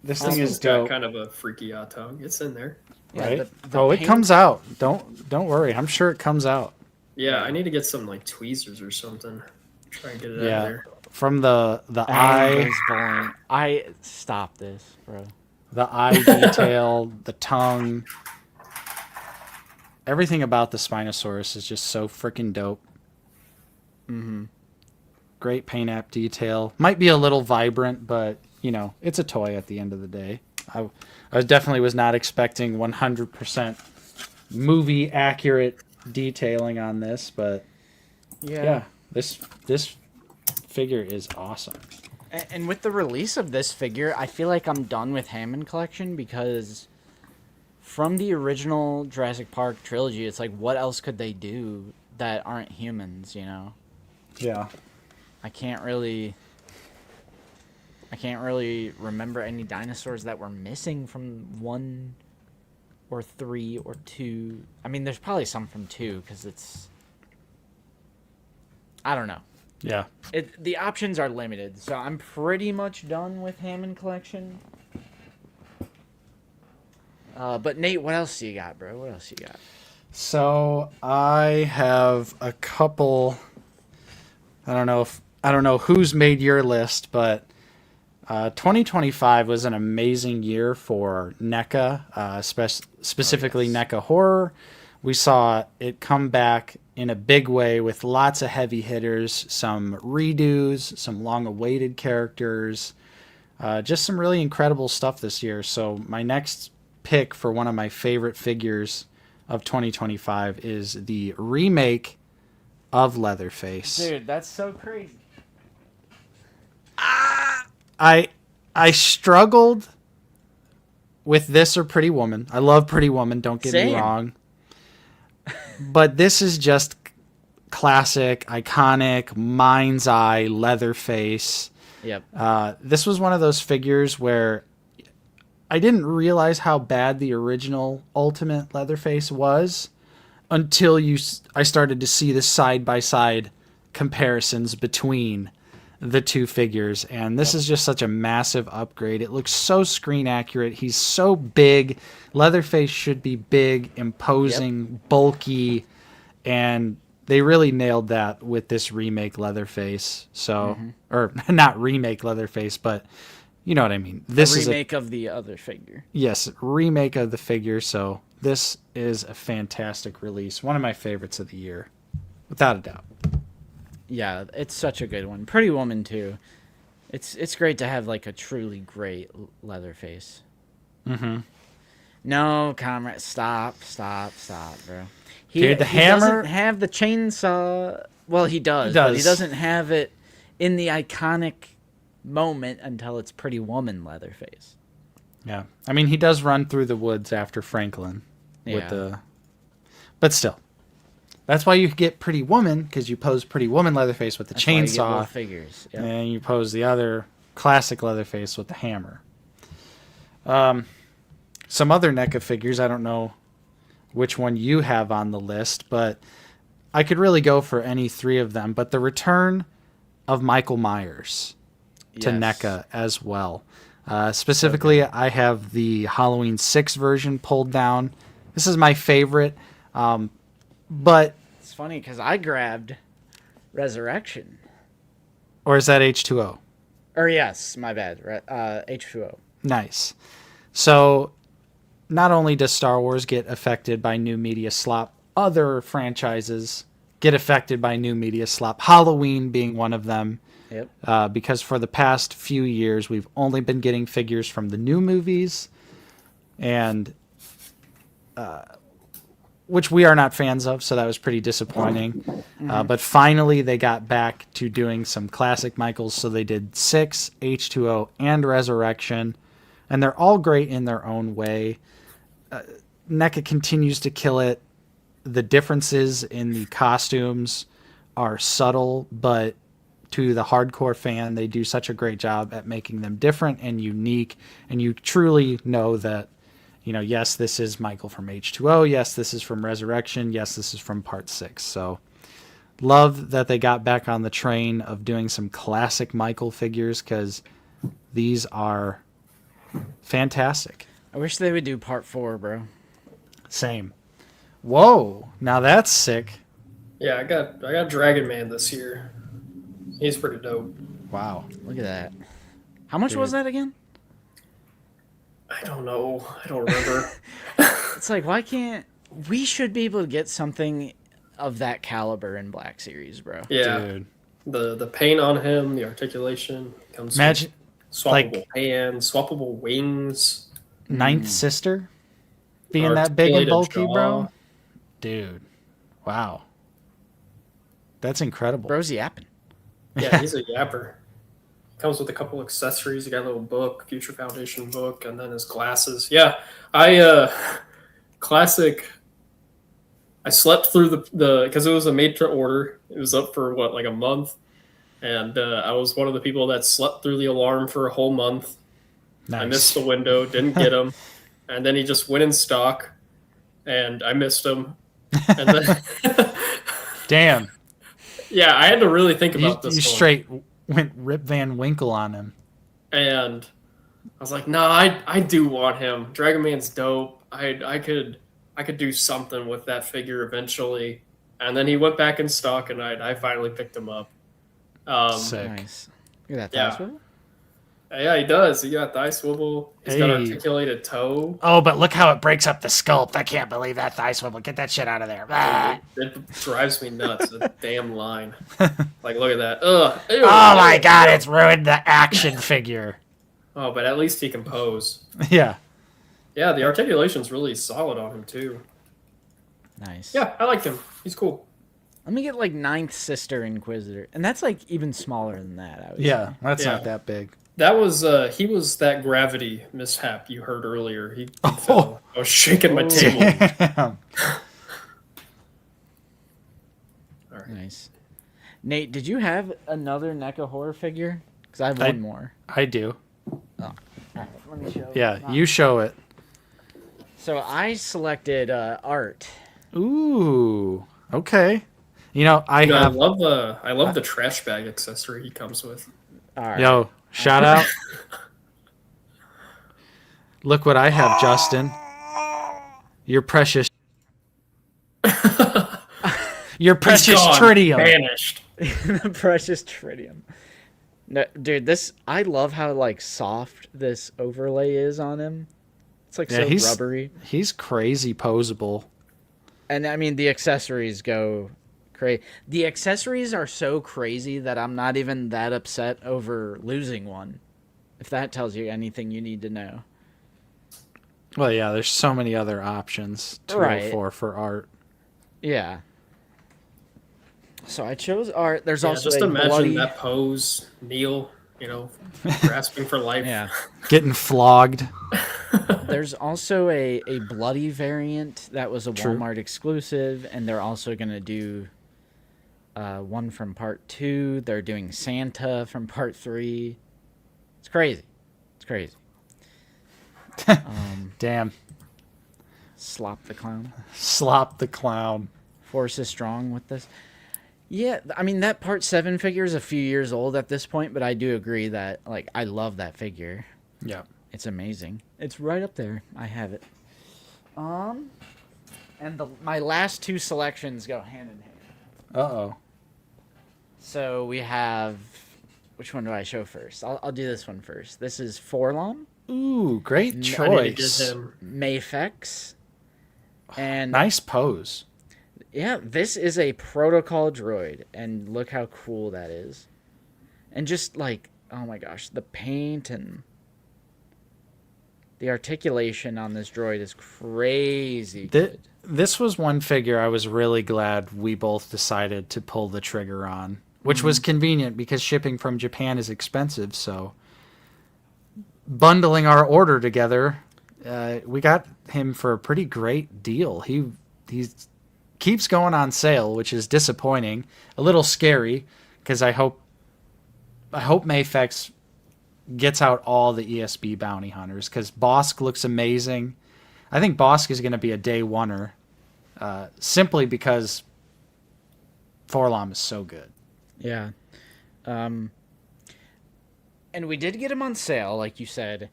This thing is dope. Got kind of a freaky tongue. It's in there. Right? It comes out. Don't worry. I'm sure it comes out. Yeah, I need to get some like tweezers or something. Try and get it out of there. From the eye. Stop this, bro. The eye detail, the tongue. Everything about the Spinosaurus is just so freaking dope. Mm-hmm. Great paint app detail. Might be a little vibrant, but, it's a toy at the end of the day. I definitely was not expecting 100% movie accurate detailing on this, but yeah, this figure is awesome. And with the release of this figure, I feel like I'm done with Hammond Collection because from the original Jurassic Park trilogy, it's like, what else could they do that aren't humans, you know? Yeah. I can't really remember any dinosaurs that were missing from 1 or 3 or 2. I mean, there's probably some from 2 because it's... I don't know. Yeah. The options are limited, so I'm pretty much done with Hammond Collection. But Nate, what else do you got, bro? What else you got? So I have a couple. I don't know who's made your list, but 2025 was an amazing year for NECA, specifically NECA horror. We saw it come back in a big way with lots of heavy hitters, some redos, some long-awaited characters, just some really incredible stuff this year. So my next pick for one of my favorite figures of 2025 is the remake of Leatherface. Dude, that's so crazy. I struggled with this or Pretty Woman. I love Pretty Woman, don't get me wrong. But this is just classic, iconic, mind's eye Leatherface. Yep. This was one of those figures where I didn't realize how bad the original Ultimate Leatherface was until I started to see the side-by-side comparisons between the two figures, and this is just such a massive upgrade. It looks so screen accurate. He's so big. Leatherface should be big, imposing, bulky, and they really nailed that with this remake Leatherface. So, or not remake Leatherface, but you know what I mean. This is a remake of the other figure. Yes, remake of the figure. So this is a fantastic release. One of my favorites of the year, without a doubt. Yeah, it's such a good one. Pretty Woman too. It's great to have like a truly great Leatherface. Mm-hmm. No, comrade, stop, bro. Dude, the hammer doesn't have the chainsaw. Well, he does. But he doesn't have it in the iconic moment until it's Pretty Woman Leatherface. Yeah, I mean he does run through the woods after Franklin with the, but still. That's why you get Pretty Woman, because you pose Pretty Woman Leatherface with the chainsaw, figures. Yep. and you pose the other classic Leatherface with the hammer. Some other NECA figures, I don't know which one you have on the list, but I could really go for any three of them. But the return of Michael Myers to NECA as well. Specifically, I have the Halloween 6 version pulled down. This is my favorite. But it's funny because I grabbed Resurrection. Or is that H2O? Or yes, my bad. H2O. Nice. So not only does Star Wars get affected by new media slop, other franchises get affected by new media slop. Halloween being one of them. Yep. Because for the past few years, we've only been getting figures from the new movies, and which we are not fans of, so that was pretty disappointing. But finally, they got back to doing some classic Michaels, so they did 6, H2O, and Resurrection, and they're all great in their own way. NECA continues to kill it. The differences in the costumes are subtle, but to the hardcore fan, they do such a great job at making them different and unique, and you truly know that, you know, yes, this is Michael from H2O. Yes, this is from Resurrection. Yes, this is from Part 6. So love that they got back on the train of doing some classic Michael figures, because these are fantastic. I wish they would do Part 4, bro. Same. Whoa, now that's sick. Yeah, I got Dragon Man this year. He's pretty dope. Wow. Look at that. How much was that again? I don't know. I don't remember. It's like, why can't... We should be able to get something of that caliber in Black Series, bro. Yeah. Dude. The paint on him, the articulation. Comes Imagine, swappable hands, swappable wings. Ninth Sister being that big and Articulated bulky, jaw. bro. Dude, wow, that's incredible. Bro's yapping. Yeah, he's a yapper. Comes with a couple accessories. You got a little book, Future Foundation book, and then his glasses. Yeah, classic. I slept through the because it was a made to order. It was up for what, like a month, and I was one of the people that slept through the alarm for a whole month. Nice. I missed the window, didn't get him, and then he just went in stock, and I missed him, and then Damn, yeah, I had to really think you, about this. you one. straight went Rip Van Winkle on him. And I was like, no, I do want him. Dragon Man's dope. I could do something with that figure eventually. And then he went back in stock, and I finally picked him up. Sick. Nice. Look at that Yeah. thigh swivel. Yeah, he does. He got thigh swivel. He's got Hey. articulated toe. Oh, but look how it breaks up the sculpt. I can't believe that thigh swivel. Get that shit out of there. Ah. It drives me nuts. A damn line. Like, look at that. Ugh. Ew. Oh my god, it's ruined the action figure. Oh, but at least he can pose. Yeah. Yeah, the articulation's really solid on him too. Nice. Yeah, I like him. He's cool. Let me get like Ninth Sister Inquisitor, and that's like even smaller than that. I would Yeah, say. that's Yeah. not that big. That was he was that gravity mishap you heard earlier. He Oh. fell. I was shaking my table. Damn. Nice. Nate, did you have another NECA horror figure? Because I have one more. I do. All right, let me show. Yeah, you show it. So I selected art. Ooh. Okay. You know, I You know, have. I love the trash bag accessory he comes with. All right. Yo, shout out. Look what I have, Justin. Your precious. Your precious Gone. tritium. Vanished. The precious tritium. No, dude, I love how like soft this overlay is on him. It's like Yeah, so he's rubbery. He's crazy poseable. And I mean the accessories go crazy. The accessories are so crazy that I'm not even that upset over losing one. If that tells you anything you need to know. Well, yeah, there's so many other options. Right. 204 for art. Yeah. So I chose art. There's Yeah, also just a imagine bloody... that pose, Neil. You know, grasping for life. Yeah. Getting flogged. There's also a bloody variant that was a True. Walmart exclusive, and they're also going to do one from part 2. They're doing Santa from part 3. It's crazy. It's crazy. Damn. Slop the clown. Slop the clown. Force is strong with this. Yeah, I mean, that part 7 figure is a few years old at this point, but I do agree that, like, I love that figure. Yeah. It's amazing. It's right up there. I have it. And my last 2 selections go hand in hand. Uh-oh. So we have... Which one do I show first? I'll do this one first. This is Forlom, Ooh, great I need to choice. get him. Mayfex, and Nice pose. yeah, this is a protocol droid, and look how cool that is. And just like, oh my gosh, the paint and the articulation on this droid is crazy good. This was one figure I was really glad we both decided to pull the trigger on, which was convenient because shipping from Japan is expensive. So bundling our order together, we got him for a pretty great deal. He keeps going on sale, which is disappointing, a little scary, because I hope Mayfex gets out all the ESB bounty hunters, because Bosk looks amazing. I think Bosk is going to be a day oneer, simply because Forlom is so good. Yeah. And we did get him on sale, like you said.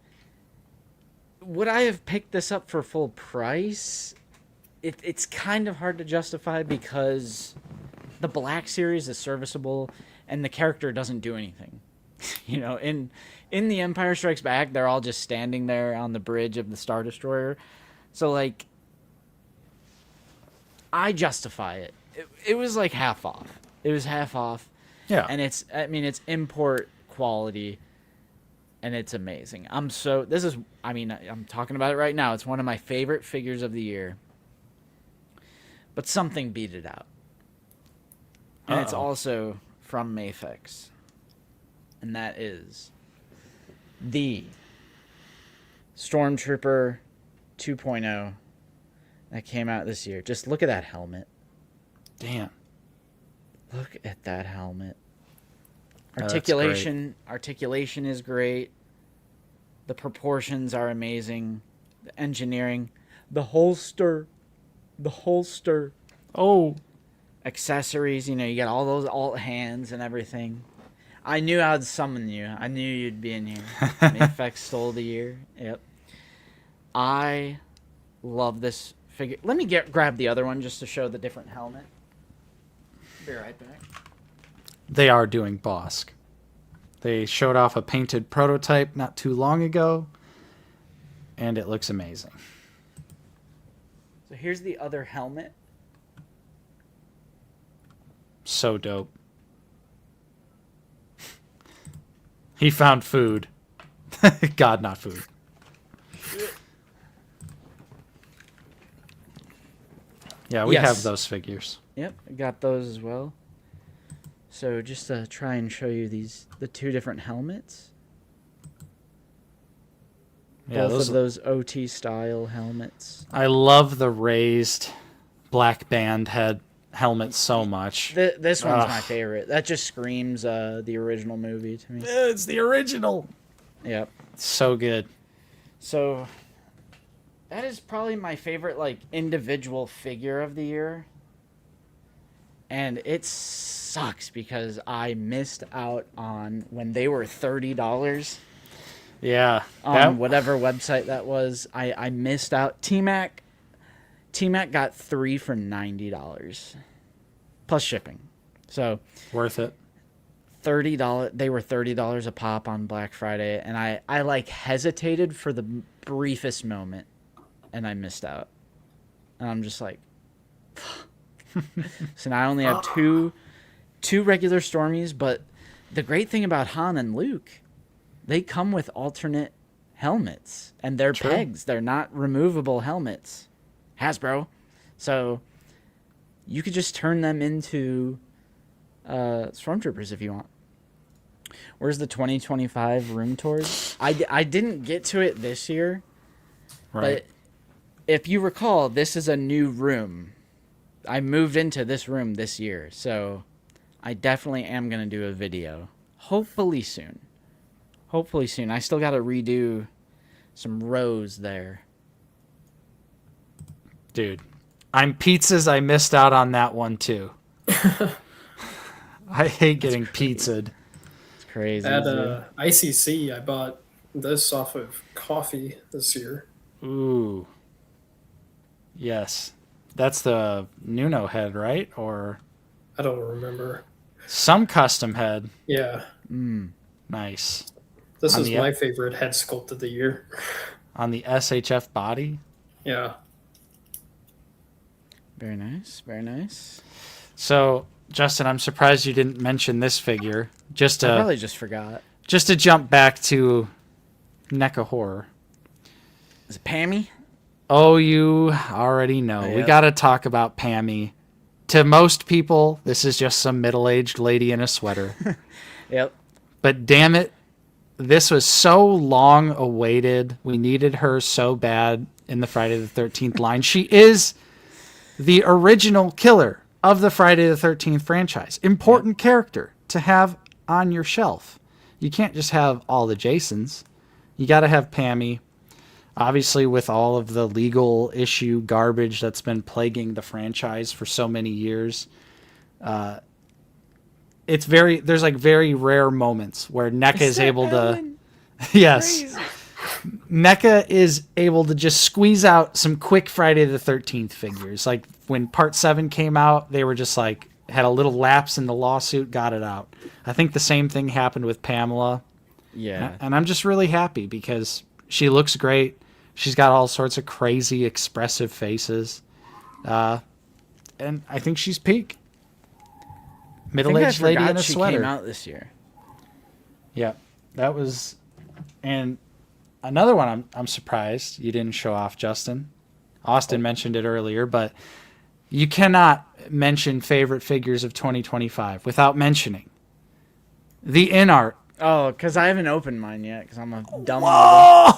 Would I have picked this up for full price? It's kind of hard to justify because the Black Series is serviceable and the character doesn't do anything. You know, in The Empire Strikes Back, they're all just standing there on the bridge of the Star Destroyer. So, like, I justify it. It was like half off. It was half off. Yeah. And it's import quality. and it's amazing. I'm talking about it right now. It's one of my favorite figures of the year. But something beat it out. And it's also from Mafex. And that is the Stormtrooper 2.0 that came out this year. Just look at that helmet. Damn. Look at that helmet. Oh, Articulation is great. The proportions are amazing. The engineering, the holster. Oh, Accessories, you got all those alt hands and everything. I knew I'd summon you. I knew you'd be in here. Mayfex stole the year. Yep. I love this figure. Let me grab the other one just to show the different helmet. Be right back. they are doing Bosk. They showed off a painted prototype not too long ago, and it looks amazing. So here's the other helmet. So dope. He found food. God, not food. Yeah, we Yes. have those figures. Yep, I got those as well. So just to try and show you the two different helmets. Yeah, Both of those OT style helmets. I love the raised black band head helmet so much. This one's my favorite. That just screams the original movie to me. It's the original. Yep. So good. So that is probably my favorite individual figure of the year. And it sucks because I missed out on when they were $30 Yeah. on whatever website that was. I missed out. T-Mac got 3 for $90 plus shipping. So worth it. $30. They were $30 a pop on Black Friday, and I hesitated for the briefest moment, and I missed out. And I'm just like, so now I only have two regular Stormies. But the great thing about Han and Luke, they come with alternate helmets, and they're pegs. They're not removable helmets. Hasbro. So you could just turn them into Stormtroopers if you want. Where's the 2025 room tours? I didn't get to it this year. Right. But if you recall, this is a new room. I moved into this room this year, so I definitely am going to do a video. Hopefully soon. I still got to redo some rows there. Dude, I'm pizzas. I missed out on that one too. I hate getting pizzaed. It's crazy. At ICC, I bought this off of coffee this year. Ooh. Yes. That's the Nuno head, right? Or I don't remember. some custom head. Yeah. Nice. This On is the my favorite head sculpt of the year. On the SHF body. Yeah. Very nice. Very nice. So, Justin, I'm surprised you didn't mention this figure. I probably just forgot. Just to jump back to NECA Horror. Is it Pammy? Oh, you already know. Oh, yeah. We got to talk about Pammy. To most people, this is just some middle-aged lady in a sweater. Yep. But damn it, this was so long awaited. We needed her so bad in the Friday the 13th line. She is the original killer of the Friday the 13th franchise. Important character to have on your shelf. You can't just have all the Jasons. You got to have Pammy. Obviously, with all of the legal issue garbage that's been plaguing the franchise for so many years, there's very rare moments where NECA is able to, yes, NECA is able to just squeeze out some quick Friday the 13th figures. Like when Part 7 came out, they were just had a little lapse in the lawsuit, got it out. I think the same thing happened with Pamela. Yeah. And I'm just really happy because she looks great. She's got all sorts of crazy, expressive faces. And I think she's peak. Middle-aged lady in a she sweater. came out this year. Yeah, that was And another one I'm surprised you didn't show off, Justin. Austin mentioned it earlier, but you cannot mention favorite figures of 2025 without mentioning the InArt. Oh, because I haven't opened mine yet, because I'm a dumb Whoa!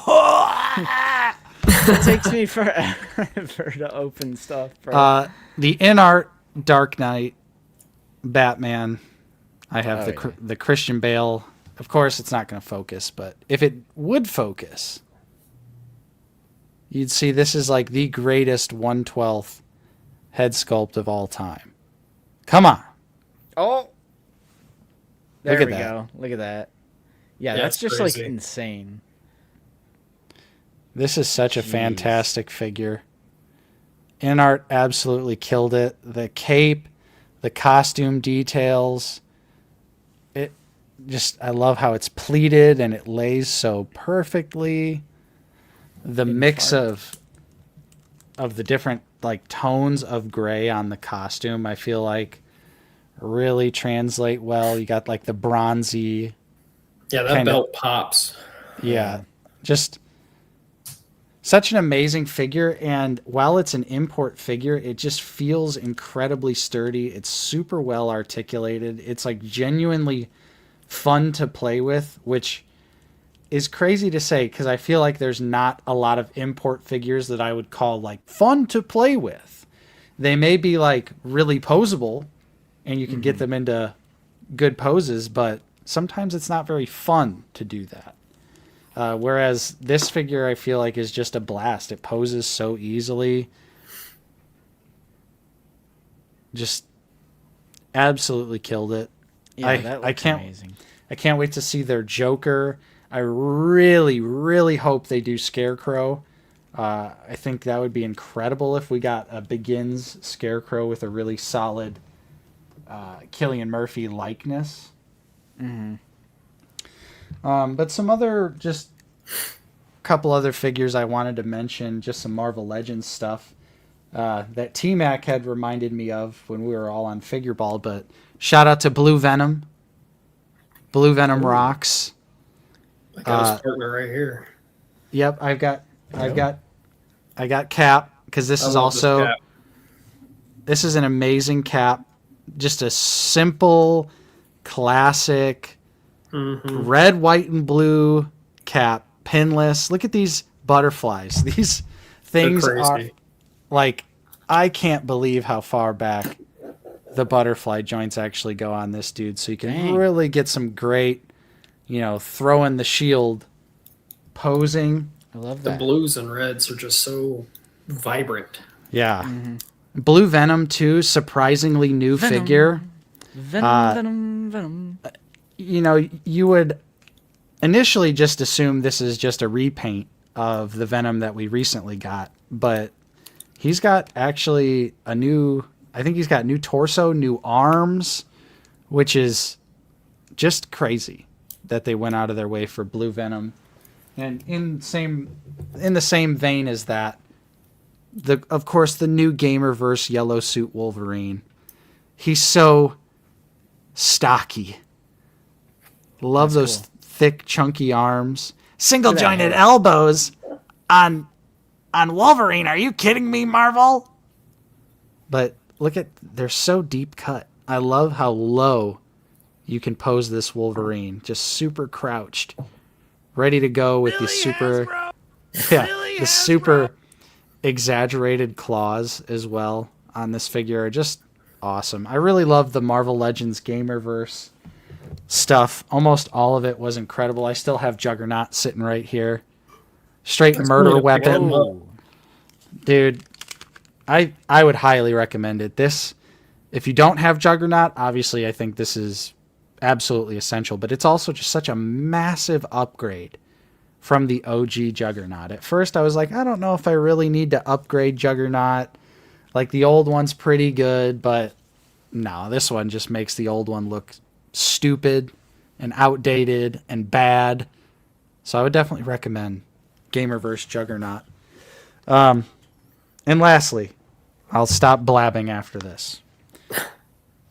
It takes me forever to open stuff, bro. The InArt Dark Knight Batman. I have the Christian Bale. Of course, it's not going to focus, but if it would focus, you'd see this is like the greatest 1/12 head sculpt of all time. Come on. Oh. There Look at we that. go. Look at that. Yeah, Yeah, that's it's just crazy. like insane. This is such a fantastic figure. InArt absolutely killed it. The cape, the costume details. It just, I love how it's pleated and it lays so perfectly. The mix of the different like tones of gray on the costume, I feel like really translate well. You got like the bronzy. Yeah, that Kinda. belt pops. Yeah. Just such an amazing figure, and while it's an import figure, it just feels incredibly sturdy. It's super well articulated. It's like genuinely fun to play with, which is crazy to say because I feel like there's not a lot of import figures that I would call like fun to play with. They may be like really posable and you can get them into good poses, but sometimes it's not very fun to do that. Whereas this figure, I feel like, is just a blast. It poses so easily. Just absolutely killed it. Yeah, that looks I can't, amazing. I can't wait to see their Joker. I really, really hope they do Scarecrow. I think that would be incredible if we got a Begins Scarecrow with a really solid Cillian Murphy likeness. But some other, just a couple other figures I wanted to mention, just some Marvel Legends stuff that T-Mac had reminded me of when we were all on Figure Ball. But shout out to Blue Venom. Blue Venom rocks. I got his partner right here. Yep, I got Cap because this I is love this also cap. this is an amazing cap. Just a simple, classic red, white, and blue cap, pinless. Look at these butterflies. These things They're are crazy. like, I can't believe how far back the butterfly joints actually go on this dude. So you can really get some great, throwing the shield posing. I love The that. blues and reds are just so vibrant. Yeah. Blue Venom too, surprisingly new figure. Venom. You would initially just assume this is just a repaint of the Venom that we recently got, but he's got actually I think he's got new torso, new arms, which is just crazy that they went out of their way for Blue Venom. And in the same vein as that, of course the new Gamerverse Yellow Suit Wolverine. He's so stocky. Love those thick, chunky arms. Single jointed elbows on Wolverine. Are you kidding me, Marvel? But they're so deep cut. I love how low you can pose this Wolverine. Just super crouched. Ready to go with the super exaggerated claws as well on this figure are just awesome. I really love the Marvel Legends Gamerverse stuff. Almost all of it was incredible. I still have Juggernaut sitting right here. Straight murder cool to pick weapon. him up. Dude, I would highly recommend it. This, if you don't have Juggernaut, obviously I think this is absolutely essential, but it's also just such a massive upgrade from the OG Juggernaut. At first I was like, I don't know if I really need to upgrade Juggernaut. Like the old one's pretty good, but no, this one just makes the old one look stupid and outdated and bad. So I would definitely recommend Gamerverse Juggernaut. And lastly, I'll stop blabbing after this.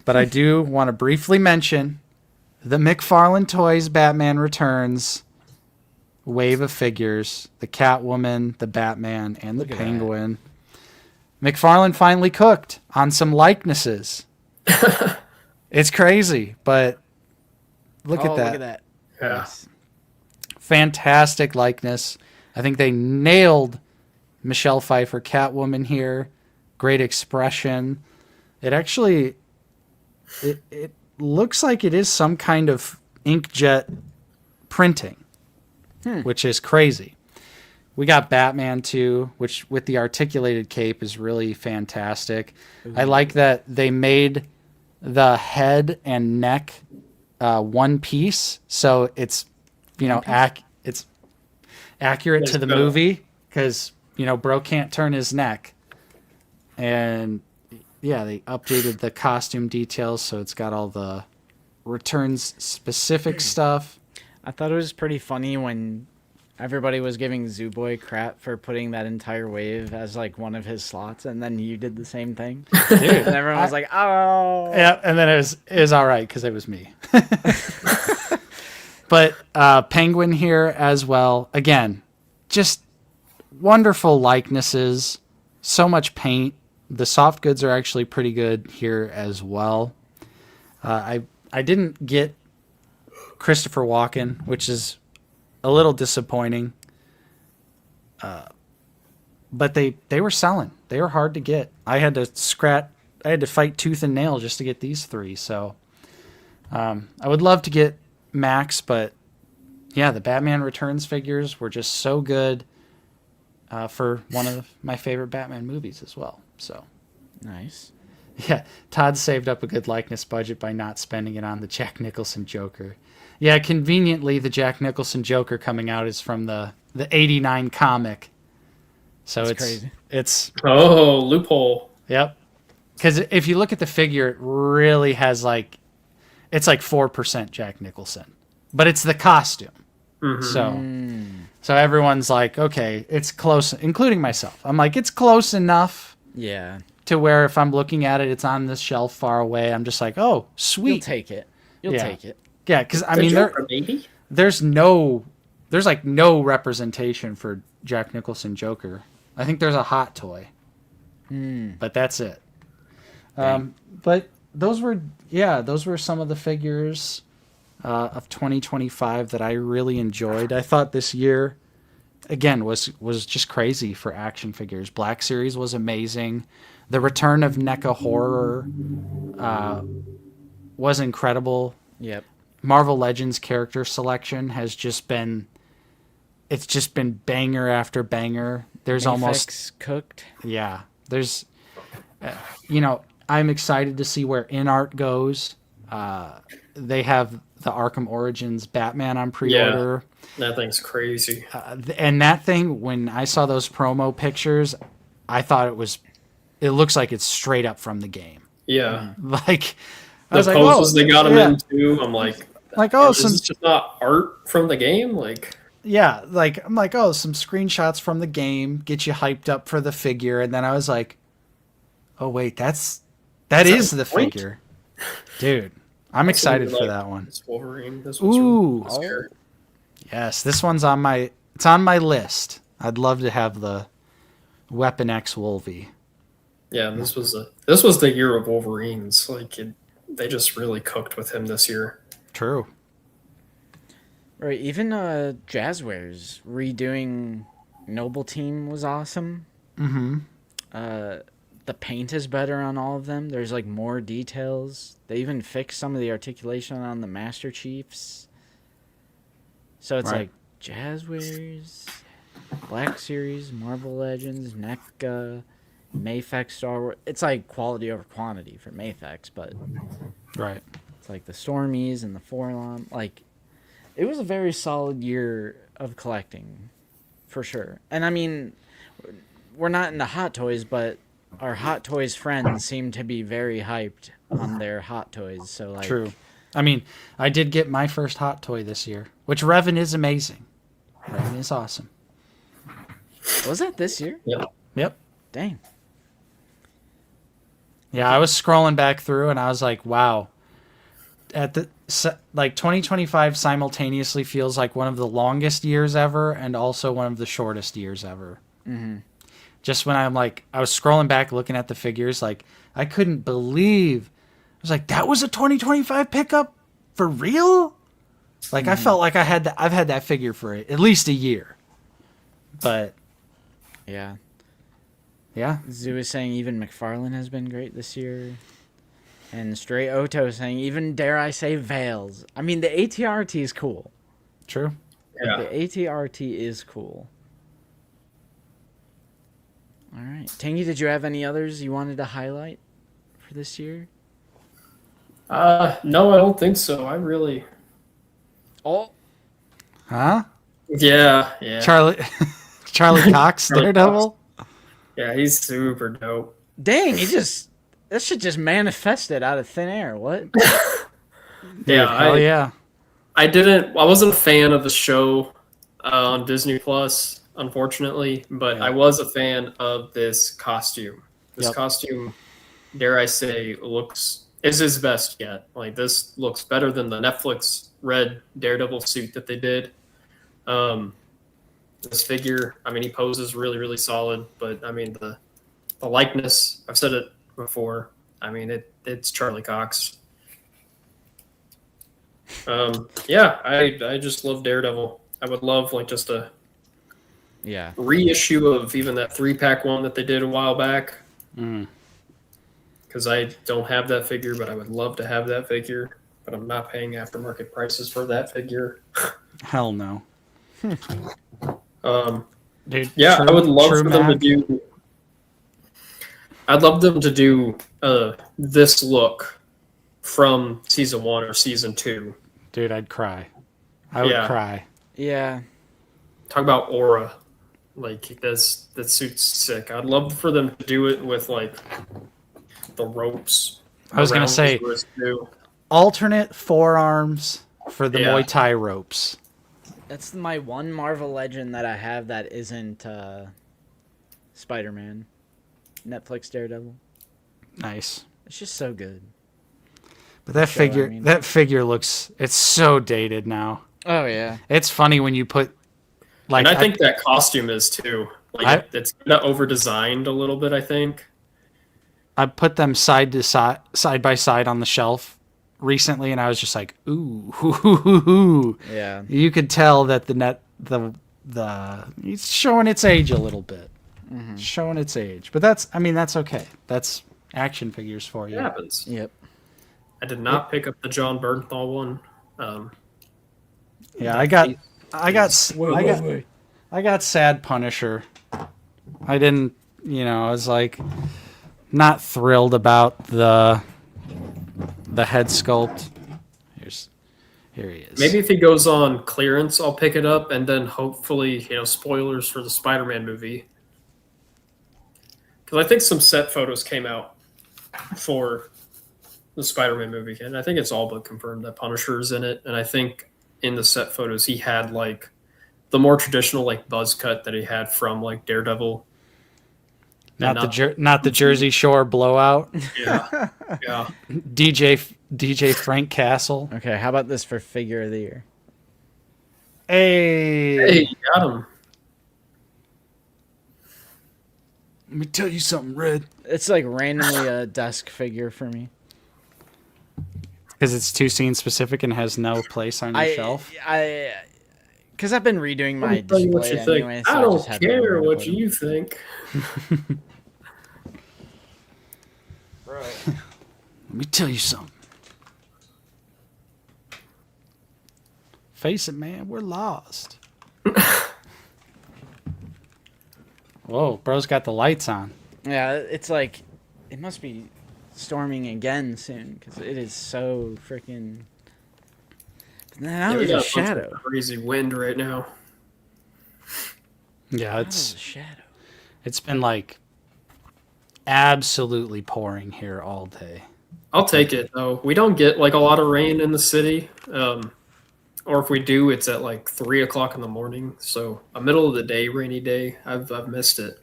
But I do want to briefly mention the McFarlane Toys Batman Returns wave of figures, the Catwoman, the Batman, and the Look at Penguin. McFarlane finally cooked on some likenesses. It's crazy, but look at that. Look at that. Yeah. Nice. Fantastic likeness. I think they nailed Michelle Pfeiffer Catwoman here. Great expression. It actually it looks like it is some kind of inkjet printing, which is crazy. We got Batman too, which with the articulated cape is really fantastic. I like that they made the head and neck one piece, so it's it's accurate to the movie because bro can't turn his neck. And yeah, they updated the costume details, so it's got all the returns specific stuff. I thought it was pretty funny when everybody was giving Zooboy crap for putting that entire wave as like one of his slots, and then you did the same thing. Dude, And everyone was like, "Oh, yeah," and then it was all right because it was me. But Penguin here as well. Again, just wonderful likenesses. So much paint. The soft goods are actually pretty good here as well. I didn't get Christopher Walken, which is a little disappointing. But they were selling. They were hard to get. I had to fight tooth and nail just to get these three. So I would love to get Max, but yeah, the Batman Returns figures were just so good for one of my favorite Batman movies as well. So nice." yeah, Todd saved up a good likeness budget by not spending it on the Jack Nicholson Joker. Yeah, conveniently, the Jack Nicholson Joker coming out is from the '89 comic. So That's it's crazy. it's Oh, loophole. yep. Because if you look at the figure, it really has it's like 4% Jack Nicholson, but it's the costume. So everyone's like, okay, it's close, including myself. I'm like, it's close enough Yeah, to where if I'm looking at it, it's on this shelf far away. I'm just like, oh, you'll sweet. take it. You'll Yeah. take it. Yeah, because I The mean, Joker, maybe? there's like no representation for Jack Nicholson Joker. I think there's a hot toy, but that's it. But those were some of the figures of 2025 that I really enjoyed. I thought this year, again, was just crazy for action figures. Black Series was amazing. The return of NECA Horror was incredible. Yep. Marvel Legends character selection has just been banger after banger. There's almost Mafex cooked. yeah. There's I'm excited to see where InArt goes. They have the Arkham Origins Batman on pre-order. That thing's crazy. And that thing, when I saw those promo pictures, I thought it looks like it's straight up from the game. Yeah. Like I The was like, poses they got him yeah. into, I'm like, Is this just not art from the game? Like, yeah, I'm like, oh, some screenshots from the game get you hyped up for the figure, and then I was like, oh wait, that is the point? figure, dude. I'm excited for that one. This Wolverine. This one's Ooh, really scary. yes, this one's on my list. I'd love to have the Weapon X Wolvie. Yeah, and this was the year of Wolverines. They just really cooked with him this year. True. Right, even Jazzwares redoing Noble Team was awesome. Mm-hmm. The paint is better on all of them. There's like more details. They even fixed some of the articulation on the Master Chiefs. So it's Right. like Jazzwares, Black Series, Marvel Legends, NECA, Mafex, Star Wars. It's like quality over quantity for Mafex, but Right. it's like the Stormies and the Forlom. Like, it was a very solid year of collecting, for sure. And I mean, we're not into Hot Toys, but our Hot Toys friends seem to be very hyped on their Hot Toys. So like, True. I mean, I did get my first hot toy this year, which Revan is amazing. Revan is awesome. was that this year? Yep. Dang. Yeah, I was scrolling back through and I was like, wow. like 2025 simultaneously feels like one of the longest years ever and also one of the shortest years ever. Mm-hmm. Just when I was scrolling back looking at the figures, like I couldn't believe, I was like, that was a 2025 pickup for real? Like I felt like I've had that figure for at least a year. But Yeah. yeah, Zoo is saying even McFarlane has been great this year. And Stray Oto is saying even, dare I say, Veils. I mean, the ATRT is cool. true. Yeah. The ATRT is cool. All right. Tangy, did you have any others you wanted to highlight for this year? No, I don't think so. I really. Oh, Huh? Yeah. Charlie Cox, Charlie Daredevil? Yeah, he's super dope. dang, that shit just manifested out of thin air. What? Yeah, Hell yeah. I wasn't a fan of the show on Disney Plus, unfortunately, but I was a fan of this costume. This costume, dare I say, is his best yet. Like, this looks better than the Netflix red Daredevil suit that they did. This figure, I mean, he poses really, really solid, but I mean, the likeness, I've said it before, I mean, it's Charlie Cox. Yeah, I just love Daredevil. I would love like just a reissue of even that 3-pack one that they did a while back. Because I don't have that figure, but I would love to have that figure. But I'm not paying aftermarket prices for that figure. Hell no. Dude, Yeah, I would love True for them to Mac. do. I'd love them to do this look from season 1 or season 2. Dude, I'd cry. I would Yeah. cry. Yeah. Talk about aura. Like that suit's sick. I'd love for them to do it with like the ropes. I was gonna around say- his wrist, too. Alternate forearms for the Yeah. Muay Thai ropes. That's my one Marvel Legend that I have that isn't Spider-Man. Netflix Daredevil. Nice. It's just so good. But that Show, I figure mean. that figure looks, it's so dated now. Oh, yeah. It's funny when you put like And I think that costume is too. Like it's kind of over designed a little bit, I think. I put them side by side on the shelf recently, and I was just like, ooh, hoo, hoo, hoo, hoo. Yeah. You could tell that the it's showing its age a little bit, showing its age. But that's okay. That's action figures for you. It happens. Yep. I did not pick up the John Bernthal one. Yeah, I got Sad Punisher. I didn't, I was like not thrilled about the head sculpt. Here he is. Maybe if he goes on clearance, I'll pick it up, and then hopefully, spoilers for the Spider-Man movie. Because I think some set photos came out for the Spider-Man movie, and I think it's all but confirmed that Punisher's in it. And I think in the set photos, he had like the more traditional like buzz cut that he had from like Daredevil. Not the Jersey Shore blowout. Yeah, yeah. DJ Frank Castle. Okay, how about this for Figure of the Year? Hey, You got him. let me tell you something, Red. It's like randomly a desk figure for me. Because it's too scene specific and has no place on your shelf. Because I've been redoing my Tell you what display you think. anyway. So I just don't had care to what put 'em. you think. Let me tell you something. Face it, man, we're lost. Whoa, bro's got the lights on. Yeah, it's like it must be storming again soon because it is so freaking. Now Yeah, we there's a got a bunch of shadow. crazy wind right now. Yeah, Now there's a shadow. it's been like absolutely pouring here all day. I'll take it though. We don't get like a lot of rain in the city, or if we do, it's at like 3:00 in the morning. So a middle of the day rainy day. I've missed it.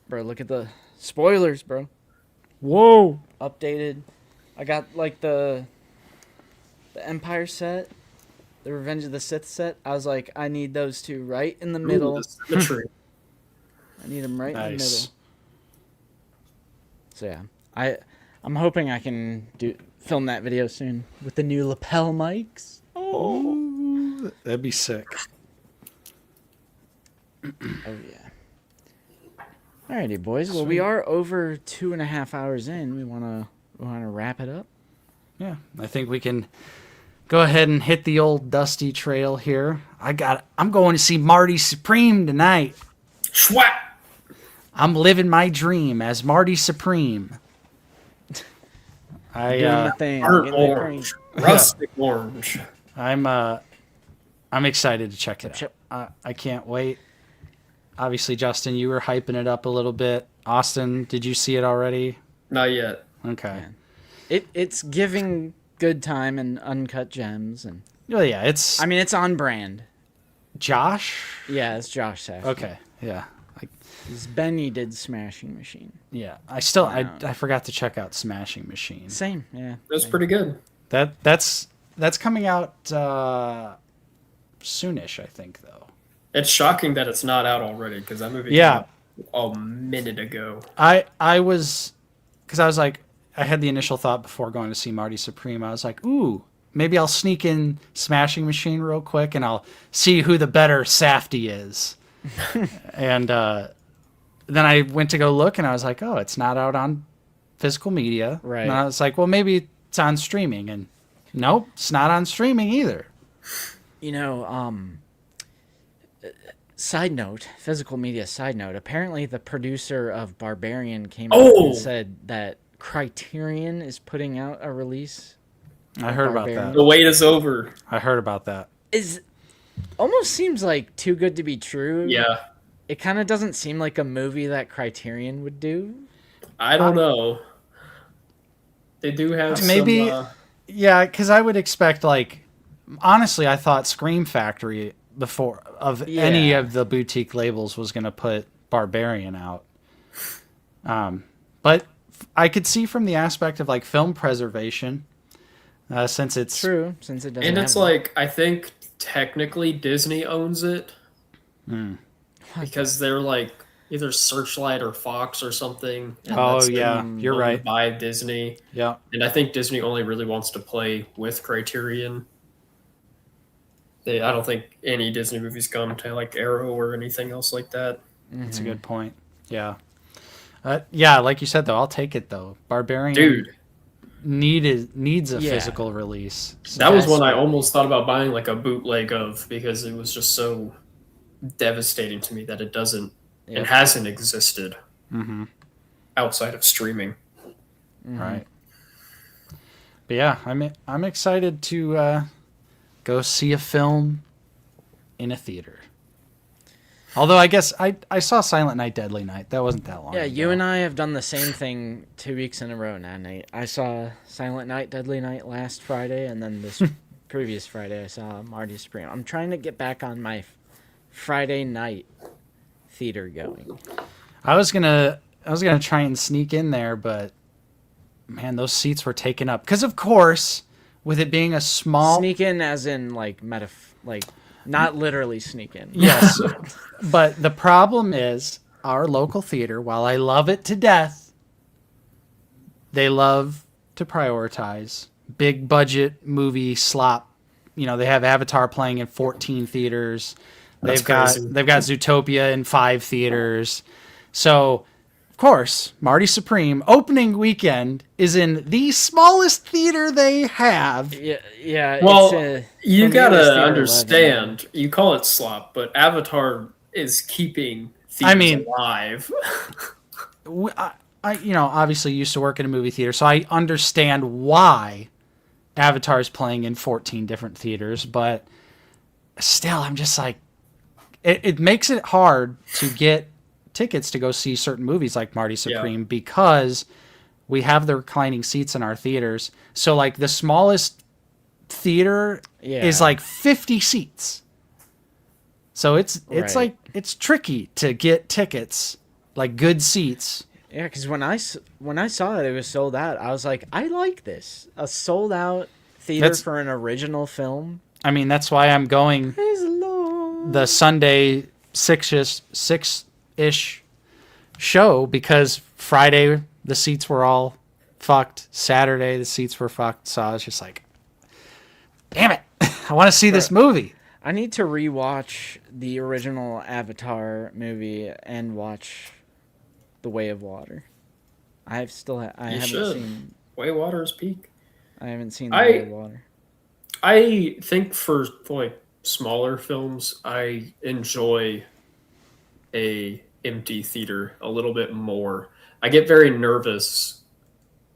Bro, look at the spoilers, bro. Whoa. Updated. I got like the the Empire set, the Revenge of the Sith set. I was like, I need those two right in the middle. Ooh, the symmetry. I need them right in the middle. Nice. So yeah, I'm hoping I can film that video soon with the new lapel mics. Oh, that'd be sick. Oh yeah. Alrighty, boys. Well, we are over 2.5 hours in. We wanna wrap it up. Yeah, I think we can go ahead and hit the old dusty trail here. I'm going to see Marty Supreme tonight. Schwat! I'm living my dream as Marty Supreme. Doing the thing. Burnt getting the orange. Rustic orange. I'm excited to check it Chip. out. I can't wait. Obviously, Justin, you were hyping it up a little bit. Austin, did you see it already? Not yet. Okay. It's giving good time and uncut gems, and Well, yeah, it's I mean it's on brand. Josh. Yeah, it's Josh Safdie. Okay, yeah, Benny did Smashing Machine. yeah. I forgot to check out Smashing Machine. Same, yeah. It was pretty good. That's coming out soonish, I think, though. It's shocking that it's not out already because that movie Yeah. came out a minute ago. I was like, I had the initial thought before going to see Marty Supreme. I was like, ooh, maybe I'll sneak in Smashing Machine real quick and I'll see who the better Safdie is. And then I went to go look and I was like, oh, it's not out on physical media. Right. And I was like, well, maybe it's on streaming. And nope, it's not on streaming either. You know, side note, physical media side note, apparently the producer of Barbarian came out and said that Criterion is putting out a release. I heard about that. The wait is over. I heard about that. Almost seems like too good to be true. Yeah. It kind of doesn't seem like a movie that Criterion would do. I don't know. They do have Maybe, some... yeah, because I would expect, like, honestly, I thought Scream Factory before of any of the boutique labels was going to put Barbarian out. But I could see from the aspect of like film preservation, since it's True, since it doesn't. And it's like, I think technically Disney owns it. Because they're like either Searchlight or Fox or something. And Oh, that's yeah, been you're owned right. By Disney. Yeah. And I think Disney only really wants to play with Criterion. I don't think any Disney movies come to like Arrow or anything else like that. That's a good point. Yeah. Yeah, like you said, though, I'll take it, though. Barbarian Dude, needs a physical release. So that was one I almost thought about buying like a bootleg of because it was just so devastating to me that it doesn't, it hasn't existed outside of streaming. Right. But yeah, I'm excited to go see a film in a theater. Although I guess I saw Silent Night, Deadly Night. That wasn't that long ago. you and I have done the same thing 2 weeks in a row now, Nate. I saw Silent Night, Deadly Night last Friday, and then this previous Friday I saw Marty Supreme. I'm trying to get back on my Friday night theater going. I was gonna try and sneak in there, but man, those seats were taken up. Because of course, with it being a small Sneak in as in like not literally sneak in. Yes. But the problem is our local theater, while I love it to death, they love to prioritize big budget movie slop. You know, they have Avatar playing in 14 theaters. They've got Zootopia in 5 theaters. So, of course, Marty Supreme opening weekend is in the smallest theater they have. Yeah. Well, you for me, gotta it was theater understand. 11. You call it slop, but Avatar is keeping theaters alive. I obviously used to work in a movie theater, so I understand why Avatar is playing in 14 different theaters. But still, I'm just like, it makes it hard to get tickets to go see certain movies like Marty Supreme because we have the reclining seats in our theaters. So like the smallest theater is like 50 seats. So it's like it's tricky to get tickets, like good seats. Yeah, because when I saw it was sold out, I was like, I like this. A sold out theater for an original film. I mean, that's why I'm going the Sunday six-ish show, because Friday the seats were all fucked. Saturday the seats were fucked. So I was just like, damn it, I want to see this movie. I need to rewatch the original Avatar movie and watch The Way of Water. I haven't seen Way of Water is peak. I haven't seen The Way of Water. I think for like smaller films, I enjoy a empty theater a little bit more. I get very nervous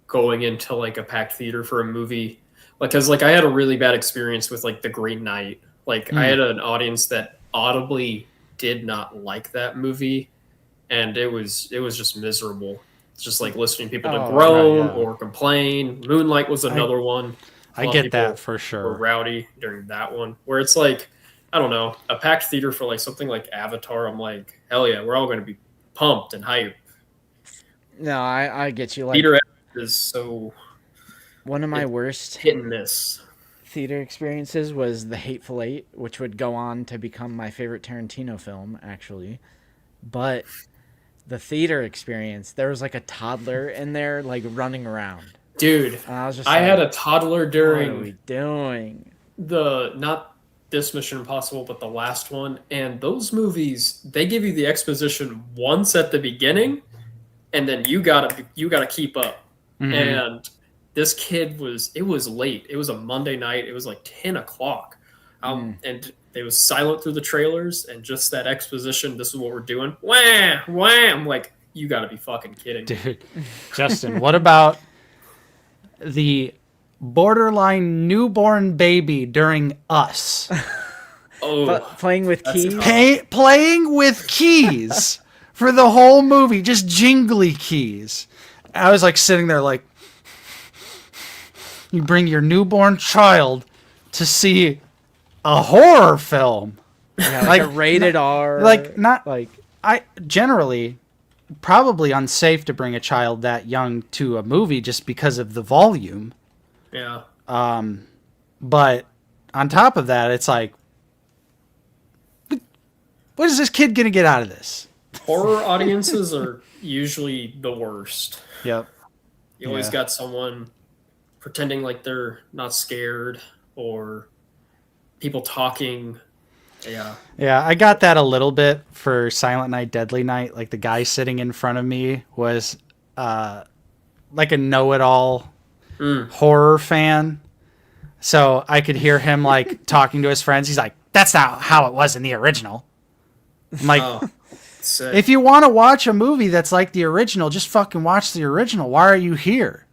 going into like a packed theater for a movie, because like I had a really bad experience with like The Green Knight. Like I had an audience that audibly did not like that movie, and it was just miserable. It's just like listening to people to groan or complain. Moonlight was another one. I get that for sure. Were rowdy during that one, where it's like, I don't know, a packed theater for like something like Avatar. I'm like, hell yeah, we're all going to be pumped and hyped. No, I get you. Like, Theater is so one of my worst hit and miss theater experiences was The Hateful Eight, which would go on to become my favorite Tarantino film, actually. But the theater experience, there was like a toddler in there, like running around. Dude, and I was just I had a toddler during what are we doing? Not this Mission Impossible, but the last one. And those movies, they give you the exposition once at the beginning, and then you gotta keep up. Mm-hmm. And this kid it was late. It was a Monday night. It was like 10 o'clock. And it was silent through the trailers, and just that exposition, this is what we're doing. Wham! Wham! I'm like, you gotta be fucking kidding me. Dude, Justin, what about the borderline newborn baby during Us? Playing with keys? Playing with keys for the whole movie, just jingly keys. I was like sitting there like, you bring your newborn child to see a horror film. Yeah, like a rated R. Like, not like, I generally probably unsafe to bring a child that young to a movie just because of the volume. Yeah. But on top of that, it's like, what is this kid gonna get out of this? Horror audiences are usually the worst. Yep. You always got someone pretending like they're not scared, or people talking. Yeah. Yeah, I got that a little bit for Silent Night, Deadly Night. Like, the guy sitting in front of me was like a know-it-all horror fan. So I could hear him like talking to his friends. He's like, that's not how it was in the original. I'm like, if you want to watch a movie that's like the original, just fucking watch the original. Why are you here?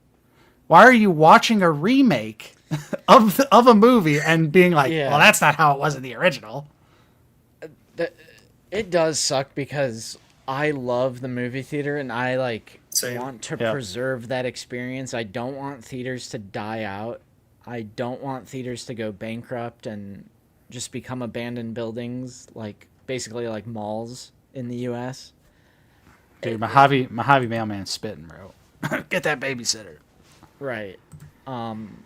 Why are you watching a remake of a movie and being like, well, that's not how it was in the original? It does suck because I love the movie theater, and I want to preserve that experience. I don't want theaters to die out. I don't want theaters to go bankrupt and just become abandoned buildings, basically like malls in the U.S. Dude, Mojave Mailman's spitting, bro. Get that babysitter. Right. And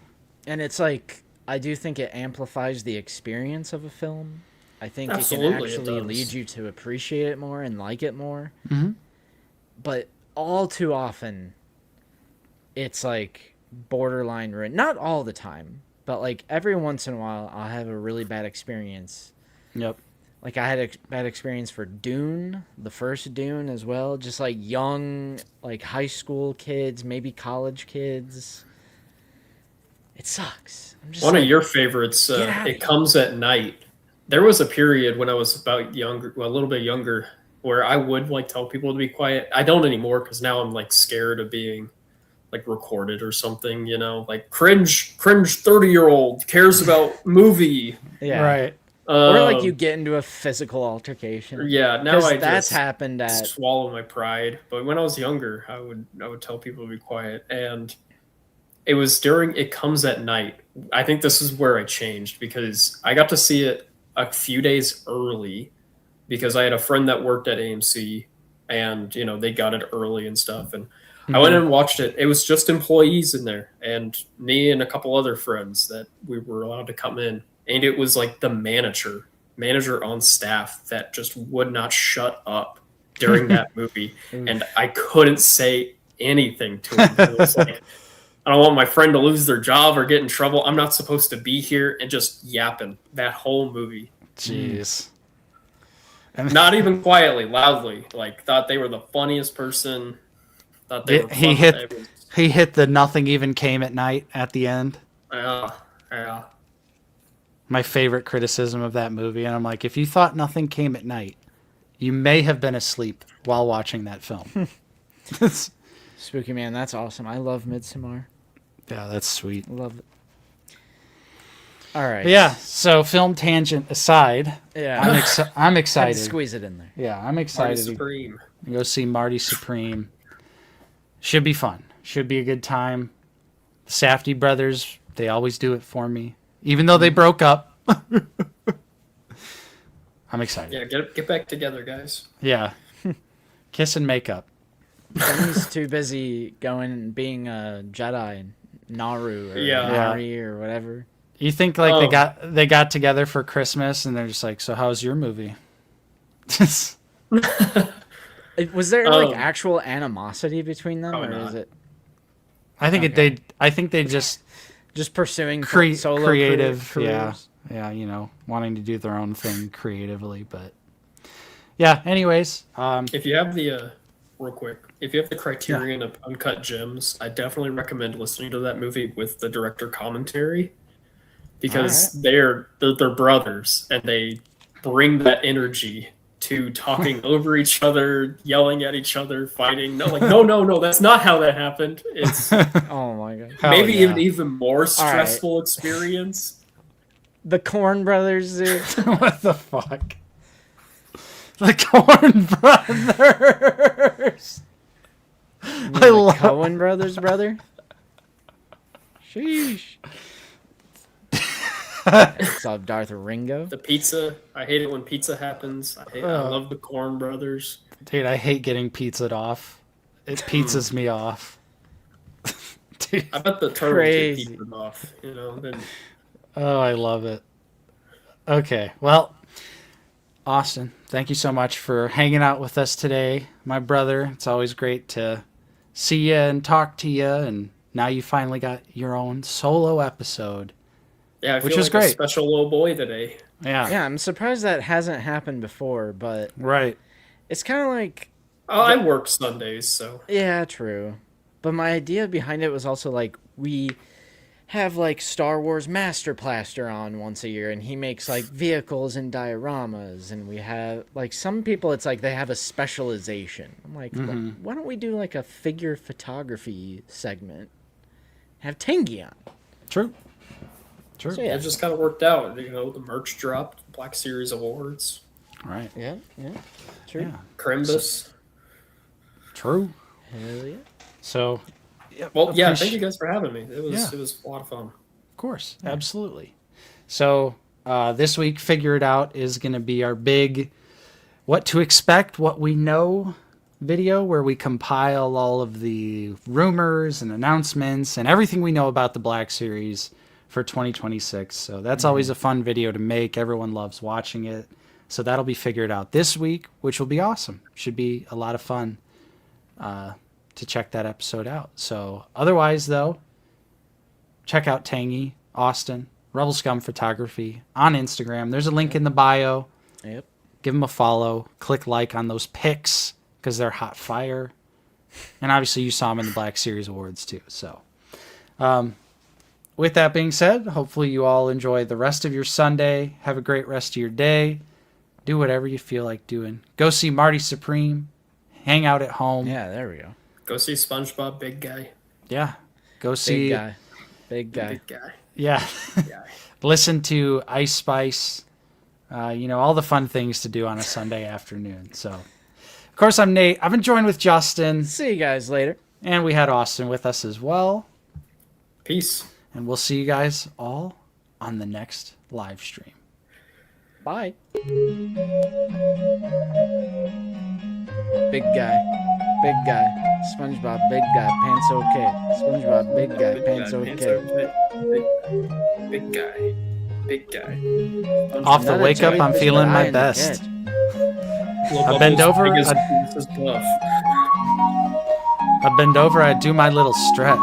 it's like, I do think it amplifies the experience of a film. I think Absolutely, it can actually lead you to appreciate it more and like it more. Mm-hmm. But all too often, it's like borderline ruin. Not all the time, but like every once in a while, I'll have a really bad experience. Yep. Like, I had a bad experience for Dune, the first Dune as well. Just like young, like high school kids, maybe college kids. It sucks. I'm just one of your favorites, It Comes at Night. There was a period when I was a little bit younger, where I would tell people to be quiet. I don't anymore, because now I'm scared of being recorded or something, like cringe 30-year-old cares about movie. Yeah. Right. Or you get into a physical altercation. Yeah, now that's happened at swallow my pride. But when I was younger, I would tell people to be quiet, and it was during It Comes at Night. I think this is where I changed, because I got to see it a few days early, because I had a friend that worked at AMC, and they got it early and stuff, and I went and watched it. It was just employees in there, and me and a couple other friends that we were allowed to come in. And it was like the manager on staff that just would not shut up during that movie, and I couldn't say anything to him. It was like, I don't want my friend to lose their job or get in trouble. I'm not supposed to be here, and just yapping that whole movie. Jeez. Not even quietly, loudly. Like, thought they were the funniest person. Thought they were He hit the nothing even came at night at the end. Yeah. My favorite criticism of that movie, and I'm like, if you thought nothing came at night, you may have been asleep while watching that film. Spooky Man, that's awesome. I love Midsommar. Yeah, that's sweet. Love it. All right. But yeah, so film tangent aside, Yeah. I'm Had excited. to squeeze it in there. Yeah, I'm Marty excited Supreme. to go see Marty Supreme. Should be fun. Should be a good time. The Safdie brothers, they always do it for me. Even though they broke up. I'm excited. Yeah, get back together, guys. Yeah. Kiss and make up. He's too busy going and being a Jedi and Naru or Yeah. Nari or whatever. You think like they got together for Christmas and they're just like, so how's your movie? Was there like actual animosity between them, or is it I think they just pursuing solo creative careers? Yeah, you know, wanting to do their own thing creatively, but yeah, anyways, If you have the real quick, if you have the Criterion of Uncut Gems, I definitely recommend listening to that movie with the director commentary, because they're brothers and they bring that energy to talking over each other, yelling at each other, fighting. No, that's not how that happened. It's Oh my god. maybe an even more stressful experience. The Coen brothers, dude. what the fuck? The Coen brothers. I love Coen brothers, brother. Sheesh. Saw Darth Ringo. The pizza. I hate it when pizza happens. I love the Coen brothers. Dude, I hate getting pizzaed off. It pizzas me off. Dude. I bet the turtles Crazy. get pizzaed off. You know. Then Oh, I love it. Okay, well, Austin, thank you so much for hanging out with us today, my brother. It's always great to see you and talk to you, and now you finally got your own solo episode. yeah, I feel Which is like great. a special little boy today. Yeah, Yeah, I'm surprised that hasn't happened before, but right. it's kind of like, Oh, I work Sundays, so yeah, true. But my idea behind it was also like, we have like Star Wars Master Plaster on once a year, and he makes like vehicles and dioramas, and we have like some people, it's like they have a specialization. I'm like, why don't we do like a figure photography segment? Have Tengi on. True. So, yeah. it just kind of worked out. You know, the merch dropped, Black Series Awards, Right. Yeah, true. Yeah. Crimbus. True. Hell yeah. So, Well, yeah, thank you guys for having me. It was Yeah. it was a lot of fun. Of course, absolutely. So this week, Figure It Out is going to be our big what to expect, what we know video, where we compile all of the rumors and announcements and everything we know about the Black Series for 2026. So that's always a fun video to make. Everyone loves watching it. So that'll be Figure It Out this week, which will be awesome. Should be a lot of fun to check that episode out. So otherwise, though, check out Tangy, Austin, Rebel Scum Photography on Instagram. There's a link in the bio. Yep. Give them a follow. Click like on those pics because they're hot fire. And obviously you saw them in the Black Series Awards too. So with that being said, hopefully you all enjoy the rest of your Sunday. Have a great rest of your day. Do whatever you feel like doing. Go see Marty Supreme. Hang out at home. Yeah, there we go. Go see SpongeBob, big guy. Yeah. Go see. Big guy. Big guy. Yeah. Guy. Listen to Ice Spice. You know, all the fun things to do on a Sunday afternoon. So, of course, I'm Nate. I've been joined with Justin. See you guys later. And we had Austin with us as well. Peace. And we'll see you guys all on the next live stream. Bye. Big guy. Big guy. SpongeBob, big guy. Pants okay. SpongeBob, big guy. Pants okay. Big guy. Big guy. Off the Not a wake up, I'm jellyfish, feeling but my eye in the best. catch. I bend over, Biggest I piece of bluff. bend over, I do my little stretch.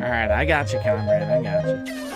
Alright, I got you, comrade. I got you.